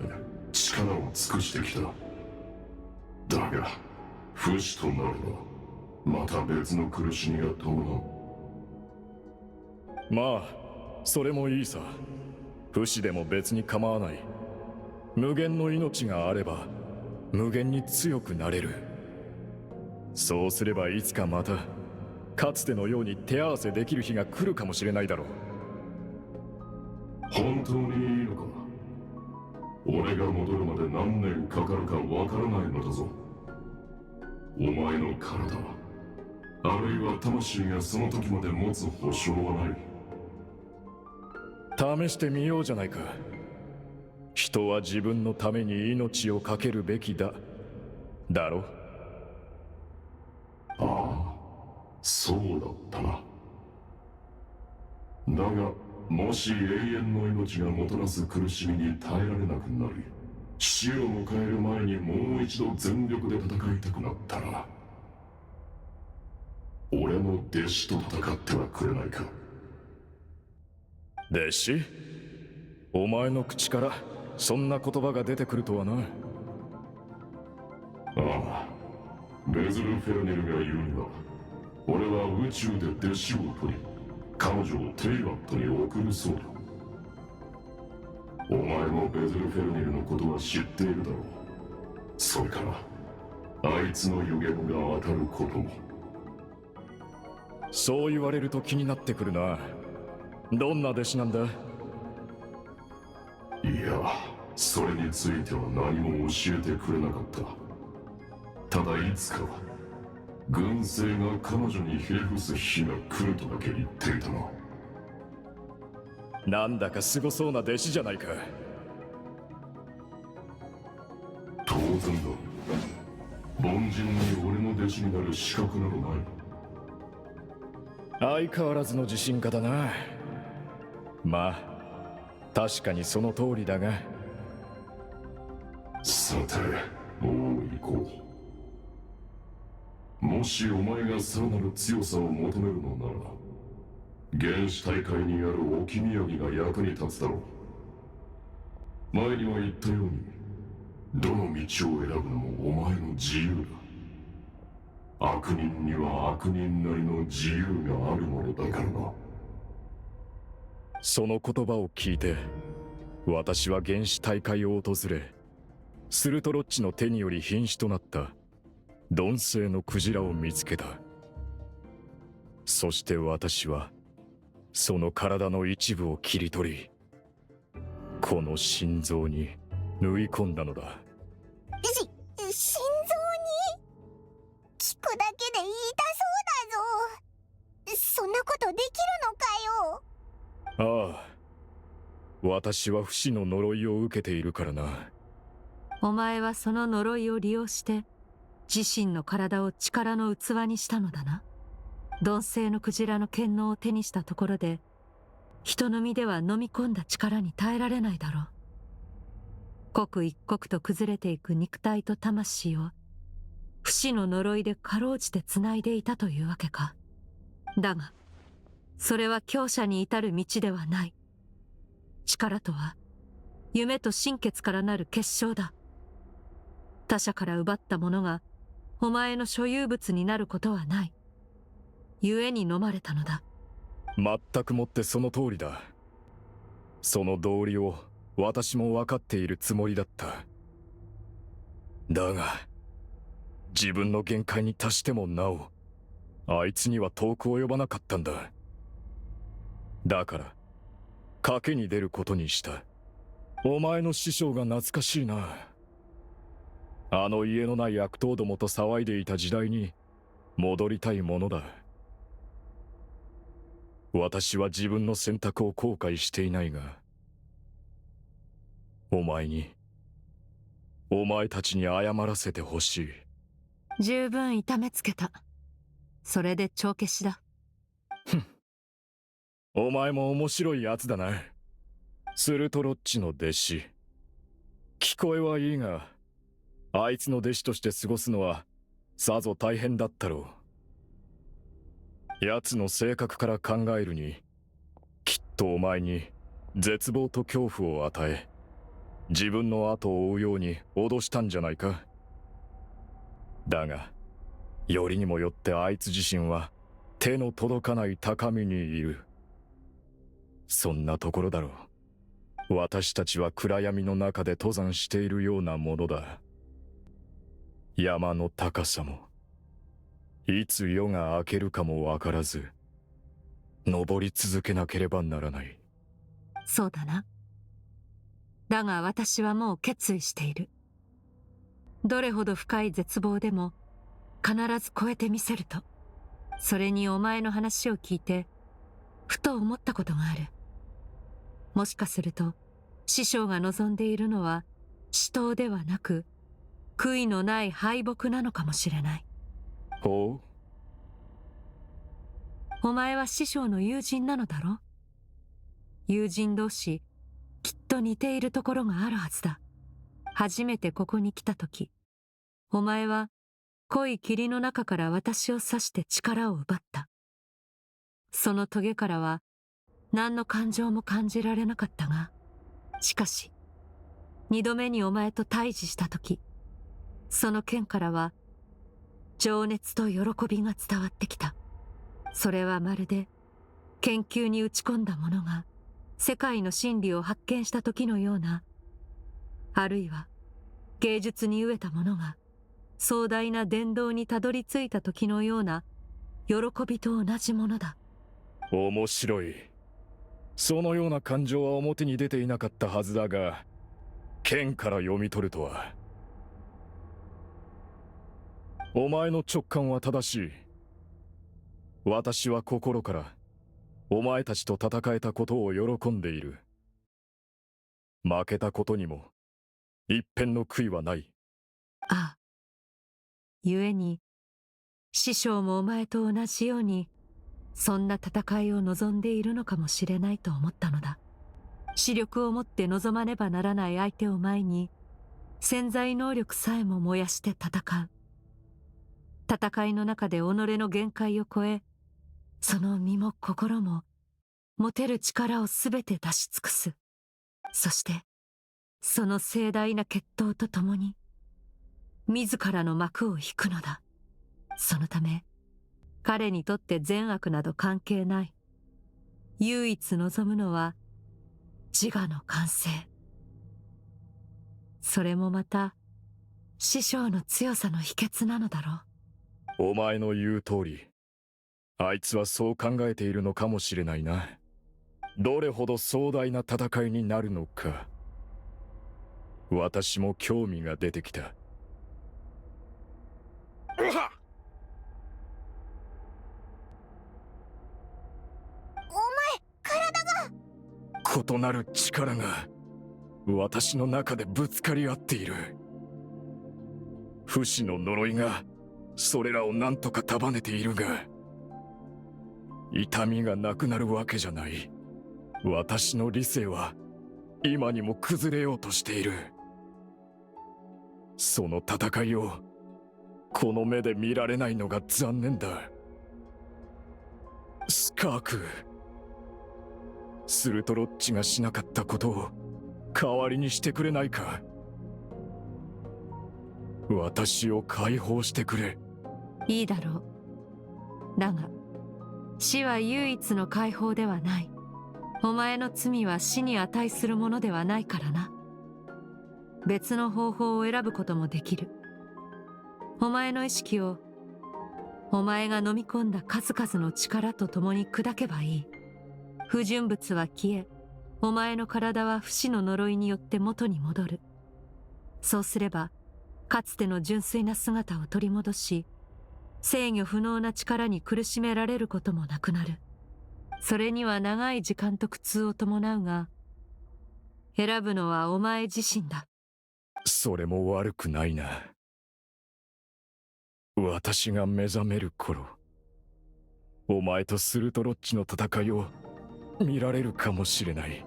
力を尽くしてきた。だが、不死となれば、また別の苦しみが伴う。まあ、それもいいさ。不死でも別に構わない。無限の命があれば、無限に強くなれる。そうすればいつかまた、かつてのように手合わせできる日が来るかもしれないだろう。本当にいいのか？俺が戻るまで何年かかるかわからないのだぞ。お前の体、あるいは魂がその時まで持つ保証はない。試してみようじゃないか。人は自分のために命を懸けるべきだ。だろ？ああ、そうだったな。だが、もし永遠の命がもたらす苦しみに耐えられなくなり、死を迎える前にもう一度全力で戦いたくなったら、俺の弟子と戦ってはくれないか。弟子、お前の口からそんな言葉が出てくるとはな。ああ、ベズル・フェルネルが言うには、俺は宇宙で弟子を取り、彼女をテイバットに送るそうだ。お前もベズル・フェルネルのことは知っているだろう。それからあいつの予言が当たることも。そう言われると気になってくるな。どんな弟子なんだ？いや、それについては何も教えてくれなかった。ただいつか軍政が彼女にひれ伏す日が来るとだけ言っていたな。なんだかすごそうな弟子じゃないか。当然だ。凡人に俺の弟子になる資格などない。相変わらずの自信家だな。まあ確かにその通りだが。さて、もう行こう。もしお前がさらなる強さを求めるのなら、原始大会にある置き土産が役に立つだろう。前にも言ったように、どの道を選ぶのもお前の自由だ。悪人には悪人なりの自由があるものだからな。その言葉を聞いて、私は原始大会を訪れ、スルトロッチの手により瀕死となった鈍性のクジラを見つけた。そして私はその体の一部を切り取り、この心臓に縫い込んだのだ。心臓に？聞くだけで言いたそうだぞ。そんなことできるのかよ。ああ、私は不死の呪いを受けているからな。お前はその呪いを利用して自身の体を力の器にしたのだな。鈍性のクジラの剣能を手にしたところで、人の身では飲み込んだ力に耐えられないだろう。刻一刻と崩れていく肉体と魂を不死の呪いでかろうじてつないでいたというわけか。だがそれは強者に至る道ではない。力とは夢と心血からなる結晶だ。他者から奪ったものがお前の所有物になることはない。故に飲まれたのだ。全くもってその通りだ。その道理を私も分かっているつもりだった。だが自分の限界に達してもなお、あいつには遠く及ばなかったんだ。だから賭けに出ることにした。お前の師匠が懐かしいな。あの家のない悪党どもと騒いでいた時代に戻りたいものだ。私は自分の選択を後悔していないが、お前たちに謝らせてほしい。十分痛めつけた。それで帳消しだ。お前も面白いやつだな。スルトロッチの弟子。聞こえはいいが、あいつの弟子として過ごすのはさぞ大変だったろう。奴の性格から考えるに、きっとお前に絶望と恐怖を与え、自分の後を追うように脅したんじゃないか。だがよりにもよってあいつ自身は手の届かない高みにいる。そんなところだろう。私たちは暗闇の中で登山しているようなものだ。山の高さもいつ夜が明けるかもわからず、登り続けなければならない。そうだな。だが私はもう決意している。どれほど深い絶望でも必ず超えてみせると。それにお前の話を聞いてふと思ったことがある。もしかすると師匠が望んでいるのは死闘ではなく、悔いのない敗北なのかもしれない。ほう。お前は師匠の友人なのだろう。友人同士きっと似ているところがあるはずだ。初めてここに来た時、お前は濃い霧の中から私を刺して力を奪った。その棘からは何の感情も感じられなかったが、しかし二度目にお前と対峙した時、その剣からは情熱と喜びが伝わってきた。それはまるで研究に打ち込んだ者が世界の真理を発見した時のような、あるいは芸術に飢えた者が壮大な殿堂にたどり着いた時のような喜びと同じものだ。面白い。そのような感情は表に出ていなかったはずだが、剣から読み取るとは。お前の直感は正しい。私は心からお前たちと戦えたことを喜んでいる。負けたことにも一片の悔いはない。ああ。故に師匠もお前と同じようにそんな戦いを望んでいるのかもしれないと思ったのだ。視力を持って臨まねばならない相手を前に、潜在能力さえも燃やして戦う。戦いの中で己の限界を超え、その身も心も持てる力をすべて出し尽くす。そしてその盛大な決闘とともに自らの幕を引くのだ。そのため彼にとって善悪など関係ない。唯一望むのは自我の完成。それもまた師匠の強さの秘訣なのだろう。お前の言う通り、あいつはそう考えているのかもしれないな。どれほど壮大な戦いになるのか、私も興味が出てきた。異なる力が私の中でぶつかり合っている。不死の呪いがそれらを何とか束ねているが、痛みがなくなるわけじゃない。私の理性は今にも崩れようとしている。その戦いをこの目で見られないのが残念だ。スカーク、スルトロッチがしなかったことを代わりにしてくれないか。私を解放してくれ。いいだろう。だが死は唯一の解放ではない。お前の罪は死に値するものではないからな。別の方法を選ぶこともできる。お前の意識をお前が飲み込んだ数々の力と共に砕けばいい。不純物は消え、お前の体は不死の呪いによって元に戻る。そうすればかつての純粋な姿を取り戻し、制御不能な力に苦しめられることもなくなる。それには長い時間と苦痛を伴うが、選ぶのはお前自身だ。それも悪くないな。私が目覚める頃、お前とスルトロッチの戦いを見られるかもしれない。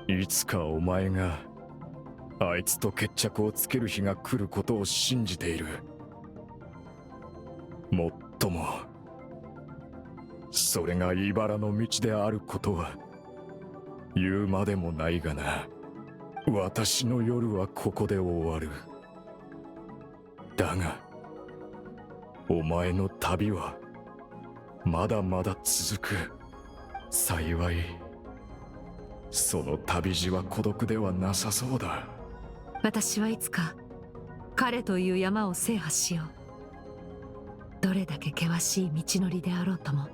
いつかお前があいつと決着をつける日が来ることを信じている。もっともそれが茨の道であることは言うまでもないがな。私の夜はここで終わる。だがお前の旅はまだまだ続く。幸いその旅路は孤独ではなさそうだ。私はいつか彼という山を制覇しよう。どれだけ険しい道のりであろうとも、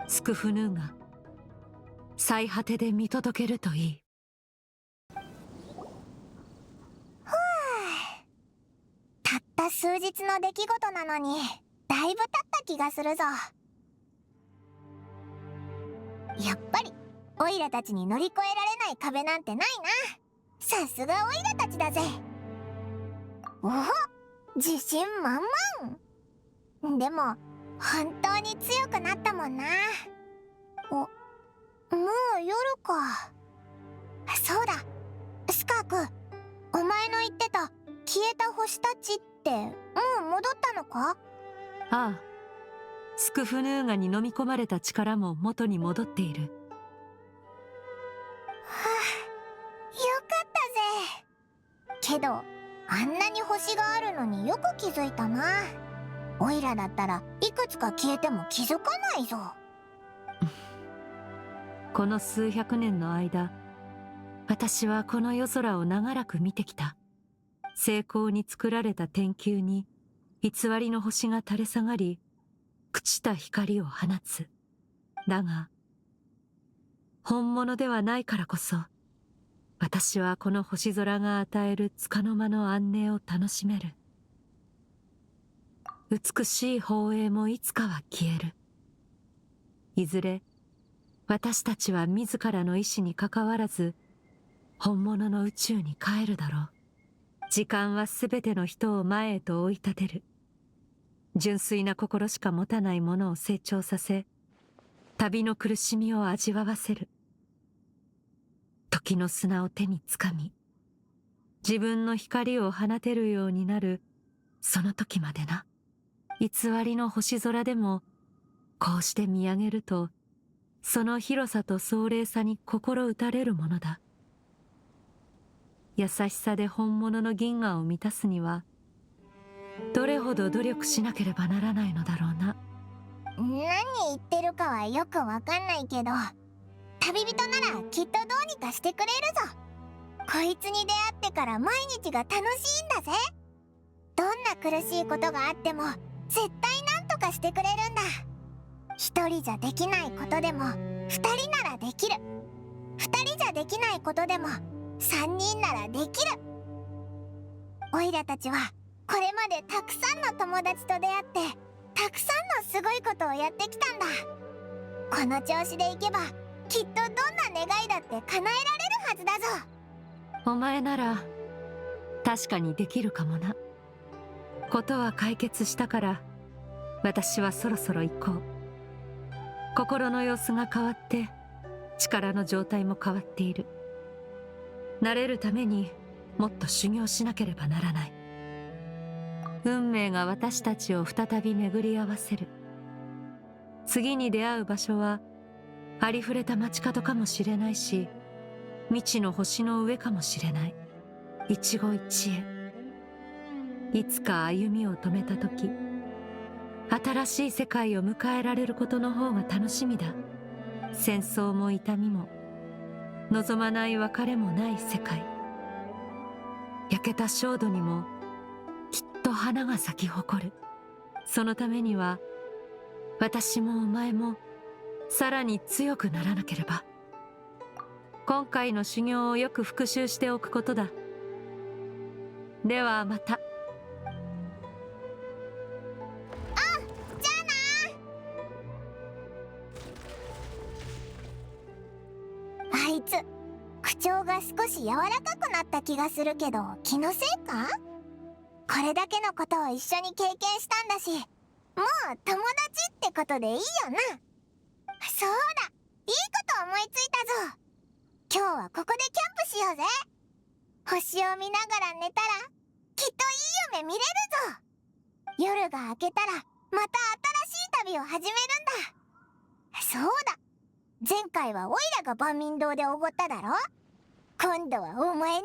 スクフヌーが最果てで見届けるといい。たった数日の出来事なのにだいぶ経った気がするぞ。やっぱりオイラたちに乗り越えられない壁なんてないな。さすがオイラたちだぜ。おお、自信満々。でも本当に強くなったもんな。もう夜か。そうだ、スカーク、お前の言ってた消えた星たちってもう戻ったのか？ああ、スクフヌーガに飲み込まれた力も元に戻っている。けどあんなに星があるのによく気づいたな。オイラだったらいくつか消えても気づかないぞ。この数百年の間、私はこの夜空を長らく見てきた。精巧に作られた天球に偽りの星が垂れ下がり、朽ちた光を放つ。だが本物ではないからこそ、私はこの星空が与える束の間の安寧を楽しめる。美しい放映もいつかは消える。いずれ私たちは自らの意志にかかわらず本物の宇宙に帰るだろう。時間はすべての人を前へと追い立てる。純粋な心しか持たないものを成長させ、旅の苦しみを味わわせる。時の砂を手につかみ、自分の光を放てるようになるその時までな。偽りの星空でもこうして見上げると、その広さと壮麗さに心打たれるものだ。優しさで本物の銀河を満たすには、どれほど努力しなければならないのだろうな。何言ってるかはよくわかんないけど、旅人ならきっとどうにかしてくれるぞ。こいつに出会ってから毎日が楽しいんだぜ。どんな苦しいことがあっても絶対なんとかしてくれるんだ。一人じゃできないことでも二人ならできる。二人じゃできないことでも三人ならできる。オイラたちはこれまでたくさんの友達と出会って、たくさんのすごいことをやってきたんだ。この調子でいけばきっとどんな願いだって叶えられるはずだぞ。お前なら確かにできるかもな。ことは解決したから、私はそろそろ行こう。心の様子が変わって、力の状態も変わっている。慣れるためにもっと修行しなければならない。運命が私たちを再び巡り合わせる。次に出会う場所はありふれた街角かもしれないし、未知の星の上かもしれない。一期一会。いつか歩みを止めた時、新しい世界を迎えられることの方が楽しみだ。戦争も痛みも望まない別れもない世界。焼けた焦土にもきっと花が咲き誇る。そのためには私もお前もさらに強くならなければ。今回の修行をよく復習しておくことだ。ではまた。じゃあな。あいつ口調が少し柔らかくなった気がするけど、気のせいか？これだけのことを一緒に経験したんだし、もう友達ってことでいいよな。そうだ、いいこと思いついたぞ。今日はここでキャンプしようぜ。星を見ながら寝たらきっといい夢見れるぞ。夜が明けたらまた新しい旅を始めるんだ。そうだ、前回はオイラが万民堂でおごっただろ。今度はお前の番だ。